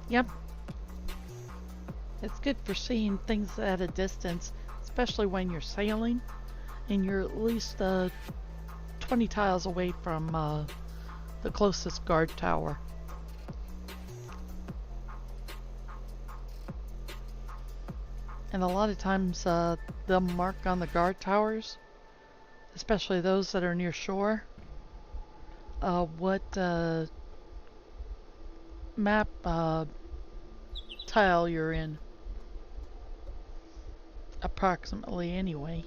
Yep. It's good for seeing things at a distance, especially when you're sailing and you're at least 20 tiles away from the closest guard tower. And a lot of times they'll mark on the guard towers, especially those that are near shore, what map tile you're in, approximately anyway.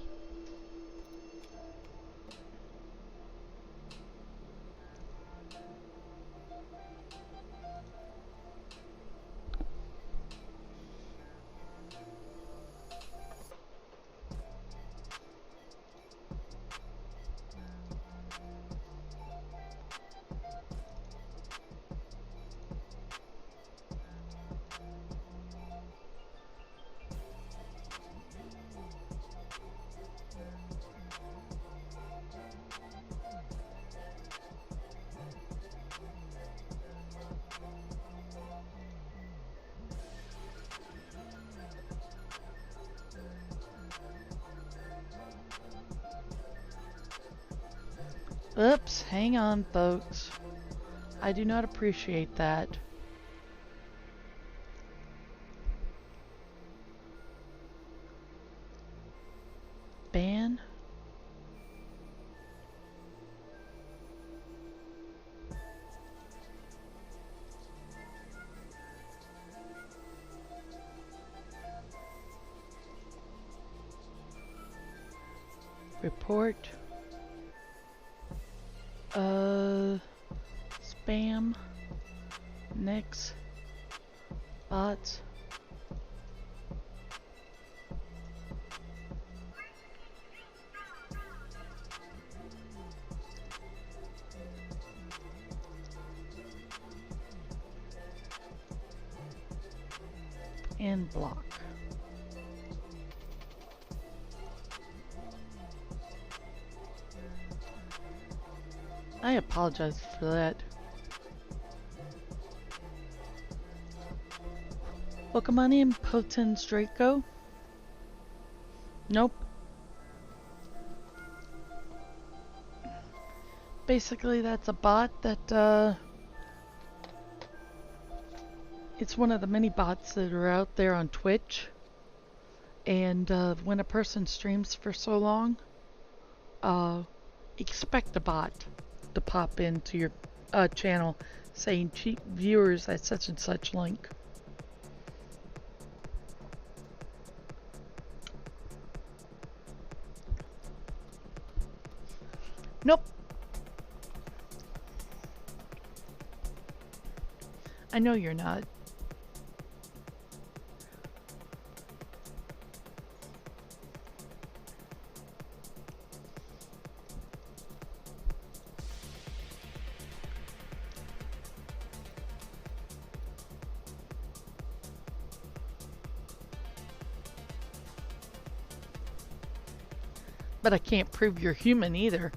Oops, hang on, folks. I do not appreciate that. Ban? Report. Spam. Next. Bots. And block. I apologize for that. Welcome on in, Potens Draco. Nope. Basically, that's a bot that, it's one of the many bots that are out there on Twitch. And when a person streams for so long, expect a bot to pop into your channel saying cheap viewers at such and such link. Nope. I know you're not. But I can't prove you're human either.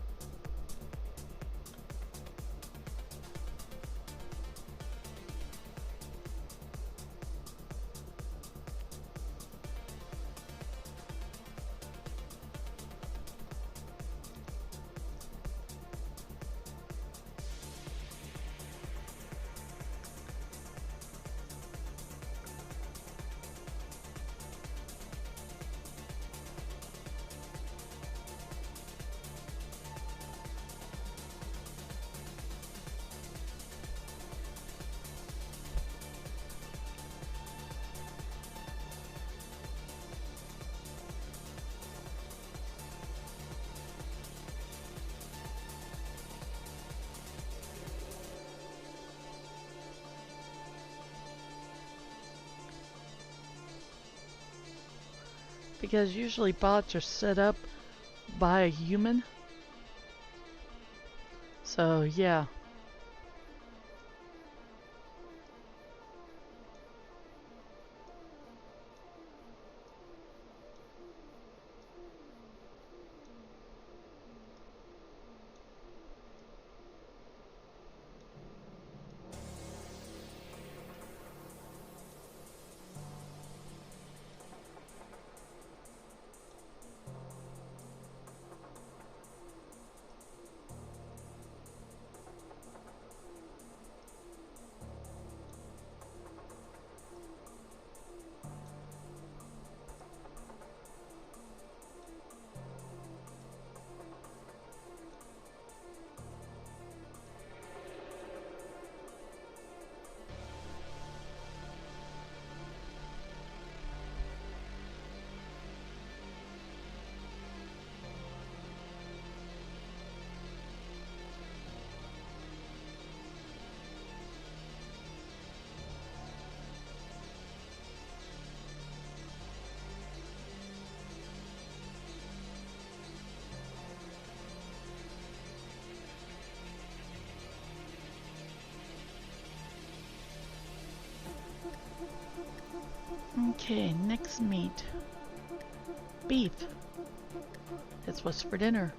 Because usually bots are set up by a human. So, yeah. Okay, next meat. Beef. It's what's for dinner.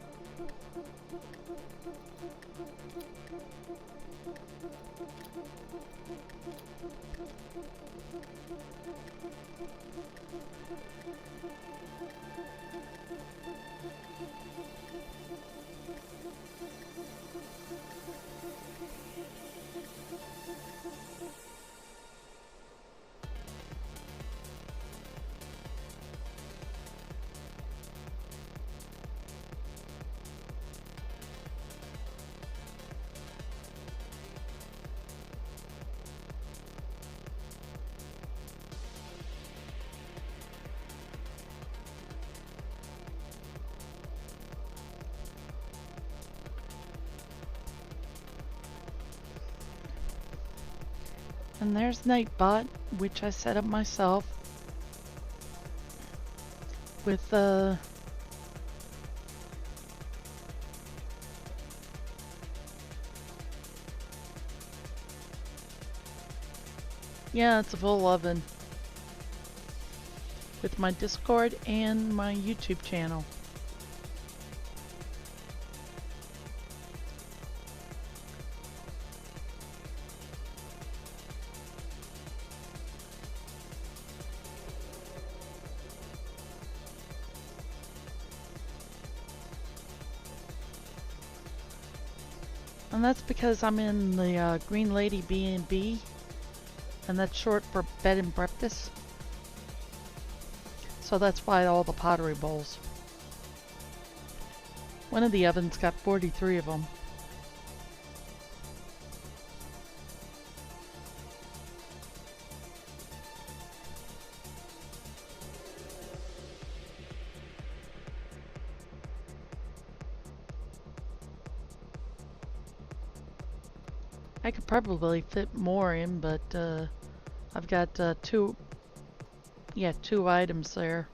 And there's Nightbot, which I set up myself with yeah, it's a full oven with my Discord and my YouTube channel. And that's because I'm in the Green Lady B&B, and that's short for bed and breakfast. So that's why all the pottery bowls. One of the ovens got 43 of them. I could probably fit more in, but I've got two items there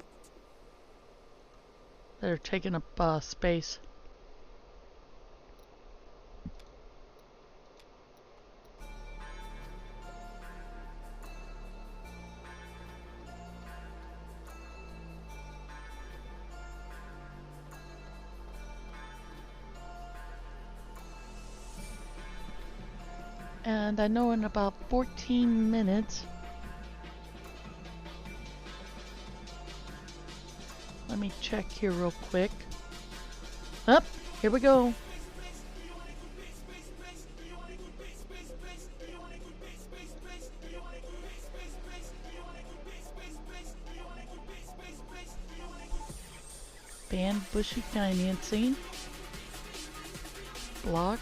that are taking up space. And I know in about 14 minutes, let me check here real quick. Up, here we go. Band Buske financing. Block.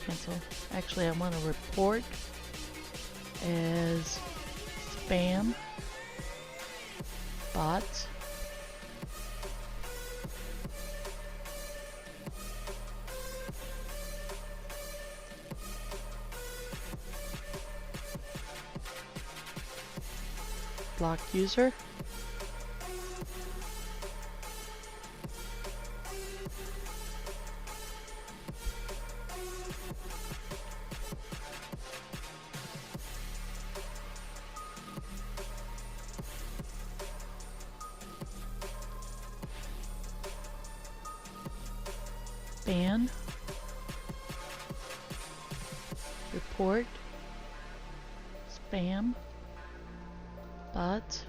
Cancel. Actually, I want to report as spam. Bots. Block user. Ban. Report. Spam. Bots.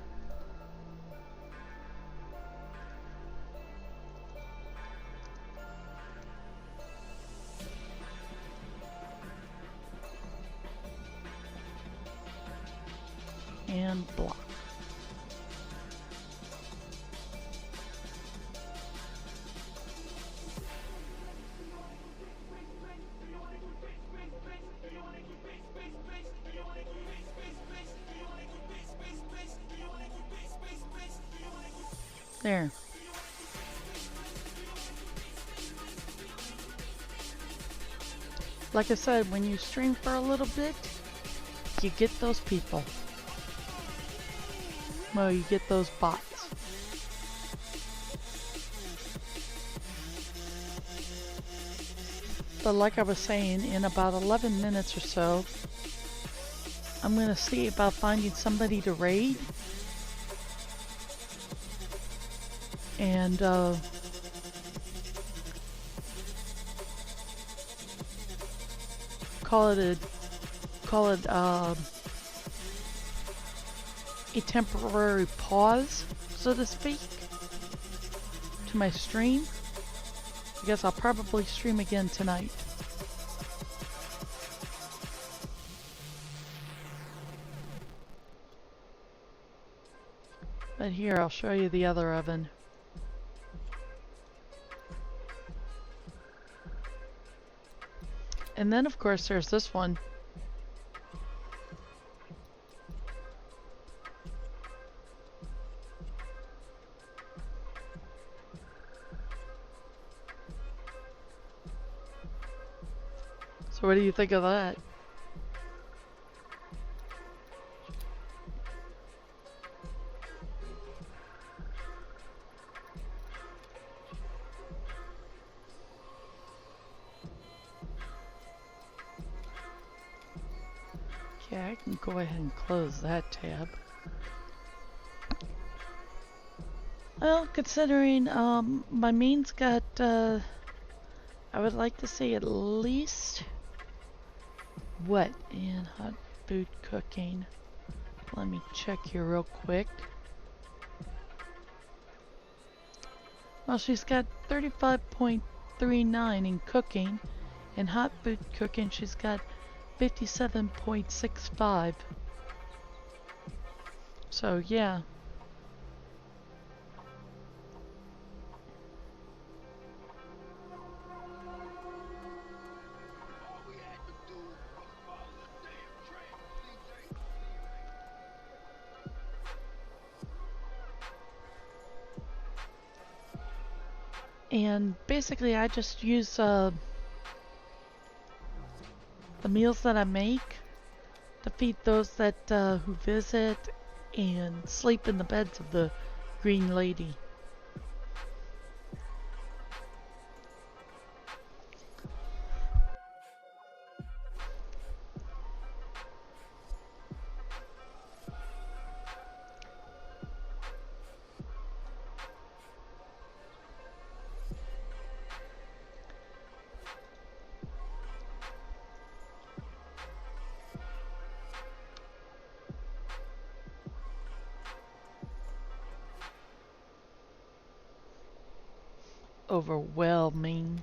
And block. There. Like I said, when you stream for a little bit, you get those people. Well, you get those bots. But like I was saying, in about 11 minutes or so, I'm gonna see about finding somebody to raid. And call it a temporary pause, so to speak, to my stream. I guess I'll probably stream again tonight. But here, I'll show you the other oven. And then, of course, there's this one. So what do you think of that? Okay, I can go ahead and close that tab. Well, considering my meat's got, I would like to say at least what in hot food cooking. Let me check here real quick. Well, she's got 35.39 in cooking. In hot food cooking, she's got 57.65. So, yeah. And basically, I just use the meals that I make to feed those that who visit and sleep in the beds of the Green Lady. Overwhelming.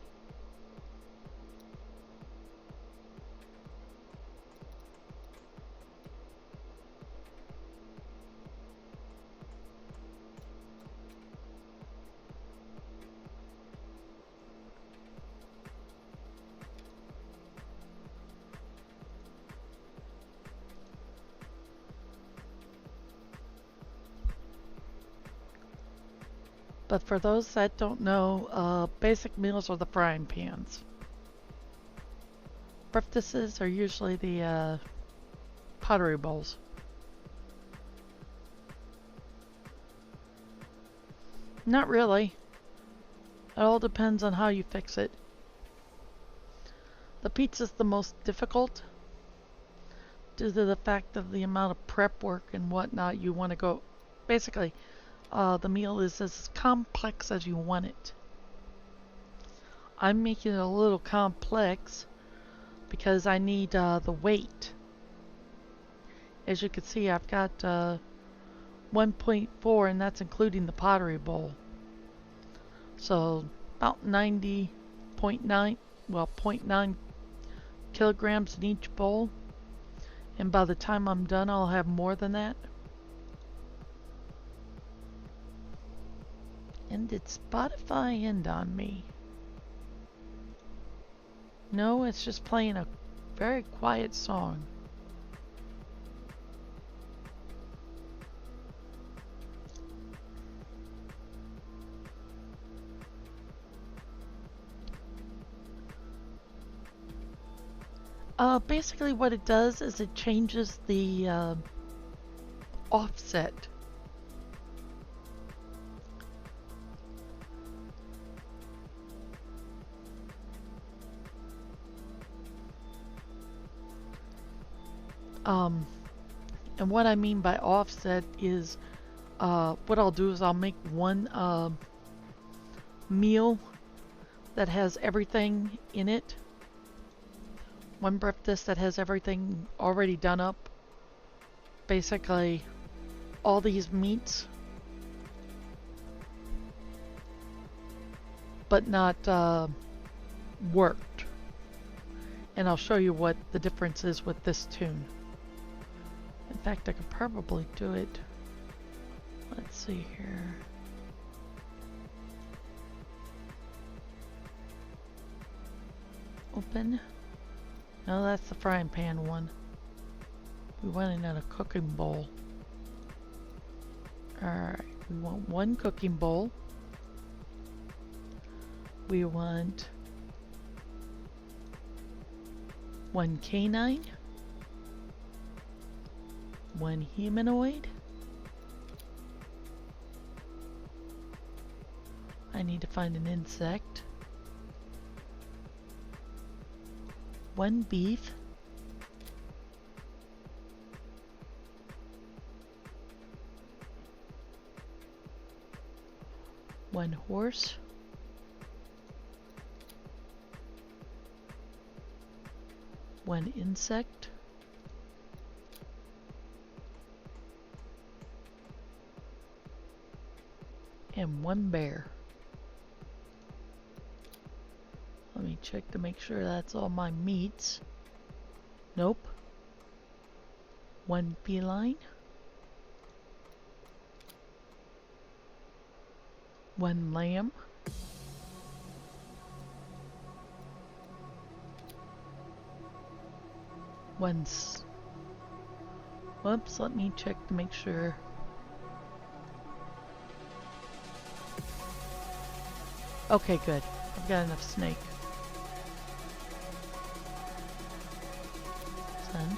But for those that don't know, basic meals are the frying pans. Priestesses are usually the pottery bowls. Not really. It all depends on how you fix it. The pizza's the most difficult due to the fact of the amount of prep work and whatnot you want to go. Basically, the meal is as complex as you want it. I'm making it a little complex because I need the weight. As you can see, I've got 1.4, and that's including the pottery bowl. So about 90.9, well, 0.9 kilograms in each bowl. And by the time I'm done, I'll have more than that. And did Spotify end on me? No, it's just playing a very quiet song. Basically what it does is it changes the offset. And what I mean by offset is what I'll do is I'll make one meal that has everything in it. One breakfast that has everything already done up. Basically, all these meats, but not worked. And I'll show you what the difference is with this tune. In fact, I could probably do it. Let's see here. Open. No, that's the frying pan one. We want it in a cooking bowl. Alright, we want one cooking bowl. We want one canine, one humanoid. I need to find an insect. One beef. One horse. One insect. And one bear. Let me check to make sure that's all my meats. Nope. One feline. One lamb. Whoops, let me check to make sure. Okay, good. I've got enough snake. Son.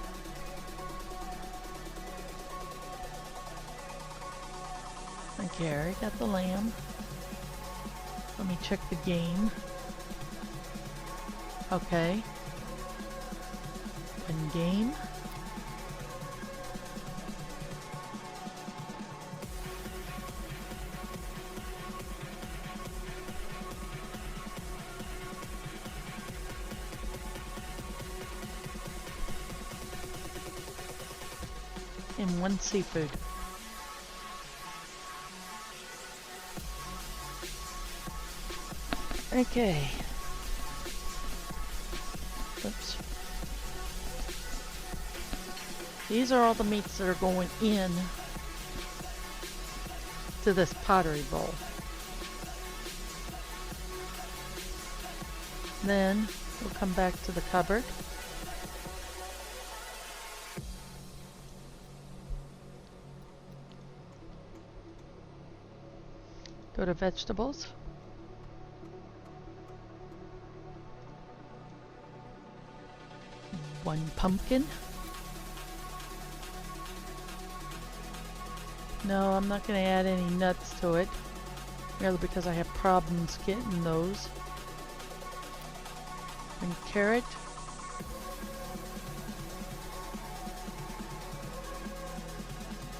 Okay, I already got the lamb. Let me check the game. Okay. One game. And one seafood. Okay. Oops. These are all the meats that are going in to this pottery bowl. Then we'll come back to the cupboard. Go to vegetables. One pumpkin. No, I'm not going to add any nuts to it, merely because I have problems getting those. One carrot.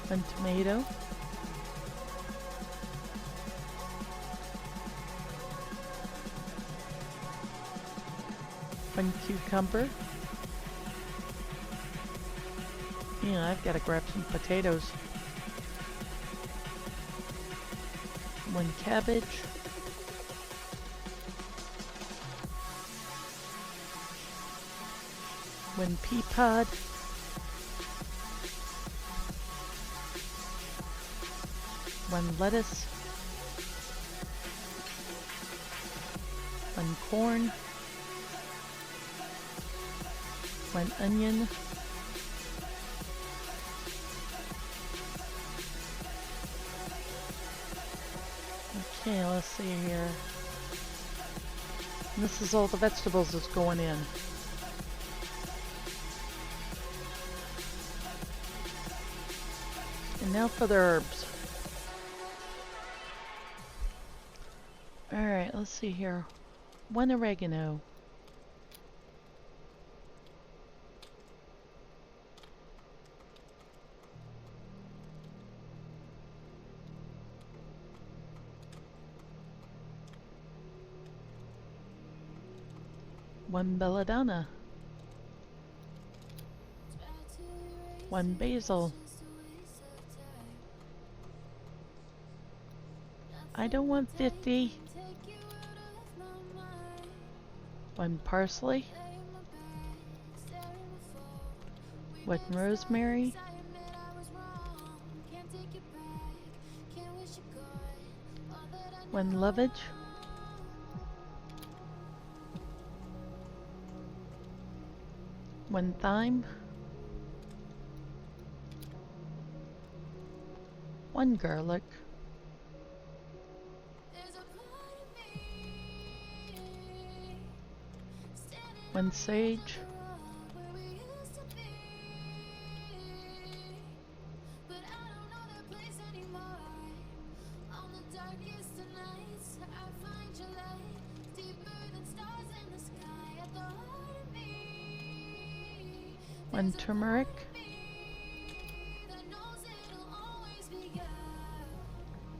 One tomato. One cucumber. Yeah, I've got to grab some potatoes. One cabbage. One pea pod. One lettuce. One corn. One onion. Okay, let's see here. This is all the vegetables that's going in. And now for the herbs. Alright, let's see here. One oregano. 1 belladonna, 1 basil. I don't want 50. 1 parsley, 1 rosemary, 1 lovage, 1 thyme, 1 garlic, 1 sage, 1 turmeric,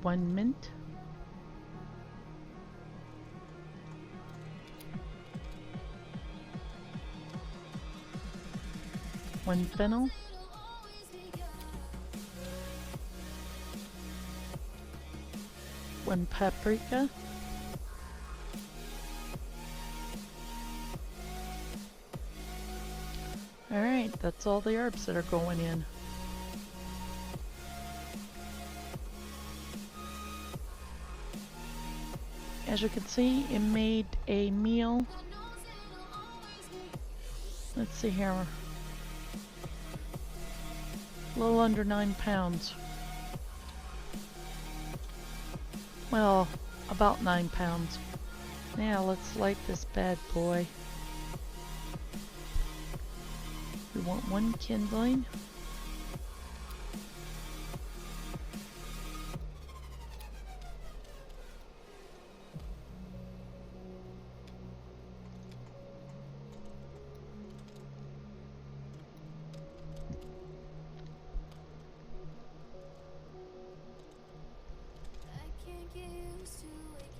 1 mint, 1 fennel, 1 paprika, 'Alright, that's all the herbs that are going in. As you can see, it made a meal. Let's see here. A little under 9 pounds. Well, about 9 pounds. Now let's light this bad boy. We want 1 kindling.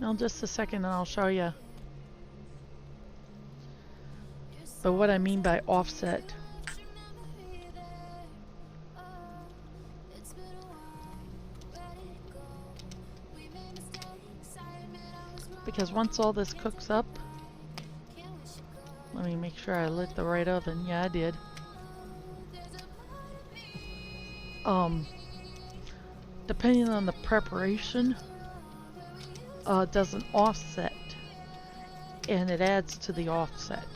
Now just a second and I'll show you. But what I mean by offset. Because once all this cooks up, let me make sure I lit the right oven. Yeah, I did. Depending on the preparation, does an offset, and it adds to the offset.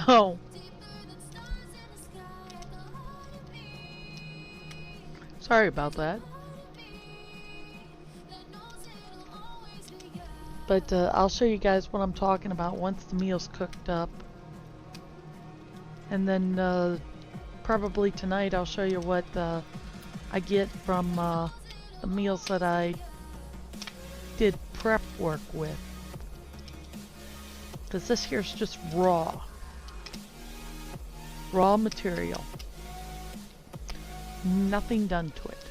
Oh. Sorry about that. But I'll show you guys what I'm talking about once the meal's cooked up. And then probably tonight I'll show you what I get from the meals that I did prep work with. Because this here's just raw. Raw material. Nothing done to it.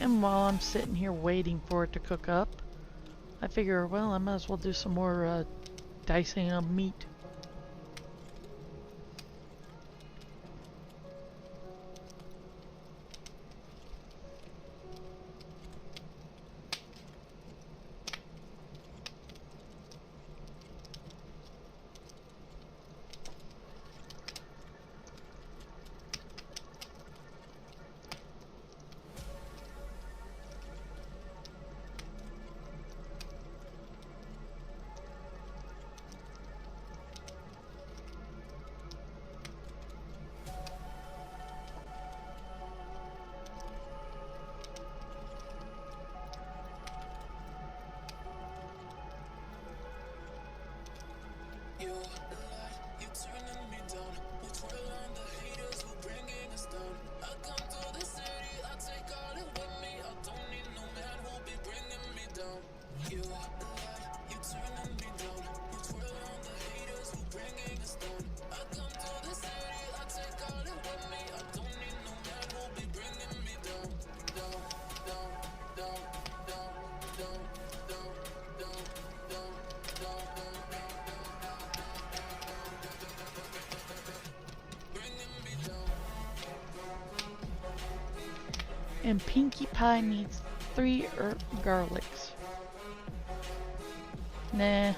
And while I'm sitting here waiting for it to cook up, I figure, well, I might as well do some more dicing of meat. And Pinkie Pie needs 3 garlics. Nah.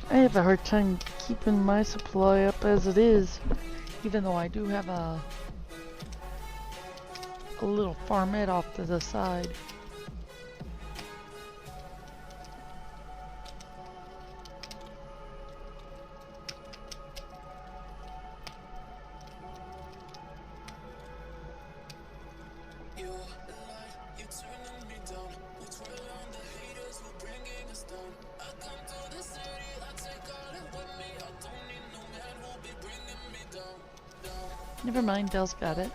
I have a hard time keeping my supply up as it is, even though I do have a little farmette off to the side. Never mind, Dell's got it.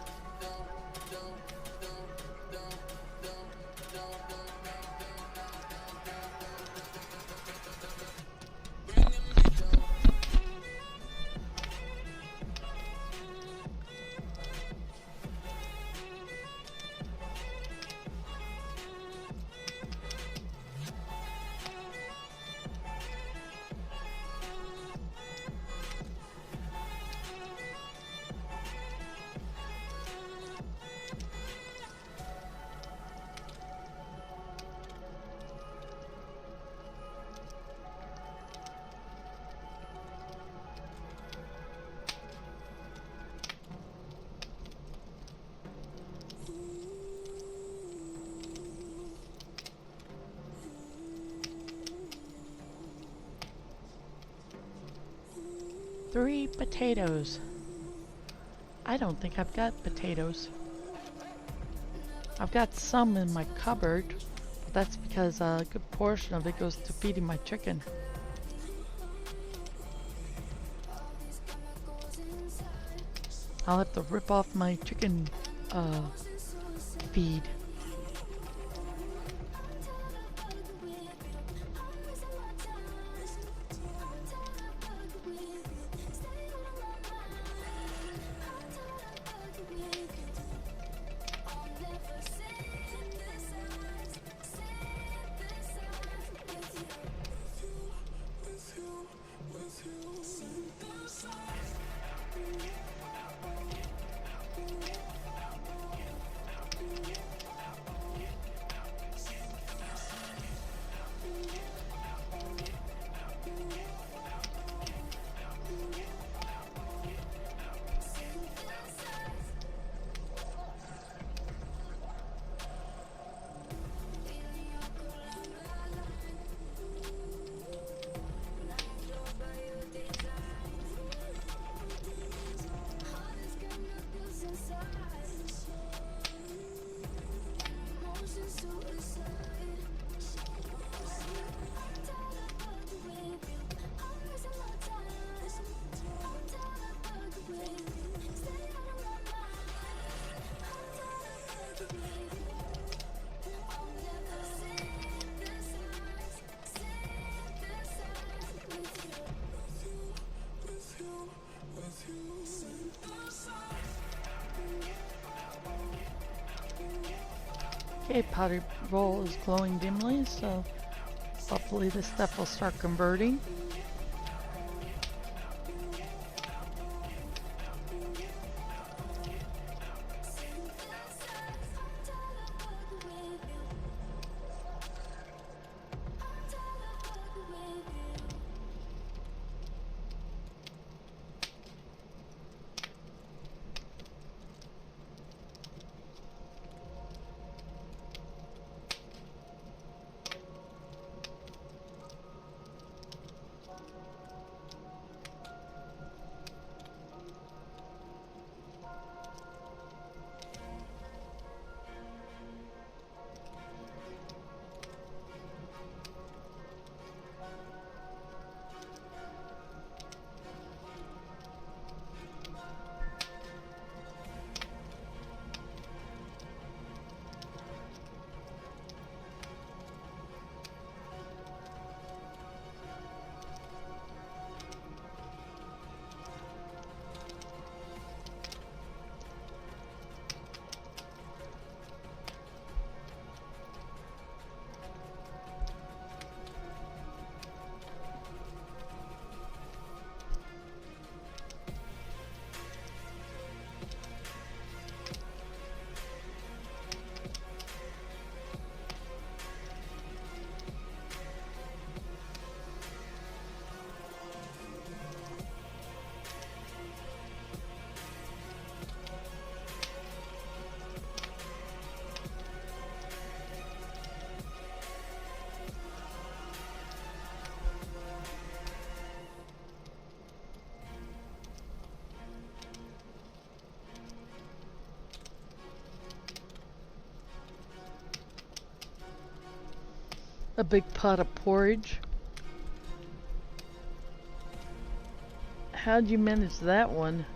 Three potatoes. I don't think I've got potatoes. I've got some in my cupboard, but that's because a good portion of it goes to feeding my chicken. I'll have to rip off my chicken feed. Okay, pottery roll is glowing dimly, so hopefully this stuff will start converting. A big pot of porridge. How'd you manage that one?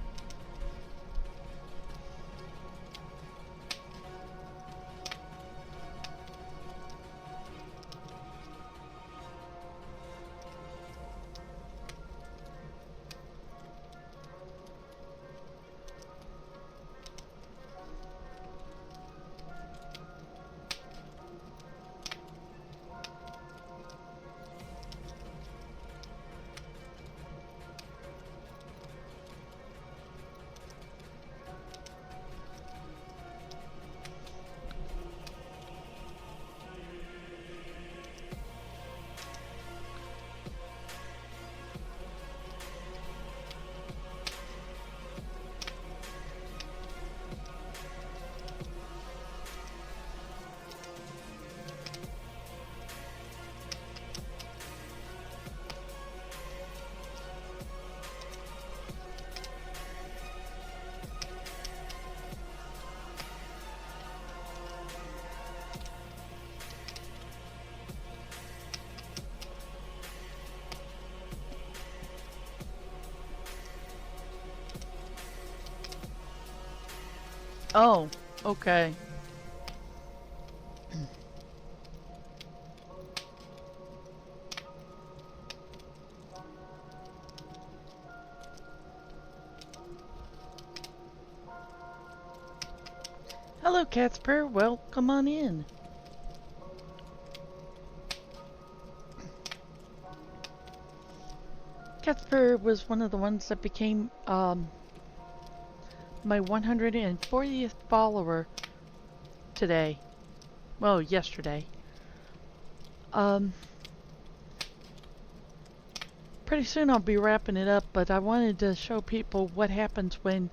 Oh, okay. Hello, Casper. Welcome on in. Casper was one of the ones that became my 140th follower today. Well, yesterday. Pretty soon I'll be wrapping it up, but I wanted to show people what happens when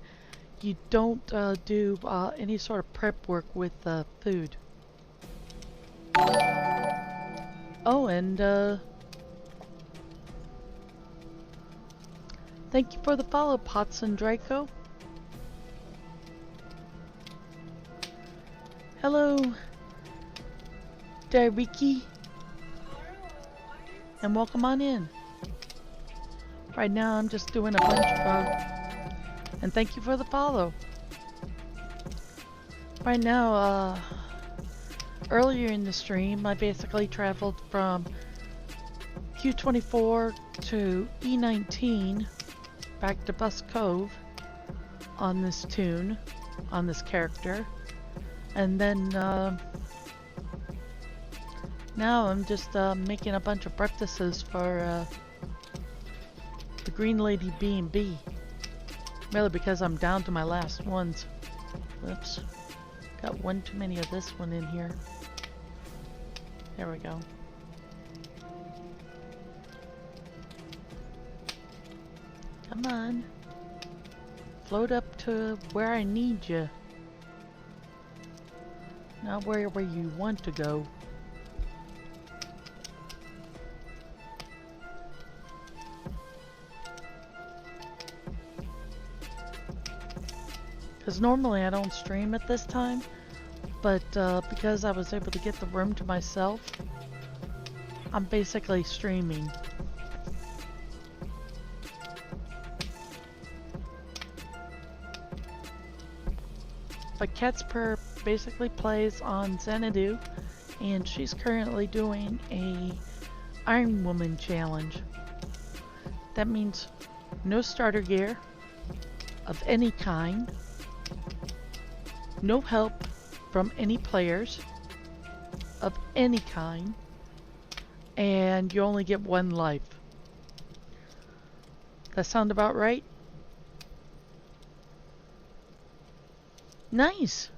you don't do any sort of prep work with food. Oh, and thank you for the follow, Pots and Draco. Hello, Dariki, and welcome on in. Right now I'm just doing a bunch of, and thank you for the follow. Right now, earlier in the stream, I basically traveled from Q24 to E19 back to Buske Cove on this tune, on this character. And then now I'm just making a bunch of breakfasts for the Green Lady B&B. Really because I'm down to my last ones. Whoops. Got one too many of this one in here. There we go. Come on. Float up to where I need you. Not where you want to go. Because normally I don't stream at this time, but because I was able to get the room to myself, I'm basically streaming. But Catspur basically plays on Xanadu, and she's currently doing a Iron Woman challenge. That means no starter gear of any kind, no help from any players of any kind, and you only get one life. That sound about right? Nice!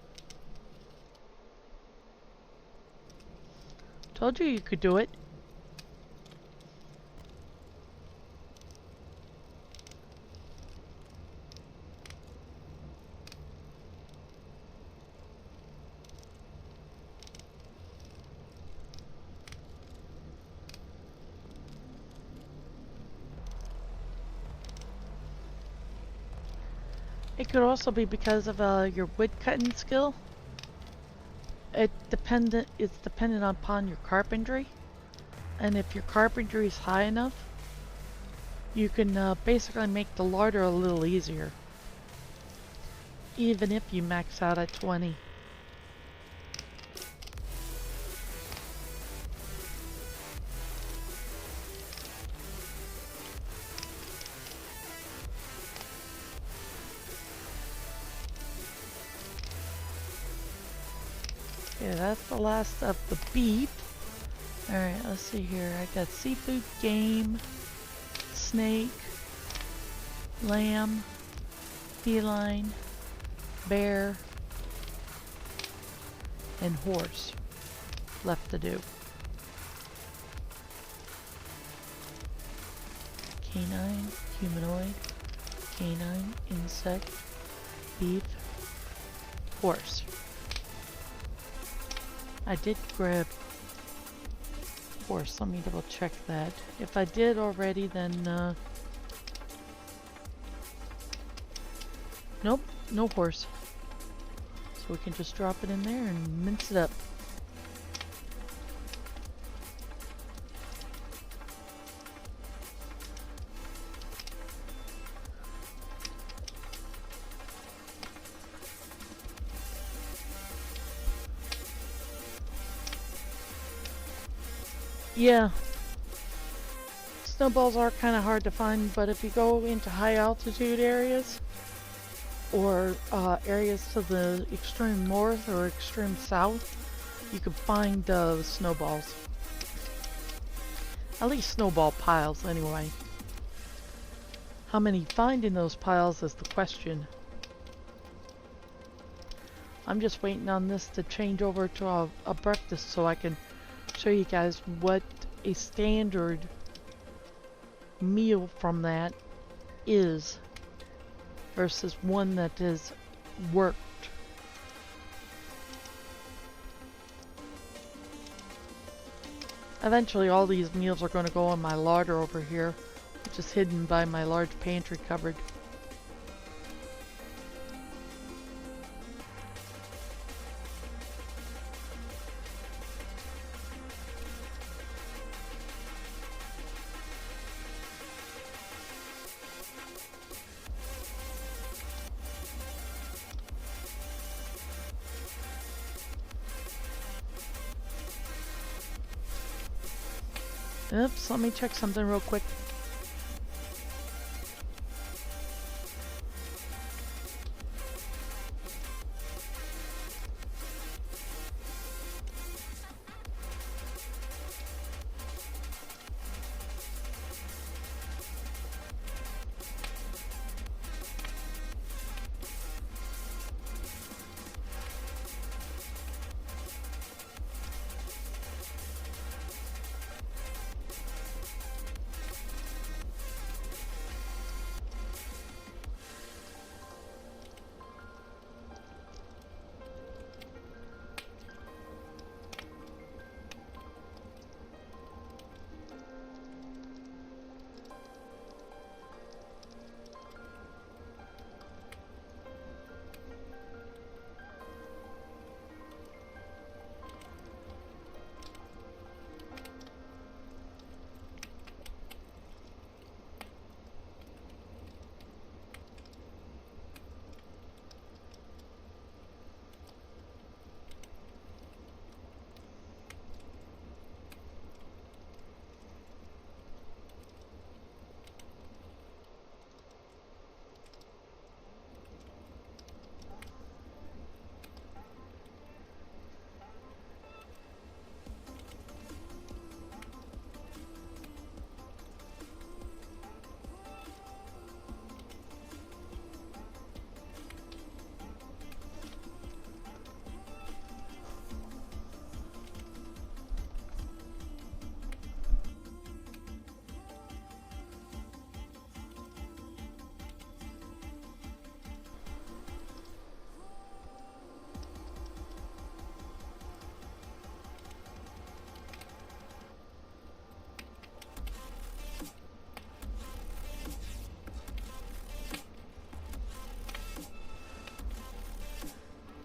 Told you could do it. It could also be because of your wood cutting skill. It's dependent upon your carpentry. And if your carpentry is high enough, you can basically make the larder a little easier. Even if you max out at 20. Okay, that's the last of the beef. Alright, let's see here. I got seafood, game, snake, lamb, feline, bear, and horse left to do. Canine, humanoid, canine, insect, beef, horse. I did grab horse. Let me double check that. If I did already, then nope, no horse. So we can just drop it in there and mince it up. Yeah, snowballs are kind of hard to find, but if you go into high altitude areas or areas to the extreme north or extreme south, you can find snowballs. At least snowball piles anyway. How many you find in those piles is the question. I'm just waiting on this to change over to a breakfast so I can show you guys what a standard meal from that is versus one that is worked. Eventually all these meals are going to go in my larder over here, which is hidden by my large pantry cupboard. Oops, let me check something real quick.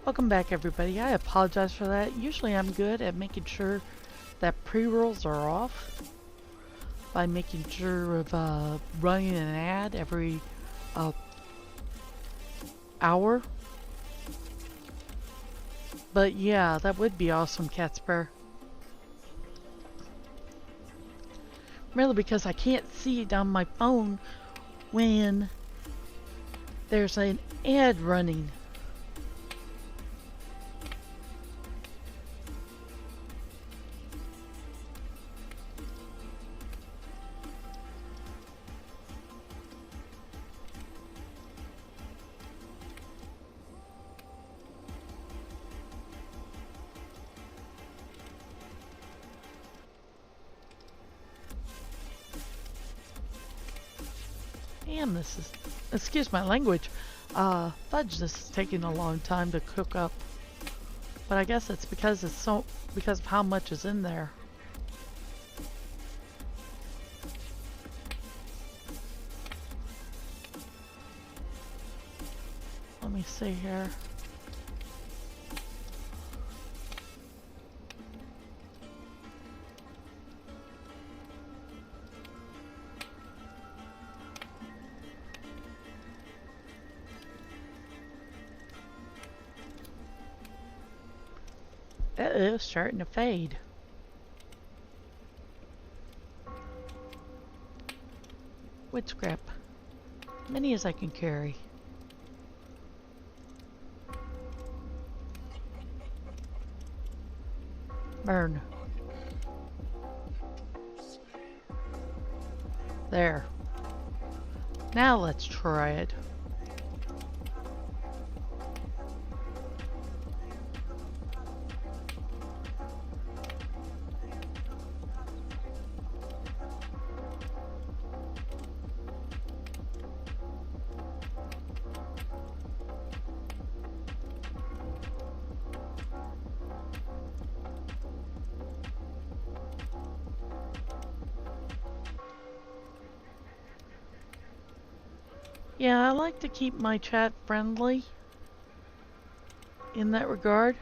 Welcome back everybody. I apologize for that. Usually I'm good at making sure that pre-rolls are off by making sure of running an ad every hour. But yeah, that would be awesome, Catspur. Really, because I can't see it on my phone when there's an ad running. And this is, excuse my language, fudge, this is taking a long time to cook up. But I guess it's because because of how much is in there. Let me see here. Uh-oh, starting to fade. Wood scrap. Many as I can carry. Burn. There. Now let's try it. Yeah, I like to keep my chat friendly in that regard.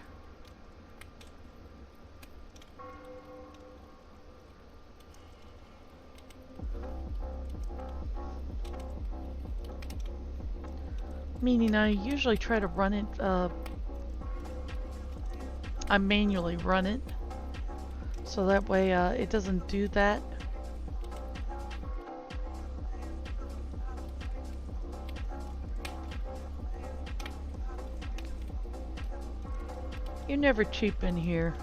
Meaning I usually try to run it, I manually run it, so that way it doesn't do that. You're never cheap in here.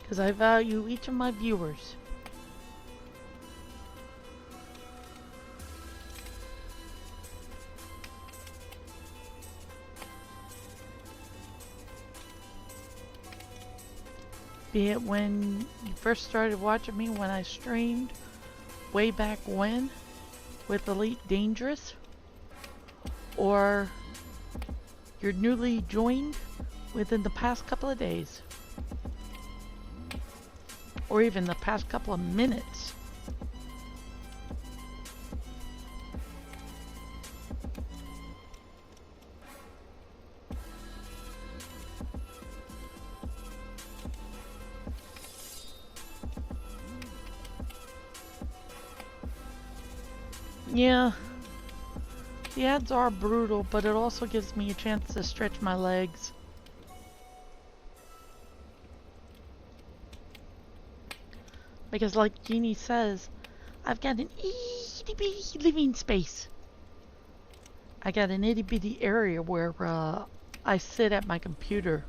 Because I value each of my viewers. Be it when you first started watching me when I streamed way back when with Elite Dangerous, or you're newly joined within the past couple of days. or even the past couple of minutes. Yeah, the ads are brutal, but it also gives me a chance to stretch my legs. Because like Jeannie says, I've got an itty bitty living space. I got an itty bitty area where I sit at my computer.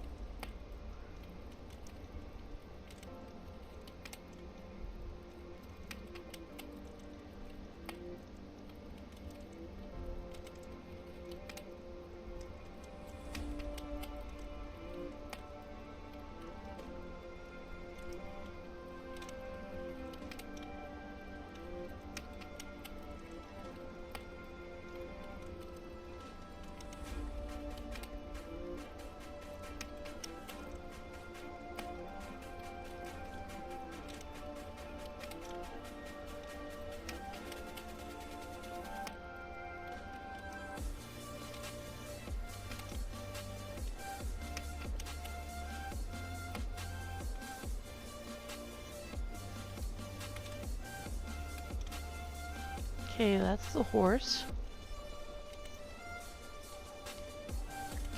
Okay, that's the horse.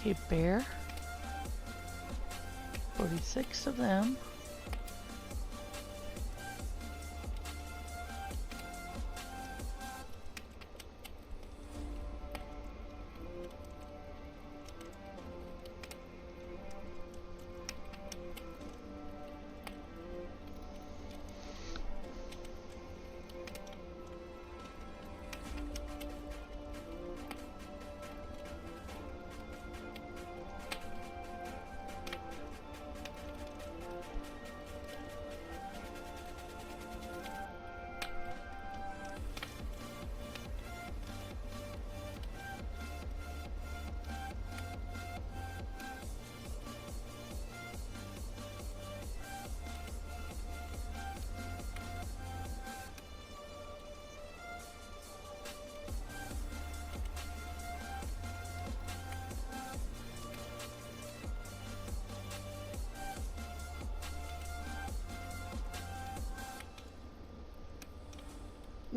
Okay, bear. 46 of them.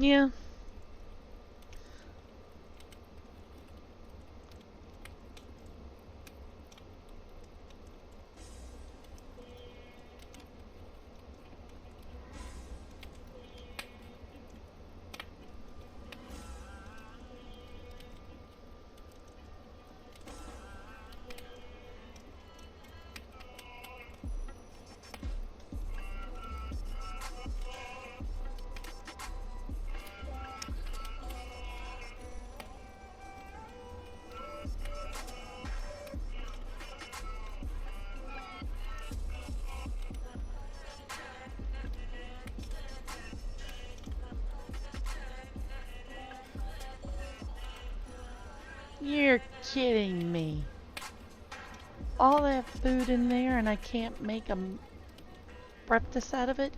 Yeah. You're kidding me. All that food in there and I can't make a breakfast out of it?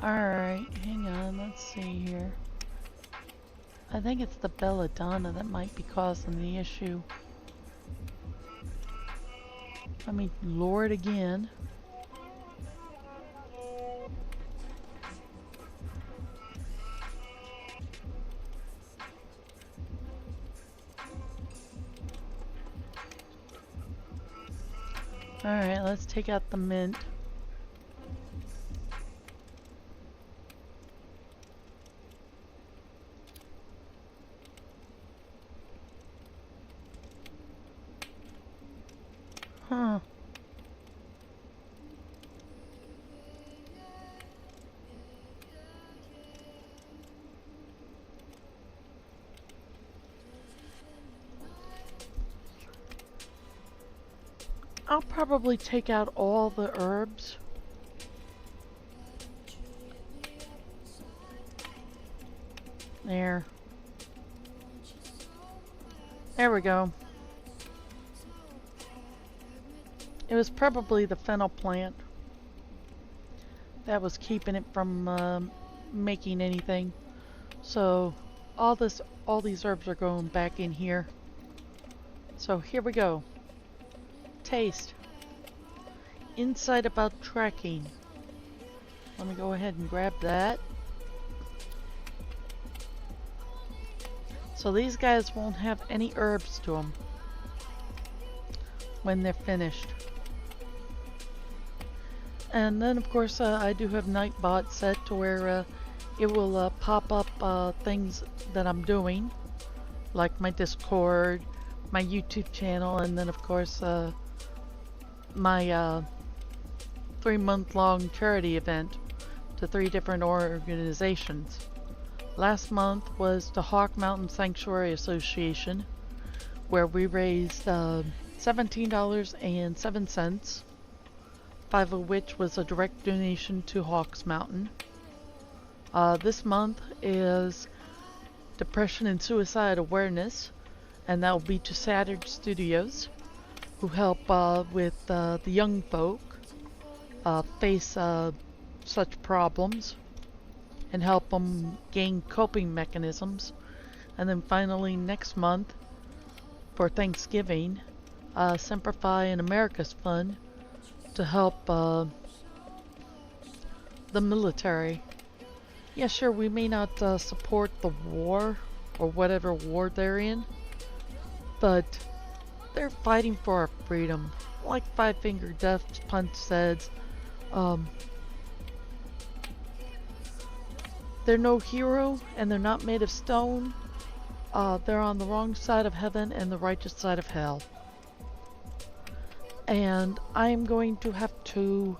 Alright, hang on, let's see here. I think it's the belladonna that might be causing the issue. Let me lure it again. Alright, let's take out the mint. Huh. I'll probably take out all the herbs. There. There we go. It was probably the fennel plant. that was keeping it from making anything. So all these herbs are going back in here. So here we go. Taste. Insight about tracking. Let me go ahead and grab that. So these guys won't have any herbs to them when they're finished. And then of course I do have Nightbot set to where it will pop up things that I'm doing, like my Discord, my YouTube channel, and then of course my 3-month-long charity event to 3 different organizations. Last month was the Hawk Mountain Sanctuary Association, where we raised $17.07, 5 of which was a direct donation to Hawks Mountain. This month is Depression and Suicide Awareness, and that will be to Saturn Studios, who help with the young folk face such problems and help them gain coping mechanisms. And then finally next month for Thanksgiving, Semper Fi and America's Fund to help the military. Yeah, sure, we may not support the war or whatever war they're in, but they're fighting for our freedom. Like Five Finger Death Punch says, they're no hero and they're not made of stone. They're on the wrong side of heaven and the righteous side of hell. And I'm going to have to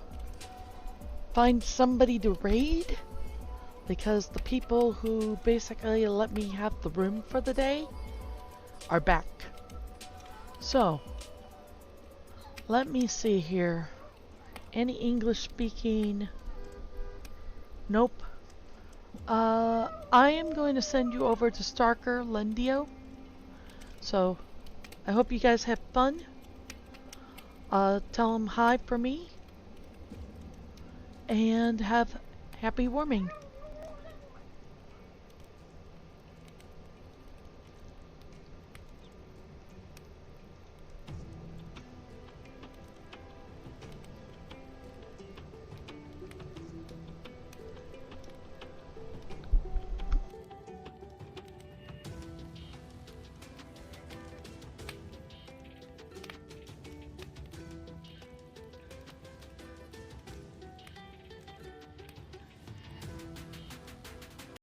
find somebody to raid, because the people who basically let me have the room for the day are back. So, let me see here. Any English speaking? Nope. I am going to send you over to Starker Lendio. So, I hope you guys have fun. Tell them hi for me. And have happy warming.